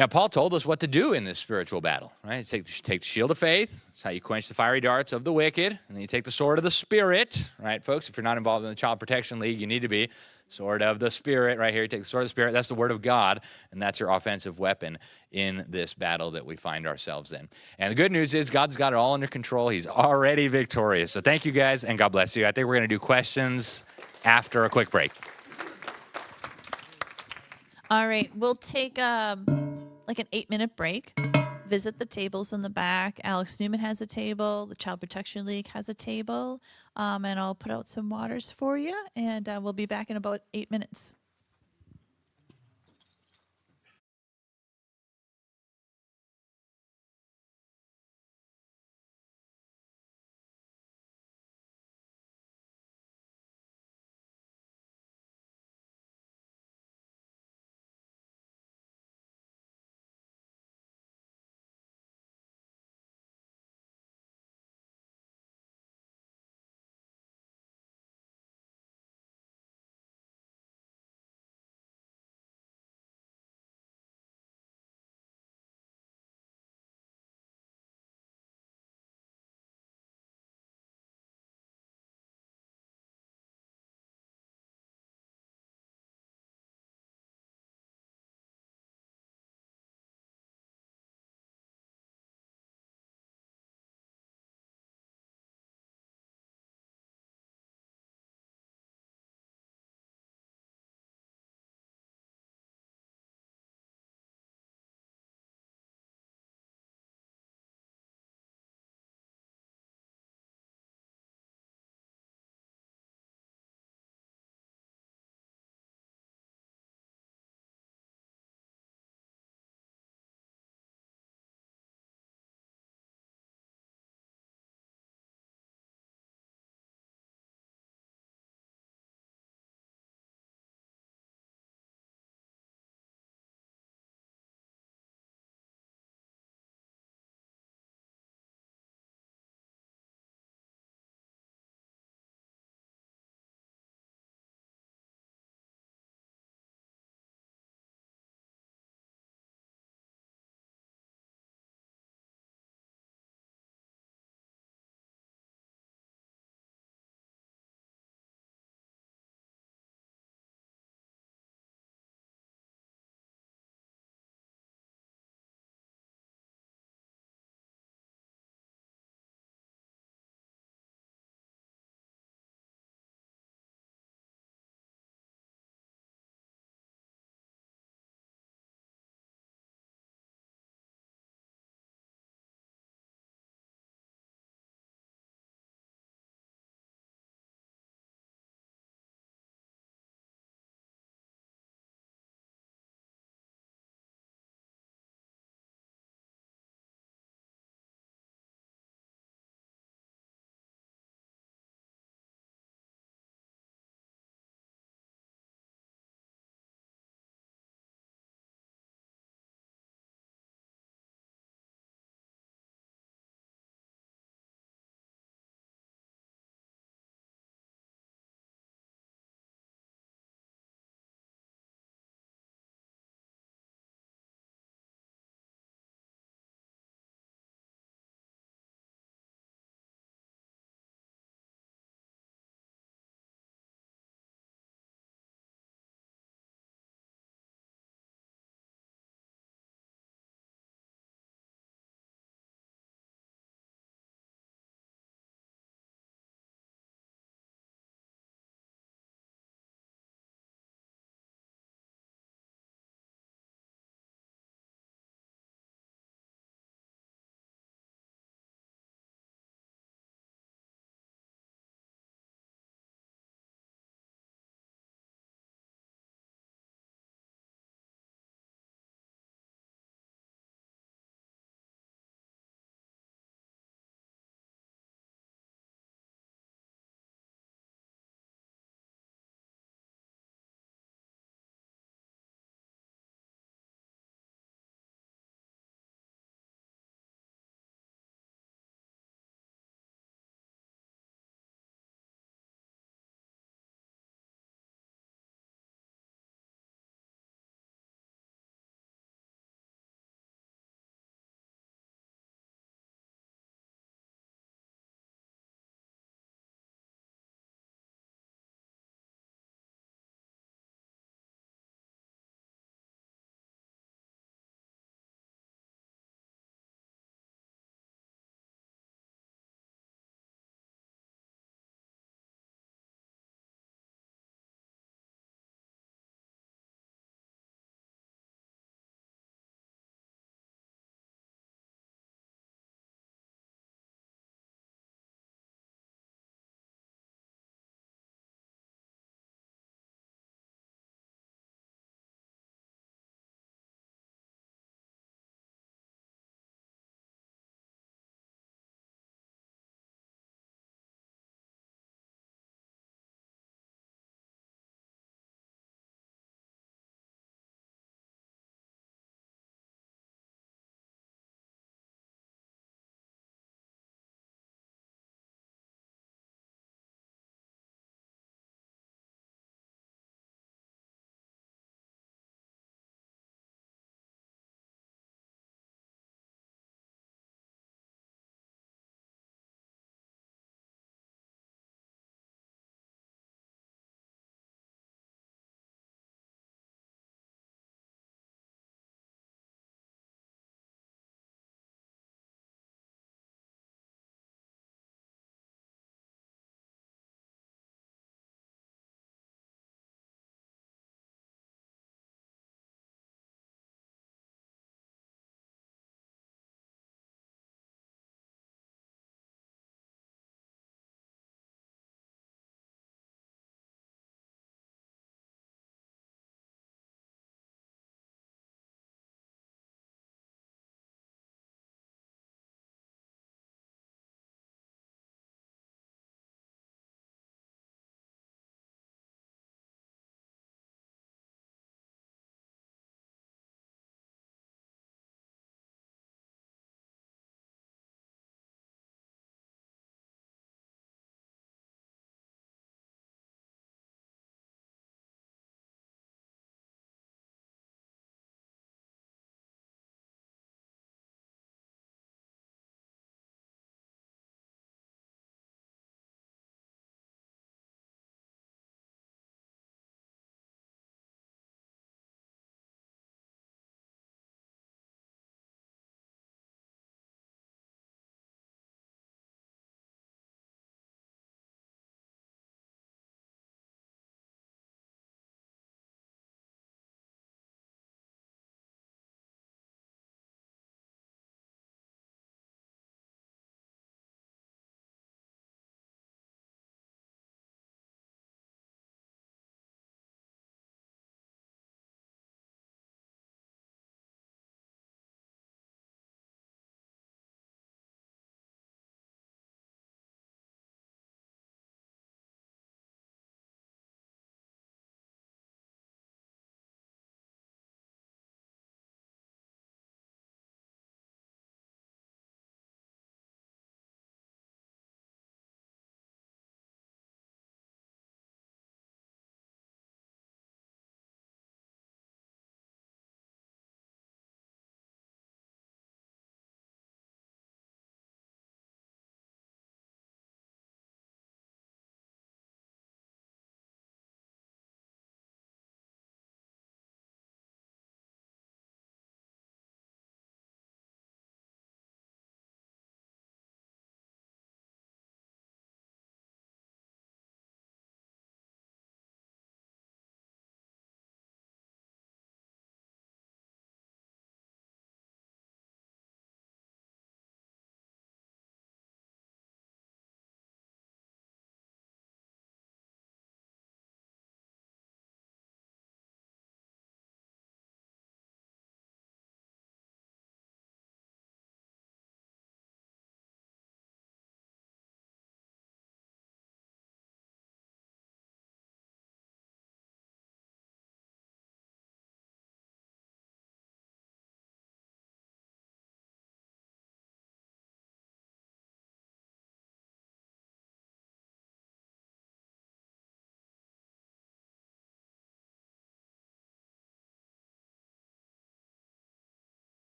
Now, Paul told us what to do in this spiritual battle, right? Take the shield of faith. That's how you quench the fiery darts of the wicked. And then you take the sword of the Spirit, right, folks? If you're not involved in the Child Protection League, you need to be. Sword of the Spirit, right here. You take the sword of the Spirit. That's the Word of God, and that's your offensive weapon in this battle that we find ourselves in. And the good news is God's got it all under control. He's already victorious. So thank you, guys, and God bless you. I think we're going to do questions after a quick break. All right, we'll take like an 8-minute break. Visit the tables in the back. Alex Newman has a table. The Child Protection League has a table. And I'll put out some waters for you. And we'll be back in about 8 minutes.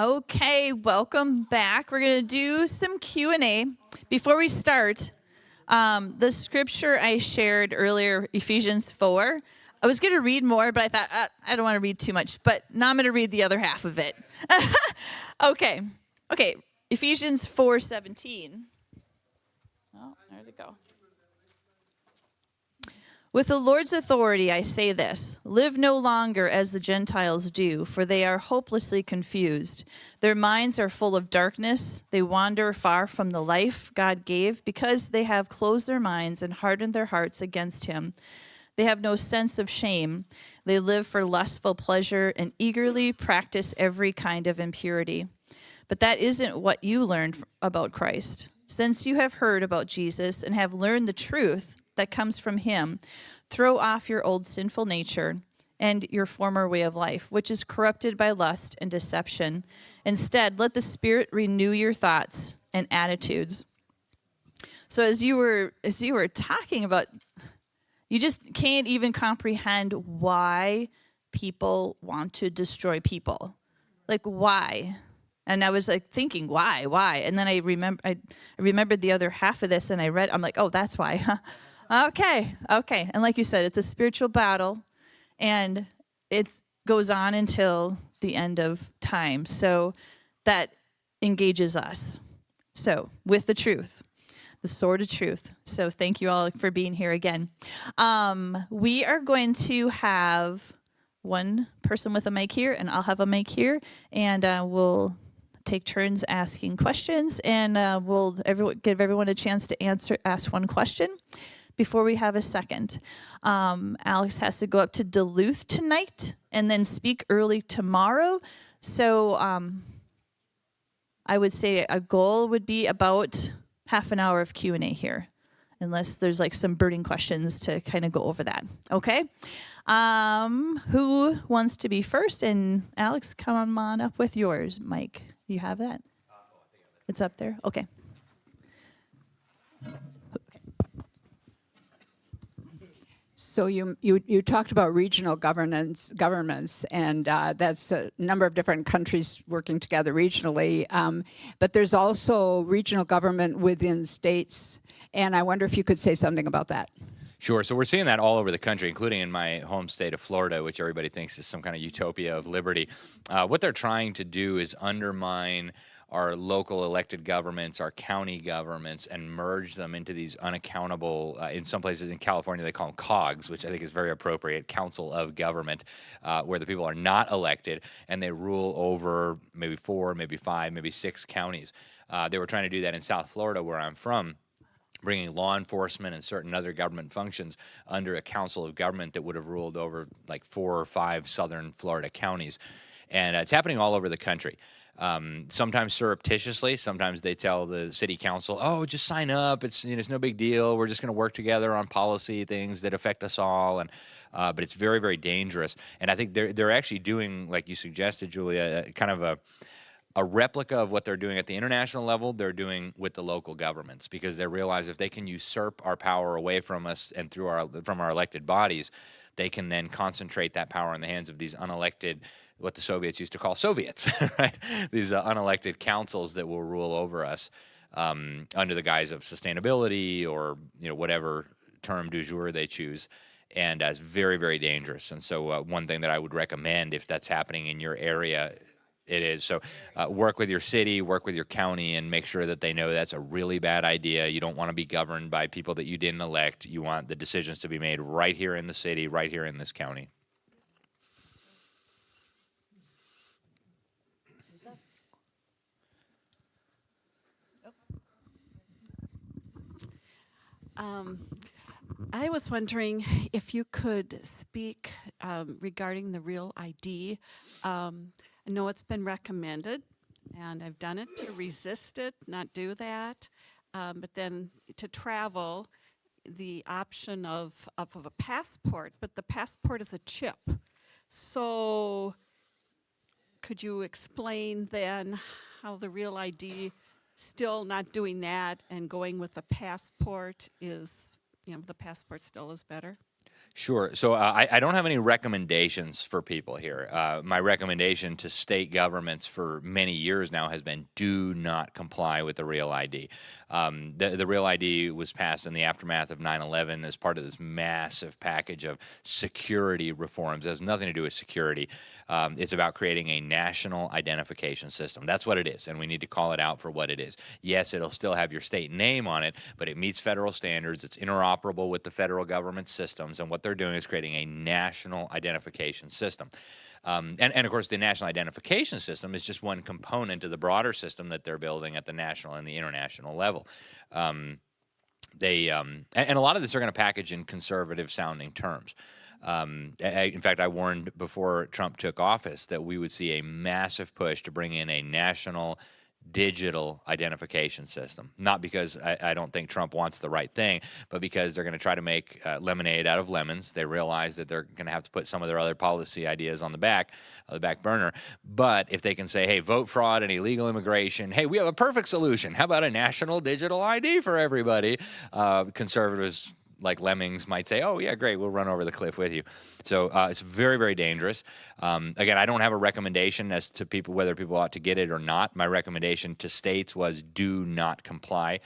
Okay, welcome back. We're going to do some Q&A. Before we start, the scripture I shared earlier, Ephesians 4, I was going to read more, but I thought, I don't want to read too much. But now I'm going to read the other half of it. Okay, Ephesians 4:17. Oh, there to go. With the Lord's authority, I say this: live no longer as the Gentiles do, for they are hopelessly confused. Their minds are full of darkness. They wander far from the life God gave because they have closed their minds and hardened their hearts against him. They have no sense of shame. They live for lustful pleasure and eagerly practice every kind of impurity. But that isn't what you learned about Christ. Since you have heard about Jesus and have learned the truth that comes from him, throw off your old sinful nature and your former way of life, which is corrupted by lust and deception. Instead, let the Spirit renew your thoughts and attitudes. So as you were talking about, you just can't even comprehend why people want to destroy people. Like, why? And I was like thinking, why? And then I remembered the other half of this, and I'm like, oh, that's why. Okay. And like you said, it's a spiritual battle, and it goes on until the end of time. So that engages us. So with the truth, the sword of truth. So thank you all for being here again. We are going to have one person with a mic here, and I'll have a mic here, and we'll take turns asking questions, and we'll give everyone a chance to ask one question before we have a second. Alex has to go up to Duluth tonight and then speak early tomorrow. So I would say a goal would be about half an hour of Q&A here, unless there's like some burning questions to kind of go over that. Okay? Who wants to be first? And Alex, come on up with yours. Mike, you have that? It's up there? Okay. So you talked about regional governments, and that's a number of different countries working together regionally. But there's also regional government within states, and I wonder if you could say something about that. Sure. So we're seeing that all over the country, including in my home state of Florida, which everybody thinks is some kind of utopia of liberty. What they're trying to do is undermine our local elected governments, our county governments, and merge them into these unaccountable, in some places in California, they call them COGs, which I think is very appropriate, Council of Government, where the people are not elected, and they rule over maybe 4, maybe 5, maybe 6 counties. They were trying to do that in South Florida, where I'm from, bringing law enforcement and certain other government functions under a council of government that would have ruled over like 4 or 5 southern Florida counties. And it's happening all over the country. Sometimes surreptitiously, sometimes they tell the city council, oh, just sign up. It's no big deal. We're just going to work together on policy things that affect us all. And but it's very, very dangerous. And I think they're actually doing, like you suggested, Julia, kind of a replica of what they're doing at the international level, they're doing with the local governments, because they realize if they can usurp our power away from us and from our elected bodies, they can then concentrate that power in the hands of these unelected, what the Soviets used to call Soviets, right? These unelected councils that will rule over us under the guise of sustainability or whatever term du jour they choose. And that's very, very dangerous. And so one thing that I would recommend, if that's happening in your area, it is. So work with your city, work with your county, and make sure that they know that's a really bad idea. You don't want to be governed by people that you didn't elect. You want the decisions to be made right here in the city, right here in this county. I was wondering if you could speak regarding the Real ID. I know it's been recommended, and I've done it to resist it, not do that. But then to travel, the option of a passport, but the passport is a chip. So could you explain then how the Real ID, still not doing that and going with the passport is, the passport still is better? Sure. So I don't have any recommendations for people here. My recommendation to state governments for many years now has been do not comply with the Real ID. The Real ID was passed in the aftermath of 9/11 as part of this massive package of security reforms. It has nothing to do with security. It's about creating a national identification system. That's what it is, and we need to call it out for what it is. Yes, it'll still have your state name on it, but it meets federal standards. It's interoperable with the federal government systems, and what they're doing is creating a national identification system. And of course, the national identification system is just one component of the broader system that they're building at the national and the international level. And a lot of this are going to package in conservative sounding terms. In fact, I warned before Trump took office that we would see a massive push to bring in a national digital identification system. Not because I don't think Trump wants the right thing, but because they're going to try to make lemonade out of lemons. They realize that they're going to have to put some of their other policy ideas on the back burner. But if they can say, hey, vote fraud and illegal immigration, hey, we have a perfect solution. How about a national digital ID for everybody? Conservatives like lemmings might say, oh, yeah, great, we'll run over the cliff with you. So it's very, very dangerous. Again, I don't have a recommendation as to whether people ought to get it or not. My recommendation to states was do not comply.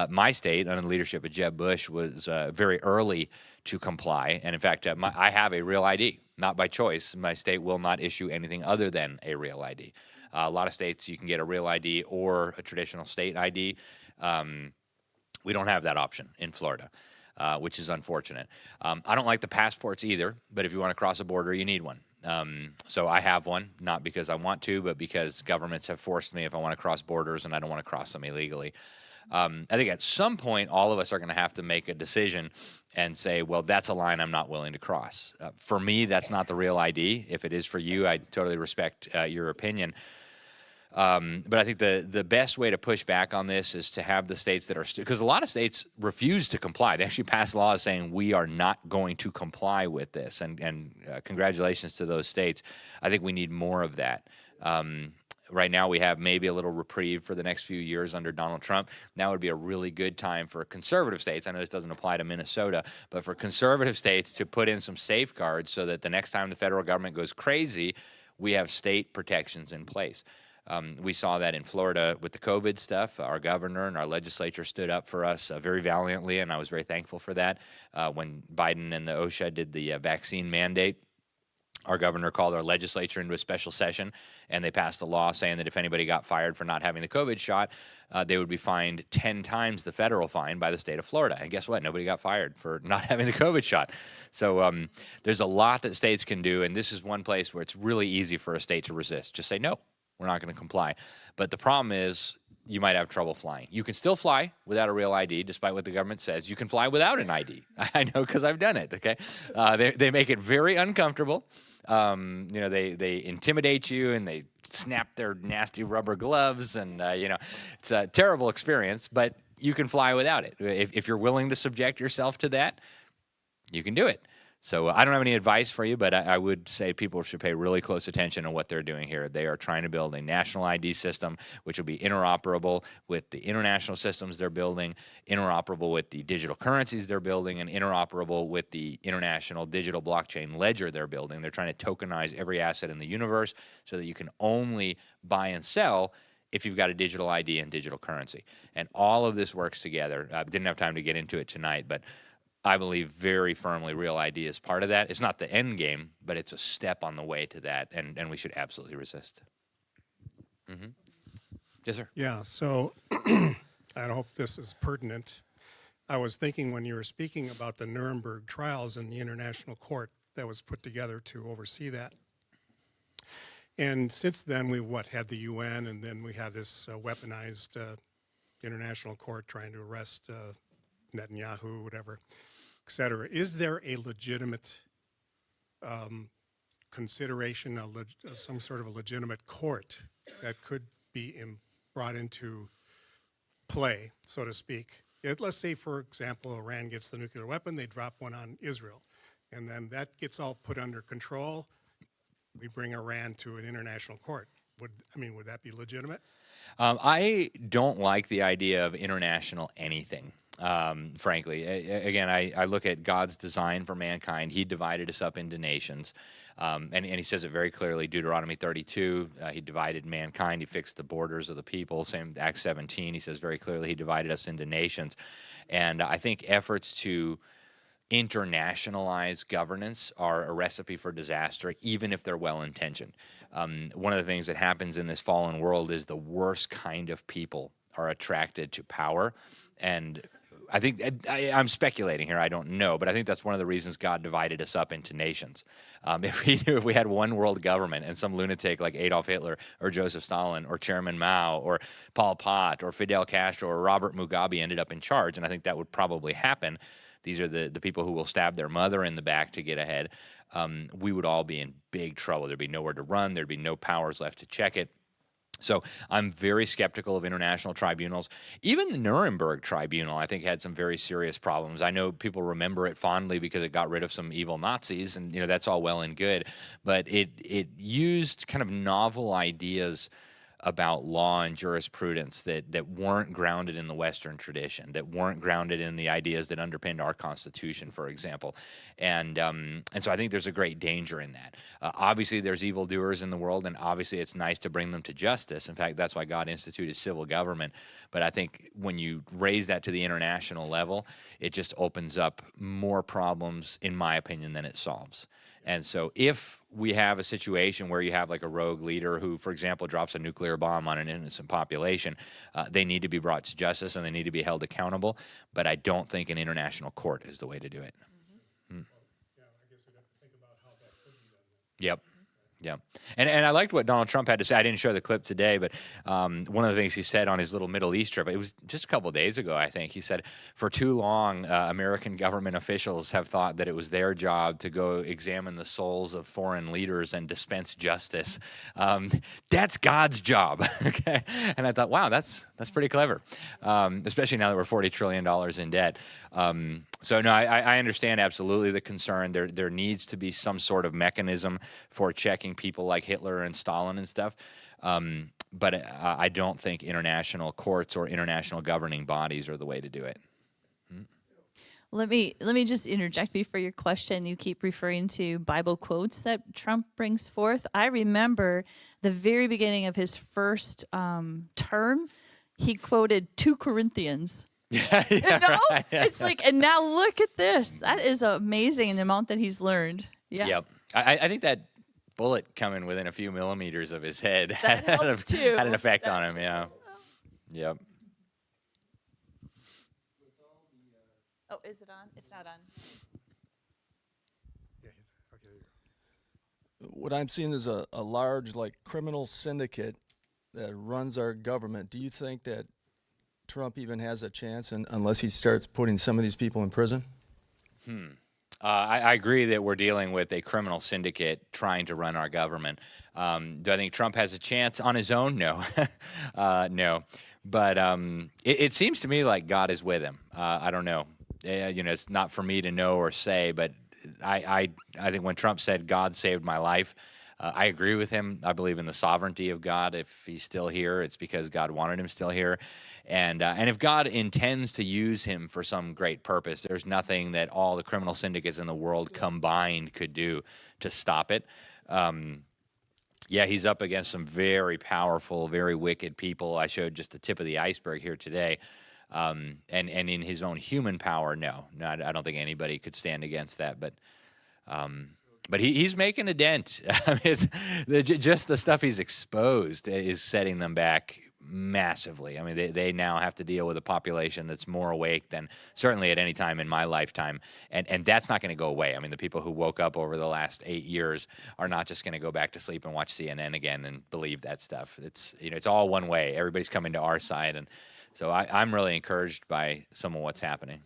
My state, under the leadership of Jeb Bush, was very early to comply. And in fact, I have a Real ID, not by choice. My state will not issue anything other than a Real ID. A lot of states, you can get a Real ID or a traditional state ID. We don't have that option in Florida. Which is unfortunate. I don't like the passports either, but if you want to cross a border, you need one. So I have one, not because I want to, but because governments have forced me if I want to cross borders and I don't want to cross them illegally. I think at some point, all of us are going to have to make a decision and say, well, that's a line I'm not willing to cross. For me, that's not the Real ID. If it is for you, I totally respect your opinion. But I think the best way to push back on this is to have the states that are because a lot of states refuse to comply. They actually pass laws saying we are not going to comply with this. And congratulations to those states. I think we need more of that. Right now we have maybe a little reprieve for the next few years under Donald Trump. Now would be a really good time for conservative states. I know this doesn't apply to Minnesota, but for conservative states to put in some safeguards so that the next time the federal government goes crazy, we have state protections in place. We saw that in Florida with the COVID stuff. Our governor and our legislature stood up for us very valiantly, and I was very thankful for that. When Biden and the OSHA did the vaccine mandate, our governor called our legislature into a special session, and they passed a law saying that if anybody got fired for not having the COVID shot, they would be fined 10 times the federal fine by the state of Florida. And guess what? Nobody got fired for not having the COVID shot. So there's a lot that states can do, and this is one place where it's really easy for a state to resist. Just say, no, we're not going to comply. But the problem is you might have trouble flying. You can still fly without a Real ID, despite what the government says. You can fly without an ID. I know because I've done it, okay? They make it very uncomfortable. They intimidate you and they snap their nasty rubber gloves and, it's a terrible experience, but you can fly without it. If you're willing to subject yourself to that, you can do it. So I don't have any advice for you, but I would say people should pay really close attention to what they're doing here. They are trying to build a national ID system, which will be interoperable with the international systems they're building, interoperable with the digital currencies they're building, and interoperable with the international digital blockchain ledger they're building. They're trying to tokenize every asset in the universe so that you can only buy and sell if you've got a digital ID and digital currency. And all of this works together. I didn't have time to get into it tonight, but I believe very firmly Real ID is part of that. It's not the end game, but it's a step on the way to that, and we should absolutely resist. Mm-hmm. Yes, sir. Yeah, so I hope this is pertinent. I was thinking when you were speaking about the Nuremberg trials and the international court that was put together to oversee that. And since then, we had the UN, and then we have this weaponized international court trying to arrest Netanyahu, whatever, et cetera. Is there a legitimate consideration, some sort of a legitimate court that could be brought into play, so to speak? Let's say, for example, Iran gets the nuclear weapon, they drop one on Israel, and then that gets all put under control. We bring Iran to an international court. Would that be legitimate? I don't like the idea of international anything. frankly. Again, I look at God's design for mankind. He divided us up into nations. And he says it very clearly, Deuteronomy 32, he divided mankind. He fixed the borders of the people. Same Acts 17, he says very clearly he divided us into nations. And I think efforts to internationalize governance are a recipe for disaster, even if they're well-intentioned. One of the things that happens in this fallen world is the worst kind of people are attracted to power. And I think, I'm speculating here, I don't know, but I think that's one of the reasons God divided us up into nations. If we had one world government and some lunatic like Adolf Hitler or Joseph Stalin or Chairman Mao or Pol Pot or Fidel Castro or Robert Mugabe ended up in charge, and I think that would probably happen. These are the people who will stab their mother in the back to get ahead. We would all be in big trouble. There'd be nowhere to run. There'd be no powers left to check it. So I'm very skeptical of international tribunals. Even the Nuremberg Tribunal, I think, had some very serious problems. I know people remember it fondly because it got rid of some evil Nazis, and that's all well and good. But it used kind of novel ideas about law and jurisprudence that weren't grounded in the Western tradition, that weren't grounded in the ideas that underpinned our Constitution, for example. And so I think there's a great danger in that. Obviously, there's evildoers in the world, and obviously it's nice to bring them to justice. In fact, that's why God instituted civil government. But I think when you raise that to the international level, it just opens up more problems, in my opinion, than it solves. And so if we have a situation where you have like a rogue leader who, for example, drops a nuclear bomb on an innocent population, they need to be brought to justice and they need to be held accountable. But I don't think an international court is the way to do it. Mm-hmm. Yep. Yeah. And I liked what Donald Trump had to say. I didn't show the clip today, but one of the things he said on his little Middle East trip, it was just a couple of days ago, I think. He said, for too long, American government officials have thought that it was their job to go examine the souls of foreign leaders and dispense justice. That's God's job. Okay. And I thought, wow, that's pretty clever, especially now that we're $40 trillion in debt. So no, I understand absolutely the concern. There needs to be some sort of mechanism for checking people like Hitler and Stalin and stuff. But I don't think international courts or international governing bodies are the way to do it. Let me just interject before your question. You keep referring to Bible quotes that Trump brings forth. I remember the very beginning of his first term, he quoted 2 Corinthians. Yeah, Right. It's like, and now look at this. That is amazing in the amount that he's learned. Yeah. Yep. I think that bullet coming within a few millimeters of his head had an effect on him. Yeah. Yep. Oh, is it on? It's not on. What I'm seeing is a large, criminal syndicate that runs our government. Do you think that Trump even has a chance unless he starts putting some of these people in prison? I agree that we're dealing with a criminal syndicate trying to run our government. Do I think Trump has a chance on his own? No. No. But it seems to me like God is with him. I don't know. It's not for me to know or say, but I think when Trump said, God saved my life, I agree with him. I believe in the sovereignty of God. If he's still here, it's because God wanted him still here. And if God intends to use him for some great purpose, there's nothing that all the criminal syndicates in the world combined could do to stop it. Yeah, he's up against some very powerful, very wicked people. I showed just the tip of the iceberg here today. And in his own human power, no, I don't think anybody could stand against that. But he's making a dent. I mean, just the stuff he's exposed is setting them back massively. I mean, they now have to deal with a population that's more awake than certainly at any time in my lifetime. And that's not going to go away. I mean, the people who woke up over the last 8 years are not just going to go back to sleep and watch CNN again and believe that stuff. It's all one way. Everybody's coming to our side. And so I'm really encouraged by some of what's happening.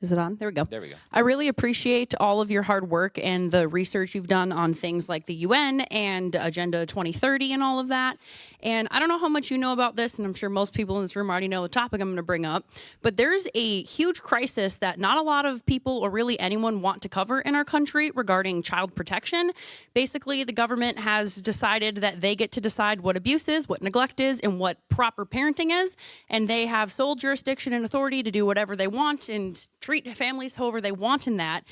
Is it on? There we go. There we go. I really appreciate all of your hard work and the research you've done on things like the UN and Agenda 2030 and all of that. And I don't know how much you know about this, and I'm sure most people in this room already know the topic I'm going to bring up, but there's a huge crisis that not a lot of people or really anyone want to cover in our country regarding child protection. Basically, the government has decided that they get to decide what abuse is, what neglect is, and what proper parenting is, and they have sole jurisdiction and authority to do whatever they want and treat families however they want in that.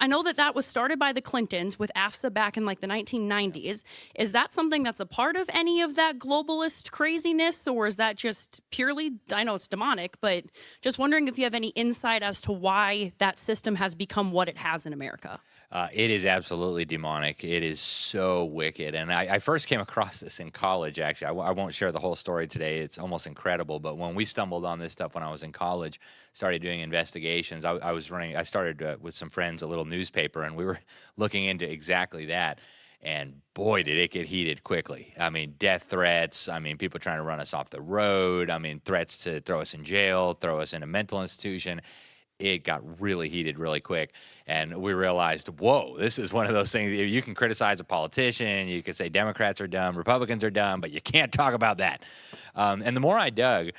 I know that was started by the Clintons with AFSA back in like the 1990s. Is that something that's a part of any of that globalist craziness, or is that just purely, I know it's demonic, but just wondering if you have any insight as to why that system has become what it has in America? It is absolutely demonic. It is so wicked. And I first came across this in college, actually. I won't share the whole story today. It's almost incredible. But when we stumbled on this stuff when I was in college, started doing investigations, I started with some friends a little newspaper, and we were looking into exactly that. And boy, did it get heated quickly. I mean, death threats. I mean, people trying to run us off the road. I mean, threats to throw us in jail, throw us in a mental institution. It got really heated really quick, and we realized, whoa, this is one of those things. You can criticize a politician, you can say Democrats are dumb, Republicans are dumb, but you can't talk about that. And the more I dug,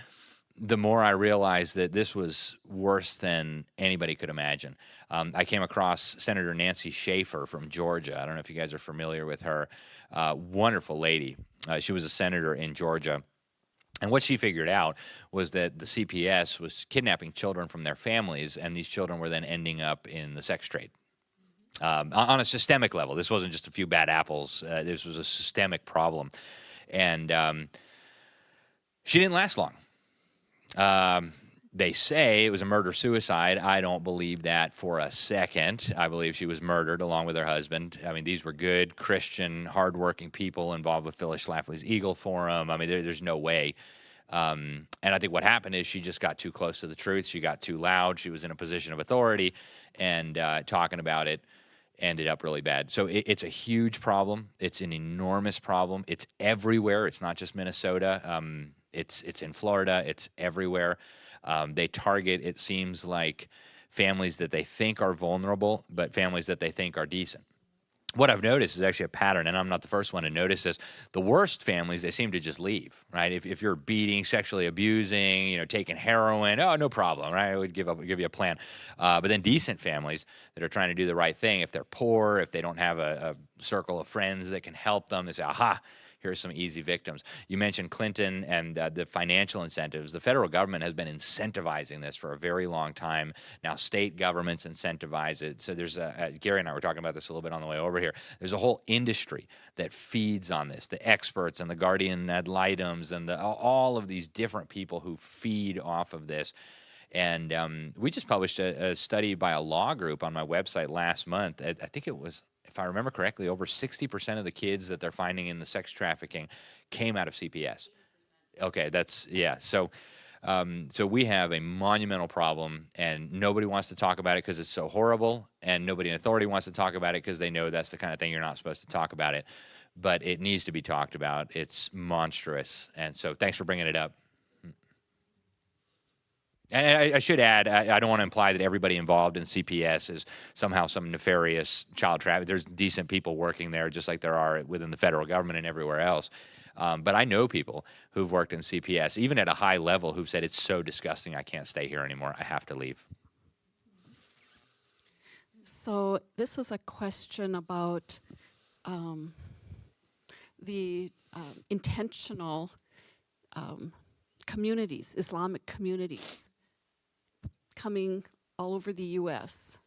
the more I realized that this was worse than anybody could imagine. I came across Senator Nancy Schaefer from Georgia. I don't know if you guys are familiar with her. Wonderful lady. She was a senator in Georgia. And what she figured out was that the CPS was kidnapping children from their families, and these children were then ending up in the sex trade. On a systemic level. This wasn't just a few bad apples. This was a systemic problem. And she didn't last long. They say it was a murder-suicide. I don't believe that for a second. I believe she was murdered along with her husband. I mean, these were good, Christian, hardworking people involved with Phyllis Schlafly's Eagle Forum. I mean, there's no way. And I think what happened is she just got too close to the truth. She got too loud. She was in a position of authority, and talking about it ended up really bad. So it's a huge problem. It's an enormous problem. It's everywhere. It's not just Minnesota. It's in Florida. It's everywhere. They target, it seems like, families that they think are vulnerable, but families that they think are decent. What I've noticed is actually a pattern, and I'm not the first one to notice this. The worst families, they seem to just leave, right? If you're beating, sexually abusing, taking heroin, oh, no problem, right? I would give you a plan. But then decent families that are trying to do the right thing, if they're poor, if they don't have a circle of friends that can help them, they say, aha, here's some easy victims. You mentioned Clinton and the financial incentives. The federal government has been incentivizing this for a very long time. Now state governments incentivize it. So there's Gary and I were talking about this a little bit on the way over here. There's a whole industry that feeds on this. The experts and the guardian ad litums and all of these different people who feed off of this. And we just published a study by a law group on my website last month. I think it was, if I remember correctly, over 60% of the kids that they're finding in the sex trafficking came out of CPS. Okay, so we have a monumental problem, and nobody wants to talk about it because it's so horrible, and nobody in authority wants to talk about it because they know that's the kind of thing you're not supposed to talk about it. But it needs to be talked about. It's monstrous, and so thanks for bringing it up. And I should add, I don't want to imply that everybody involved in CPS is somehow some nefarious child trafficking. There's decent people working there, just like there are within the federal government and everywhere else. But I know people who've worked in CPS, even at a high level, who've said, it's so disgusting, I can't stay here anymore. I have to leave. So this is a question about the intentional communities, Islamic communities, coming all over the U.S.,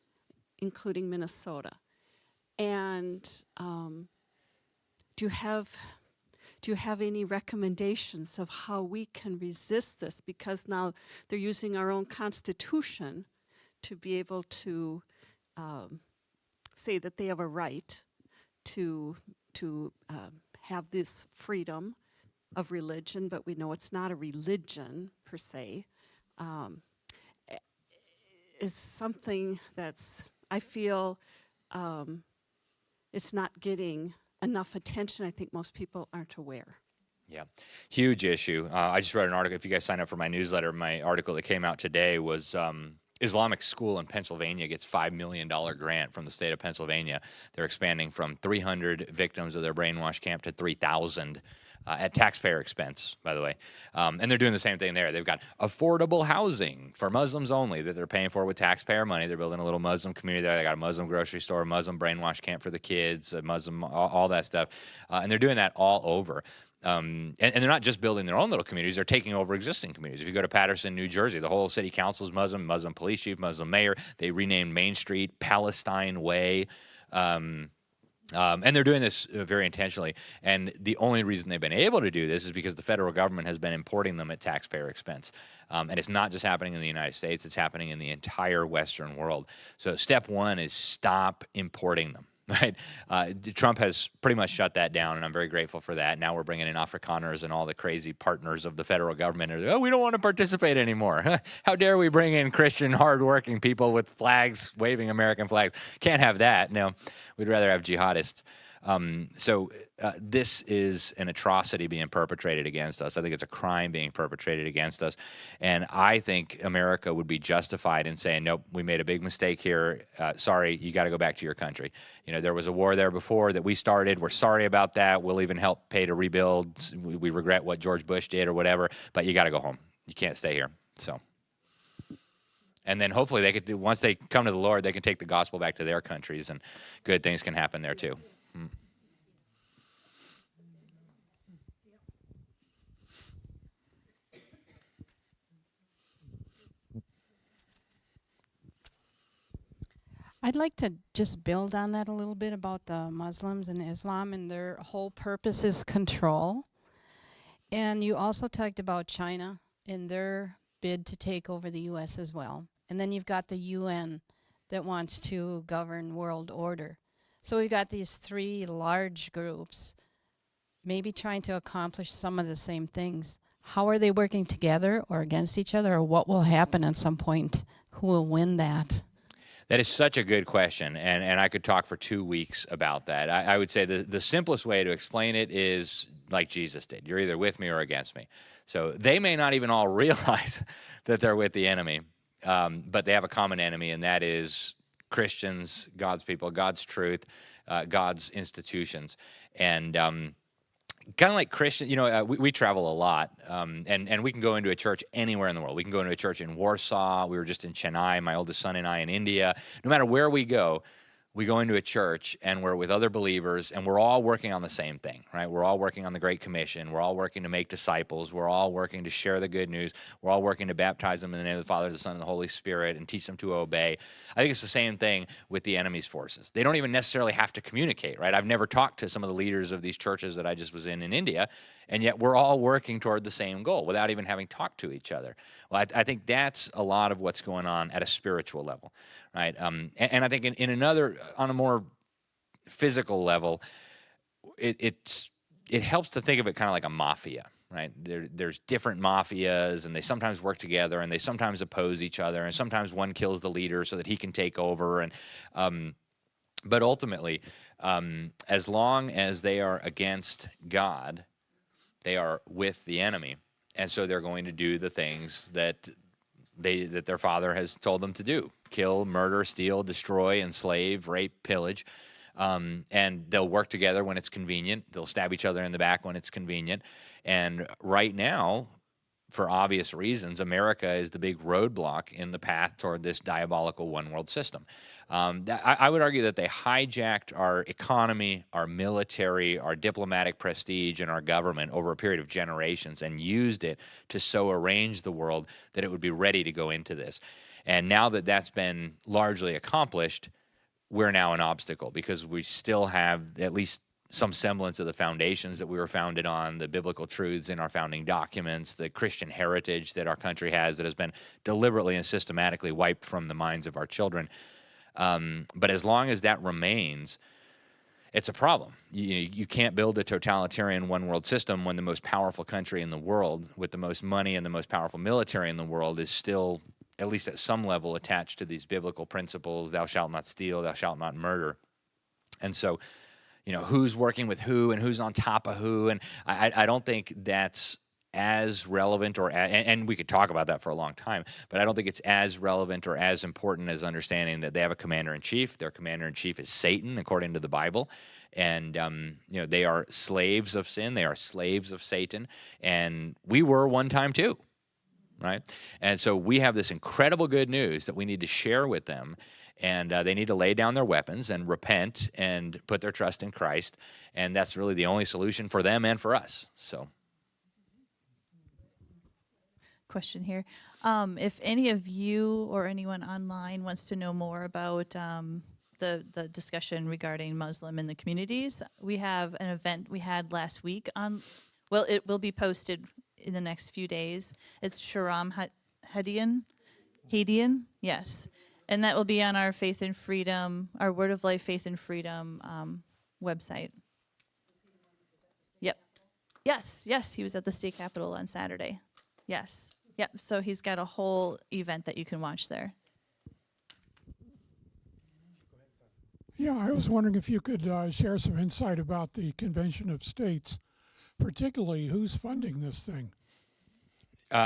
including Minnesota. And do you have any recommendations of how we can resist this? Because now they're using our own Constitution to be able to say that they have a right to have this freedom of religion, but we know it's not a religion per se. Is something that's, I feel it's not getting enough attention. I think most people aren't aware. Yeah, huge issue. I just wrote an article. If you guys sign up for my newsletter, my article that came out today was Islamic school in Pennsylvania gets $5 million grant from the state of Pennsylvania. They're expanding from 300 victims of their brainwash camp to 3,000 at taxpayer expense, by the way. And they're doing the same thing there. They've got affordable housing for Muslims only that they're paying for with taxpayer money. They're building a little Muslim community there. They got a Muslim grocery store, a Muslim brainwash camp for the kids, a Muslim, all that stuff. And they're doing that all over. And they're not just building their own little communities, they're taking over existing communities. If you go to Paterson, New Jersey, the whole city council is Muslim, Muslim police chief, Muslim mayor. They renamed Main Street Palestine Way. And they're doing this very intentionally. And the only reason they've been able to do this is because the federal government has been importing them at taxpayer expense. And it's not just happening in the United States, it's happening in the entire Western world. So step one is stop importing them. Right, Trump has pretty much shut that down, and I'm very grateful for that. Now we're bringing in Afrikaners and all the crazy partners of the federal government. And oh, we don't want to participate anymore. How dare we bring in Christian, hardworking people with flags, waving American flags? Can't have that. No, we'd rather have jihadists. So this is an atrocity being perpetrated against us. I think it's a crime being perpetrated against us. And I think America would be justified in saying, nope, we made a big mistake here. Sorry, you got to go back to your country. You know, there was a war there before that we started. We're sorry about that. We'll even help pay to rebuild. We regret what George Bush did or whatever, but you got to go home. You can't stay here. So. And then hopefully they could, once they come to the Lord, they can take the gospel back to their countries and good things can happen there too. I'd like to just build on that a little bit about the Muslims and Islam, and their whole purpose is control. And you also talked about China and their bid to take over the U.S. as well. And then you've got the UN that wants to govern world order. So we've got these three large groups maybe trying to accomplish some of the same things. How are they working together or against each other, or what will happen at some point? Who will win that? That is such a good question, and I could talk for 2 weeks about that. I would say the simplest way to explain it is like Jesus did. You're either with me or against me. So they may not even all realize that they're with the enemy, but they have a common enemy, and that is Christians, God's people, God's truth, God's institutions. And kind of like Christian, you know, we travel a lot, and we can go into a church anywhere in the world. We can go into a church in Warsaw. We were just in Chennai, my oldest son and I in India. No matter where we go into a church and we're with other believers and we're all working on the same thing, right? We're all working on the Great Commission. We're all working to make disciples. We're all working to share the good news. We're all working to baptize them in the name of the Father, the Son, and the Holy Spirit and teach them to obey. I think it's the same thing with the enemy's forces. They don't even necessarily have to communicate, right? I've never talked to some of the leaders of these churches that I just was in India, and yet we're all working toward the same goal without even having talked to each other. Well, I think that's a lot of what's going on at a spiritual level, right? And I think in another, on a more physical level, it helps to think of it kind of like a mafia, right? There's different mafias, and they sometimes work together, and they sometimes oppose each other, and sometimes one kills the leader so that he can take over. And but ultimately, as long as they are against God, they are with the enemy, and so they're going to do the things that their father has told them to do: kill, murder, steal, destroy, enslave, rape, pillage. And they'll work together when it's convenient. They'll stab each other in the back when it's convenient. And right now, for obvious reasons, America is the big roadblock in the path toward this diabolical one world system. I would argue that they hijacked our economy, our military, our diplomatic prestige, and our government over a period of generations and used it to so arrange the world that it would be ready to go into this. And now that that's been largely accomplished, we're now an obstacle because we still have at least some semblance of the foundations that we were founded on, the biblical truths in our founding documents, the Christian heritage that our country has that has been deliberately and systematically wiped from the minds of our children. But as long as that remains, it's a problem. You can't build a totalitarian one-world system when the most powerful country in the world with the most money and the most powerful military in the world is still, at least at some level, attached to these biblical principles: thou shalt not steal, thou shalt not murder. And so, you know, who's working with who and who's on top of who, and I don't think that's as relevant and we could talk about that for a long time, but I don't think it's as relevant or as important as understanding that they have a commander-in-chief. Their commander-in-chief is Satan, according to the Bible. And, you know, they are slaves of sin. They are slaves of Satan. And we were one time too, right? And so we have this incredible good news that we need to share with them. And they need to lay down their weapons and repent and put their trust in Christ. And that's really the only solution for them and for us. So. Question here. If any of you or anyone online wants to know more about the discussion regarding Muslim in the communities, we have an event we had last week on, well, it will be posted in the next few days. It's Sharam Hadian, yes. And that will be on our Faith and Freedom, our Word of Life Faith and Freedom website. Yep. Yes, he was at the state capitol on Saturday. Yes. Yep, so he's got a whole event that you can watch there. Yeah, I was wondering if you could share some insight about the Convention of States, particularly who's funding this thing.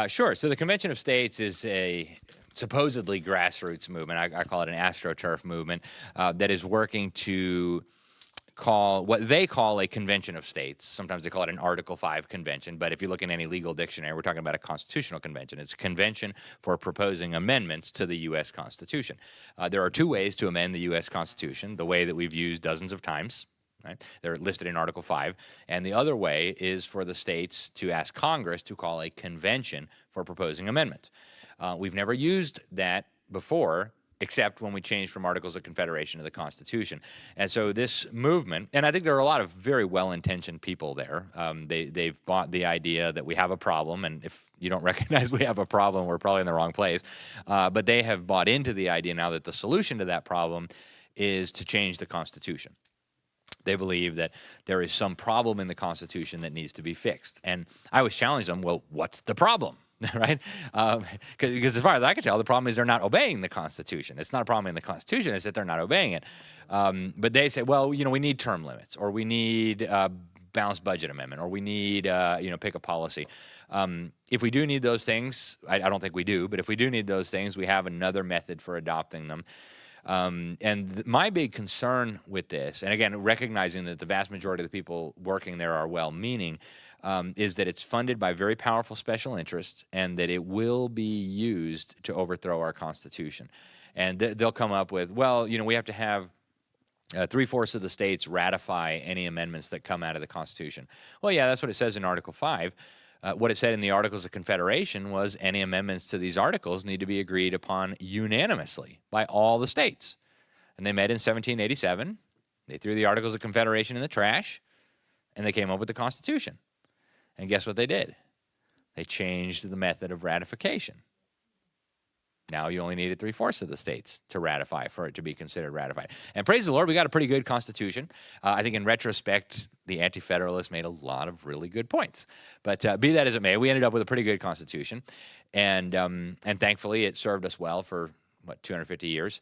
Sure. So the Convention of States is a supposedly grassroots movement. I call it an AstroTurf movement that is working to call what they call a convention of states. Sometimes they call it an Article 5 convention, but if you look in any legal dictionary, we're talking about a constitutional convention. It's a convention for proposing amendments to the U.S. Constitution. There are two ways to amend the U.S. Constitution, the way that we've used dozens of times. Right? They're listed in Article 5. And the other way is for the states to ask Congress to call a convention for proposing amendment. We've never used that before, except when we changed from Articles of Confederation to the Constitution. And so this movement, and I think there are a lot of very well-intentioned people there. They've bought the idea that we have a problem, and if you don't recognize we have a problem, we're probably in the wrong place. But they have bought into the idea now that the solution to that problem is to change the Constitution. They believe that there is some problem in the Constitution that needs to be fixed. And I always challenge them, well, what's the problem? Right? Because as far as I can tell, the problem is they're not obeying the Constitution. It's not a problem in the Constitution, it's that they're not obeying it. But they say, well, you know, we need term limits, or we need balanced budget amendment, or we need, you know, pick a policy. If we do need those things, I don't think we do, but if we do need those things, we have another method for adopting them. My big concern with this, and again, recognizing that the vast majority of the people working there are well-meaning, is that it's funded by very powerful special interests and that it will be used to overthrow our Constitution. And they'll come up with, well, you know, we have to have 3/4 of the states ratify any amendments that come out of the Constitution. Well, yeah, that's what it says in Article 5. What it said in the Articles of Confederation was any amendments to these articles need to be agreed upon unanimously by all the states. And they met in 1787. They threw the Articles of Confederation in the trash, and they came up with the Constitution. And guess what they did? They changed the method of ratification. Now you only needed 3/4 of the states to ratify for it to be considered ratified. And praise the Lord, we got a pretty good Constitution. I think in retrospect, the Anti-Federalists made a lot of really good points. But be that as it may, we ended up with a pretty good Constitution. And thankfully, it served us well for, 250 years.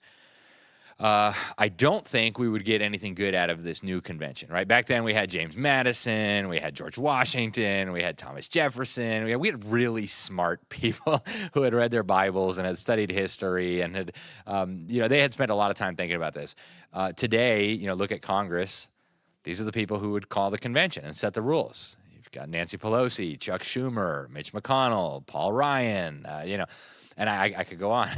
I don't think we would get anything good out of this new convention, right? Back then we had James Madison, we had George Washington, we had Thomas Jefferson. We had really smart people who had read their Bibles and had studied history and had, you know, they had spent a lot of time thinking about this. Today, you know, look at Congress. These are the people who would call the convention and set the rules. You've got Nancy Pelosi, Chuck Schumer, Mitch McConnell, Paul Ryan, you know, and I could go on.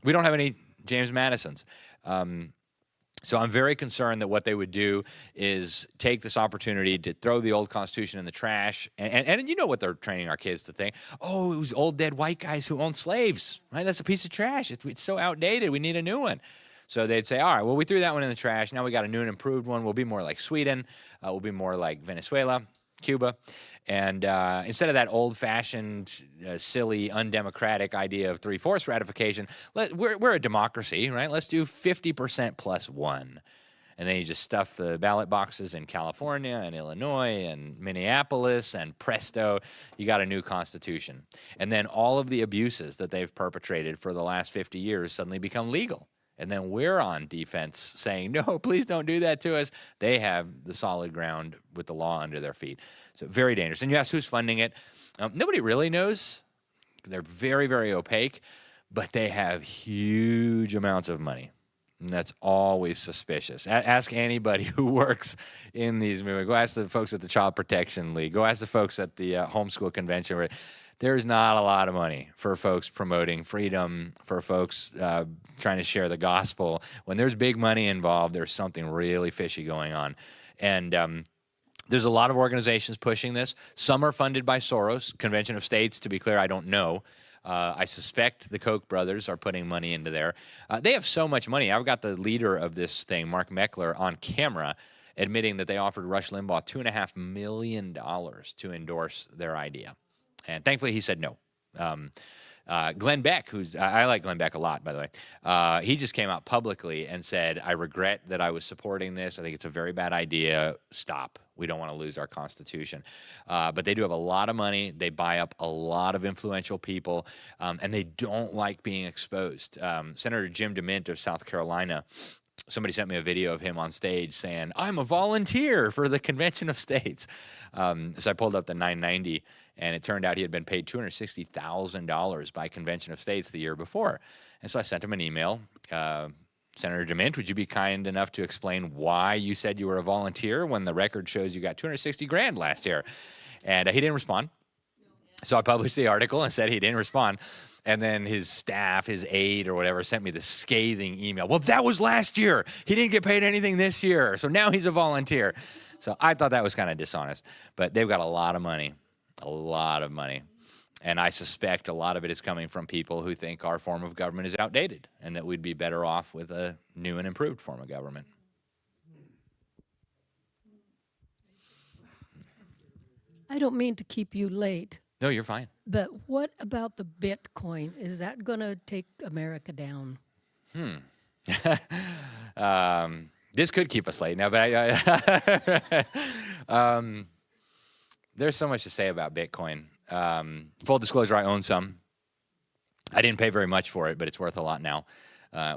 We don't have any James Madisons. So I'm very concerned that what they would do is take this opportunity to throw the old Constitution in the trash. And you know what they're training our kids to think? Oh, it was old dead white guys who owned slaves, right? That's a piece of trash. It's so outdated. We need a new one. So they'd say, all right, well, we threw that one in the trash. Now we got a new and improved one. We'll be more like Sweden. We'll be more like Venezuela, Cuba. And instead of that old-fashioned, silly, undemocratic idea of 3/4 ratification, we're a democracy, right? Let's do 50% plus one. And then you just stuff the ballot boxes in California and Illinois and Minneapolis, and presto, you got a new Constitution. And then all of the abuses that they've perpetrated for the last 50 years suddenly become legal. And then we're on defense saying, no, please don't do that to us. They have the solid ground with the law under their feet. So very dangerous. And you ask who's funding it. Nobody really knows. They're very, very opaque, but they have huge amounts of money. And that's always suspicious. Ask anybody who works in these movements. Go ask the folks at the Child Protection League. Go ask the folks at the homeschool convention. Where there's not a lot of money for folks promoting freedom, for folks trying to share the gospel. When there's big money involved, there's something really fishy going on. And there's a lot of organizations pushing this. Some are funded by Soros. Convention of States, to be clear, I don't know. I suspect the Koch brothers are putting money into there. They have so much money. I've got the leader of this thing, Mark Meckler, on camera admitting that they offered Rush Limbaugh $2.5 million to endorse their idea. And thankfully, he said no. Glenn Beck, I like Glenn Beck a lot, by the way. He just came out publicly and said, I regret that I was supporting this. I think it's a very bad idea. Stop. We don't want to lose our Constitution. But they do have a lot of money. They buy up a lot of influential people, and they don't like being exposed. Senator Jim DeMint of South Carolina, somebody sent me a video of him on stage saying, I'm a volunteer for the Convention of States. So I pulled up the 990, and it turned out he had been paid $260,000 by Convention of States the year before. And so I sent him an email. Senator DeMint, would you be kind enough to explain why you said you were a volunteer when the record shows you got $260,000 last year? And he didn't respond. So I published the article and said he didn't respond. And then his staff, his aide or whatever, sent me the scathing email. Well, that was last year. He didn't get paid anything this year. So now he's a volunteer. So I thought that was kind of dishonest. But they've got a lot of money, a lot of money. And I suspect a lot of it is coming from people who think our form of government is outdated and that we'd be better off with a new and improved form of government. I don't mean to keep you late. No, you're fine. But what about the Bitcoin? Is that going to take America down? This could keep us late now, but there's so much to say about Bitcoin. Full disclosure, I own some. I didn't pay very much for it, but it's worth a lot now,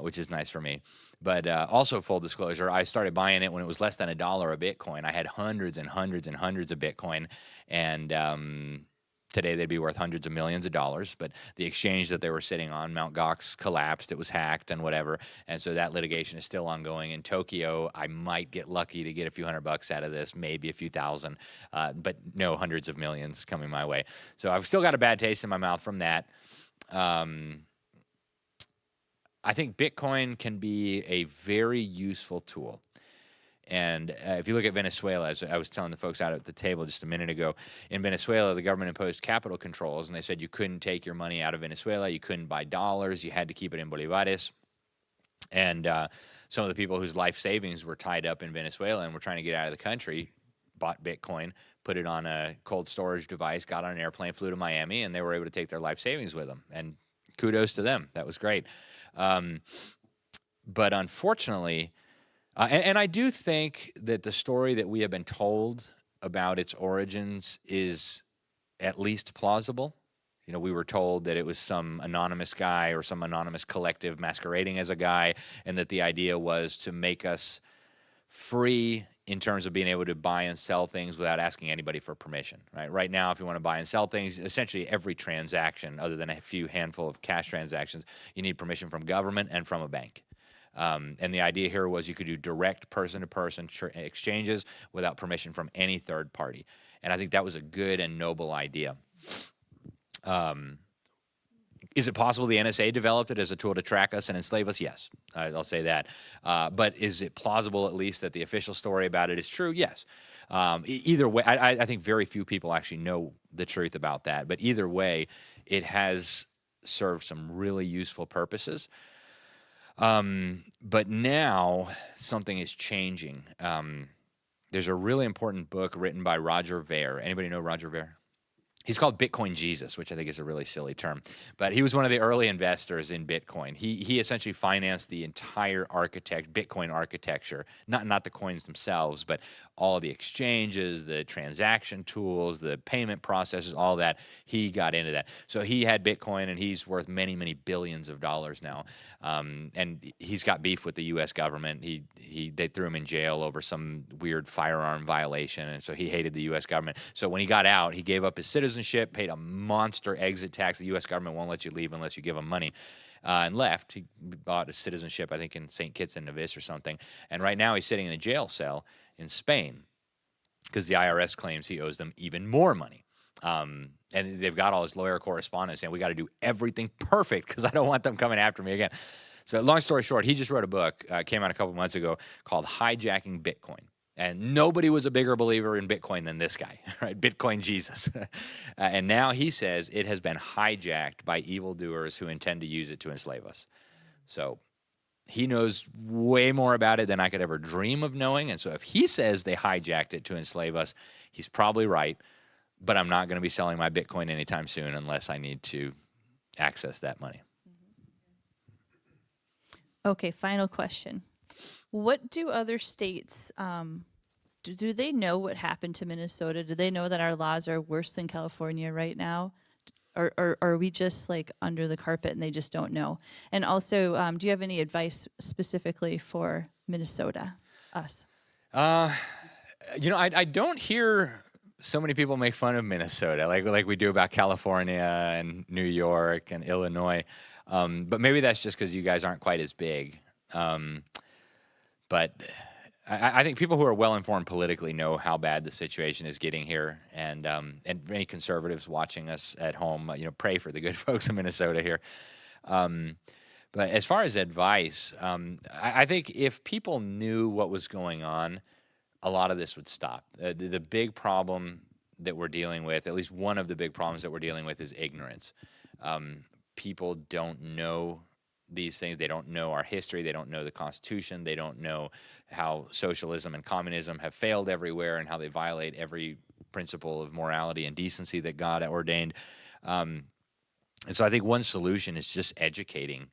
which is nice for me. But also full disclosure, I started buying it when it was less than $1 a Bitcoin. I had hundreds and hundreds and hundreds of Bitcoin, and today they'd be worth hundreds of millions of dollars. But the exchange that they were sitting on, Mt. Gox, collapsed. It was hacked and whatever. And so that litigation is still ongoing. In Tokyo, I might get lucky to get a few $100 out of this, maybe a few thousand, but no hundreds of millions coming my way. So I've still got a bad taste in my mouth from that. I think Bitcoin can be a very useful tool. And if you look at Venezuela, as I was telling the folks out at the table just a minute ago, in Venezuela, the government imposed capital controls, and they said you couldn't take your money out of Venezuela, you couldn't buy dollars, you had to keep it in bolivares. And some of the people whose life savings were tied up in Venezuela and were trying to get out of the country bought Bitcoin, put it on a cold storage device, got on an airplane, flew to Miami, and they were able to take their life savings with them. And kudos to them. That was great. But unfortunately, and I do think that the story that we have been told about its origins is at least plausible. You know, we were told that it was some anonymous guy or some anonymous collective masquerading as a guy, and that the idea was to make us free in terms of being able to buy and sell things without asking anybody for permission, right? Right now, if you want to buy and sell things, essentially every transaction, other than a few handful of cash transactions, you need permission from government and from a bank. And the idea here was you could do direct person-to-person exchanges without permission from any third party. And I think that was a good and noble idea. Is it possible the NSA developed it as a tool to track us and enslave us? Yes, I'll say that. But is it plausible at least that the official story about it is true? Yes. Either way, I think very few people actually know the truth about that. But either way, it has served some really useful purposes. But now something is changing. There's a really important book written by Roger Ver. Anybody know Roger Ver? He's called Bitcoin Jesus, which I think is a really silly term. But he was one of the early investors in Bitcoin. He essentially financed the entire Bitcoin architecture, not the coins themselves, but all the exchanges, the transaction tools, the payment processes, all that. He got into that. So he had Bitcoin, and he's worth many, many billions of dollars now. And he's got beef with the U.S. government. They threw him in jail over some weird firearm violation, and so he hated the U.S. government. So when he got out, he gave up his citizenship, paid a monster exit tax. The U.S. government won't let you leave unless you give them money, and left. He bought a citizenship, I think, in St. Kitts and Nevis or something. And right now he's sitting in a jail cell in Spain because the IRS claims he owes them even more money. And they've got all his lawyer correspondence saying, we got to do everything perfect because I don't want them coming after me again. So long story short, he just wrote a book, came out a couple months ago, called Hijacking Bitcoin. And nobody was a bigger believer in Bitcoin than this guy, right? Bitcoin Jesus. And now he says it has been hijacked by evildoers who intend to use it to enslave us. So he knows way more about it than I could ever dream of knowing. And so if he says they hijacked it to enslave us, he's probably right. But I'm not going to be selling my Bitcoin anytime soon unless I need to access that money. Okay, final question. What do other states, do they know what happened to Minnesota? Do they know that our laws are worse than California right now? Or are we just like under the carpet and they just don't know? And also, do you have any advice specifically for Minnesota, us? You know, I don't hear so many people make fun of Minnesota like we do about California and New York and Illinois. But maybe that's just because you guys aren't quite as big. But I think people who are well-informed politically know how bad the situation is getting here. And any conservatives watching us at home, pray for the good folks in Minnesota here. But as far as advice, I think if people knew what was going on, a lot of this would stop. The big problem that we're dealing with, at least one of the big problems that we're dealing with, is ignorance. People don't know these things. They don't know our history. They don't know the Constitution. They don't know how socialism and communism have failed everywhere and how they violate every principle of morality and decency that God ordained. And so I think one solution is just educating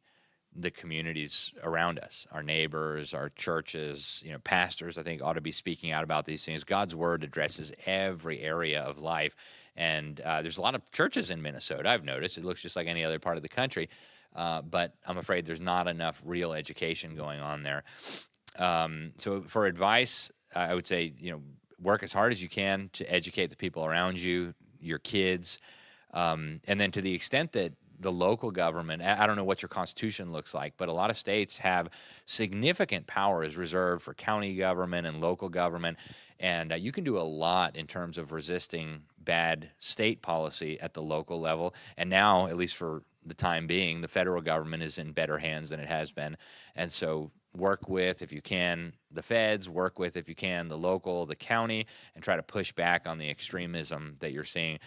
the communities around us, our neighbors, our churches, pastors, I think, ought to be speaking out about these things. God's word addresses every area of life. And there's a lot of churches in Minnesota, I've noticed. It looks just like any other part of the country. But I'm afraid there's not enough real education going on there. So for advice, I would say, work as hard as you can to educate the people around you, your kids. And then to the extent that the local government, I don't know what your constitution looks like, but a lot of states have significant powers reserved for county government and local government. And you can do a lot in terms of resisting bad state policy at the local level. And now, at least for the time being, the federal government is in better hands than it has been. And so work with, if you can, the feds, work with, if you can, the local, the county, and try to push back on the extremism that you're seeing.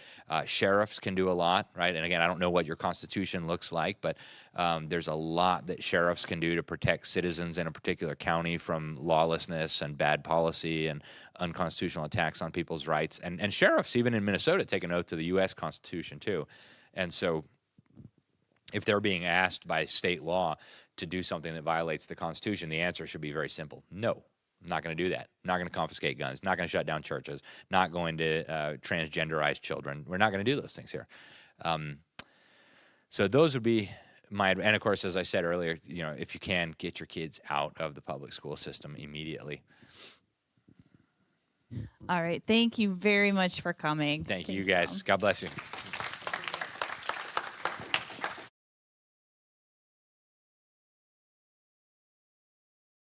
Sheriffs can do a lot, right? And again, I don't know what your constitution looks like, but there's a lot that sheriffs can do to protect citizens in a particular county from lawlessness and bad policy and unconstitutional attacks on people's rights. And sheriffs, even in Minnesota, take an oath to the U.S. Constitution too. And so if they're being asked by state law to do something that violates the Constitution, the answer should be very simple. No, I'm not going to do that. Not going to confiscate guns. Not going to shut down churches. Not going to transgenderize children. We're not going to do those things here. So those would be my, and of course, as I said earlier, if you can, get your kids out of the public school system immediately. All right. Thank you very much for coming. Thank you, guys. God bless you.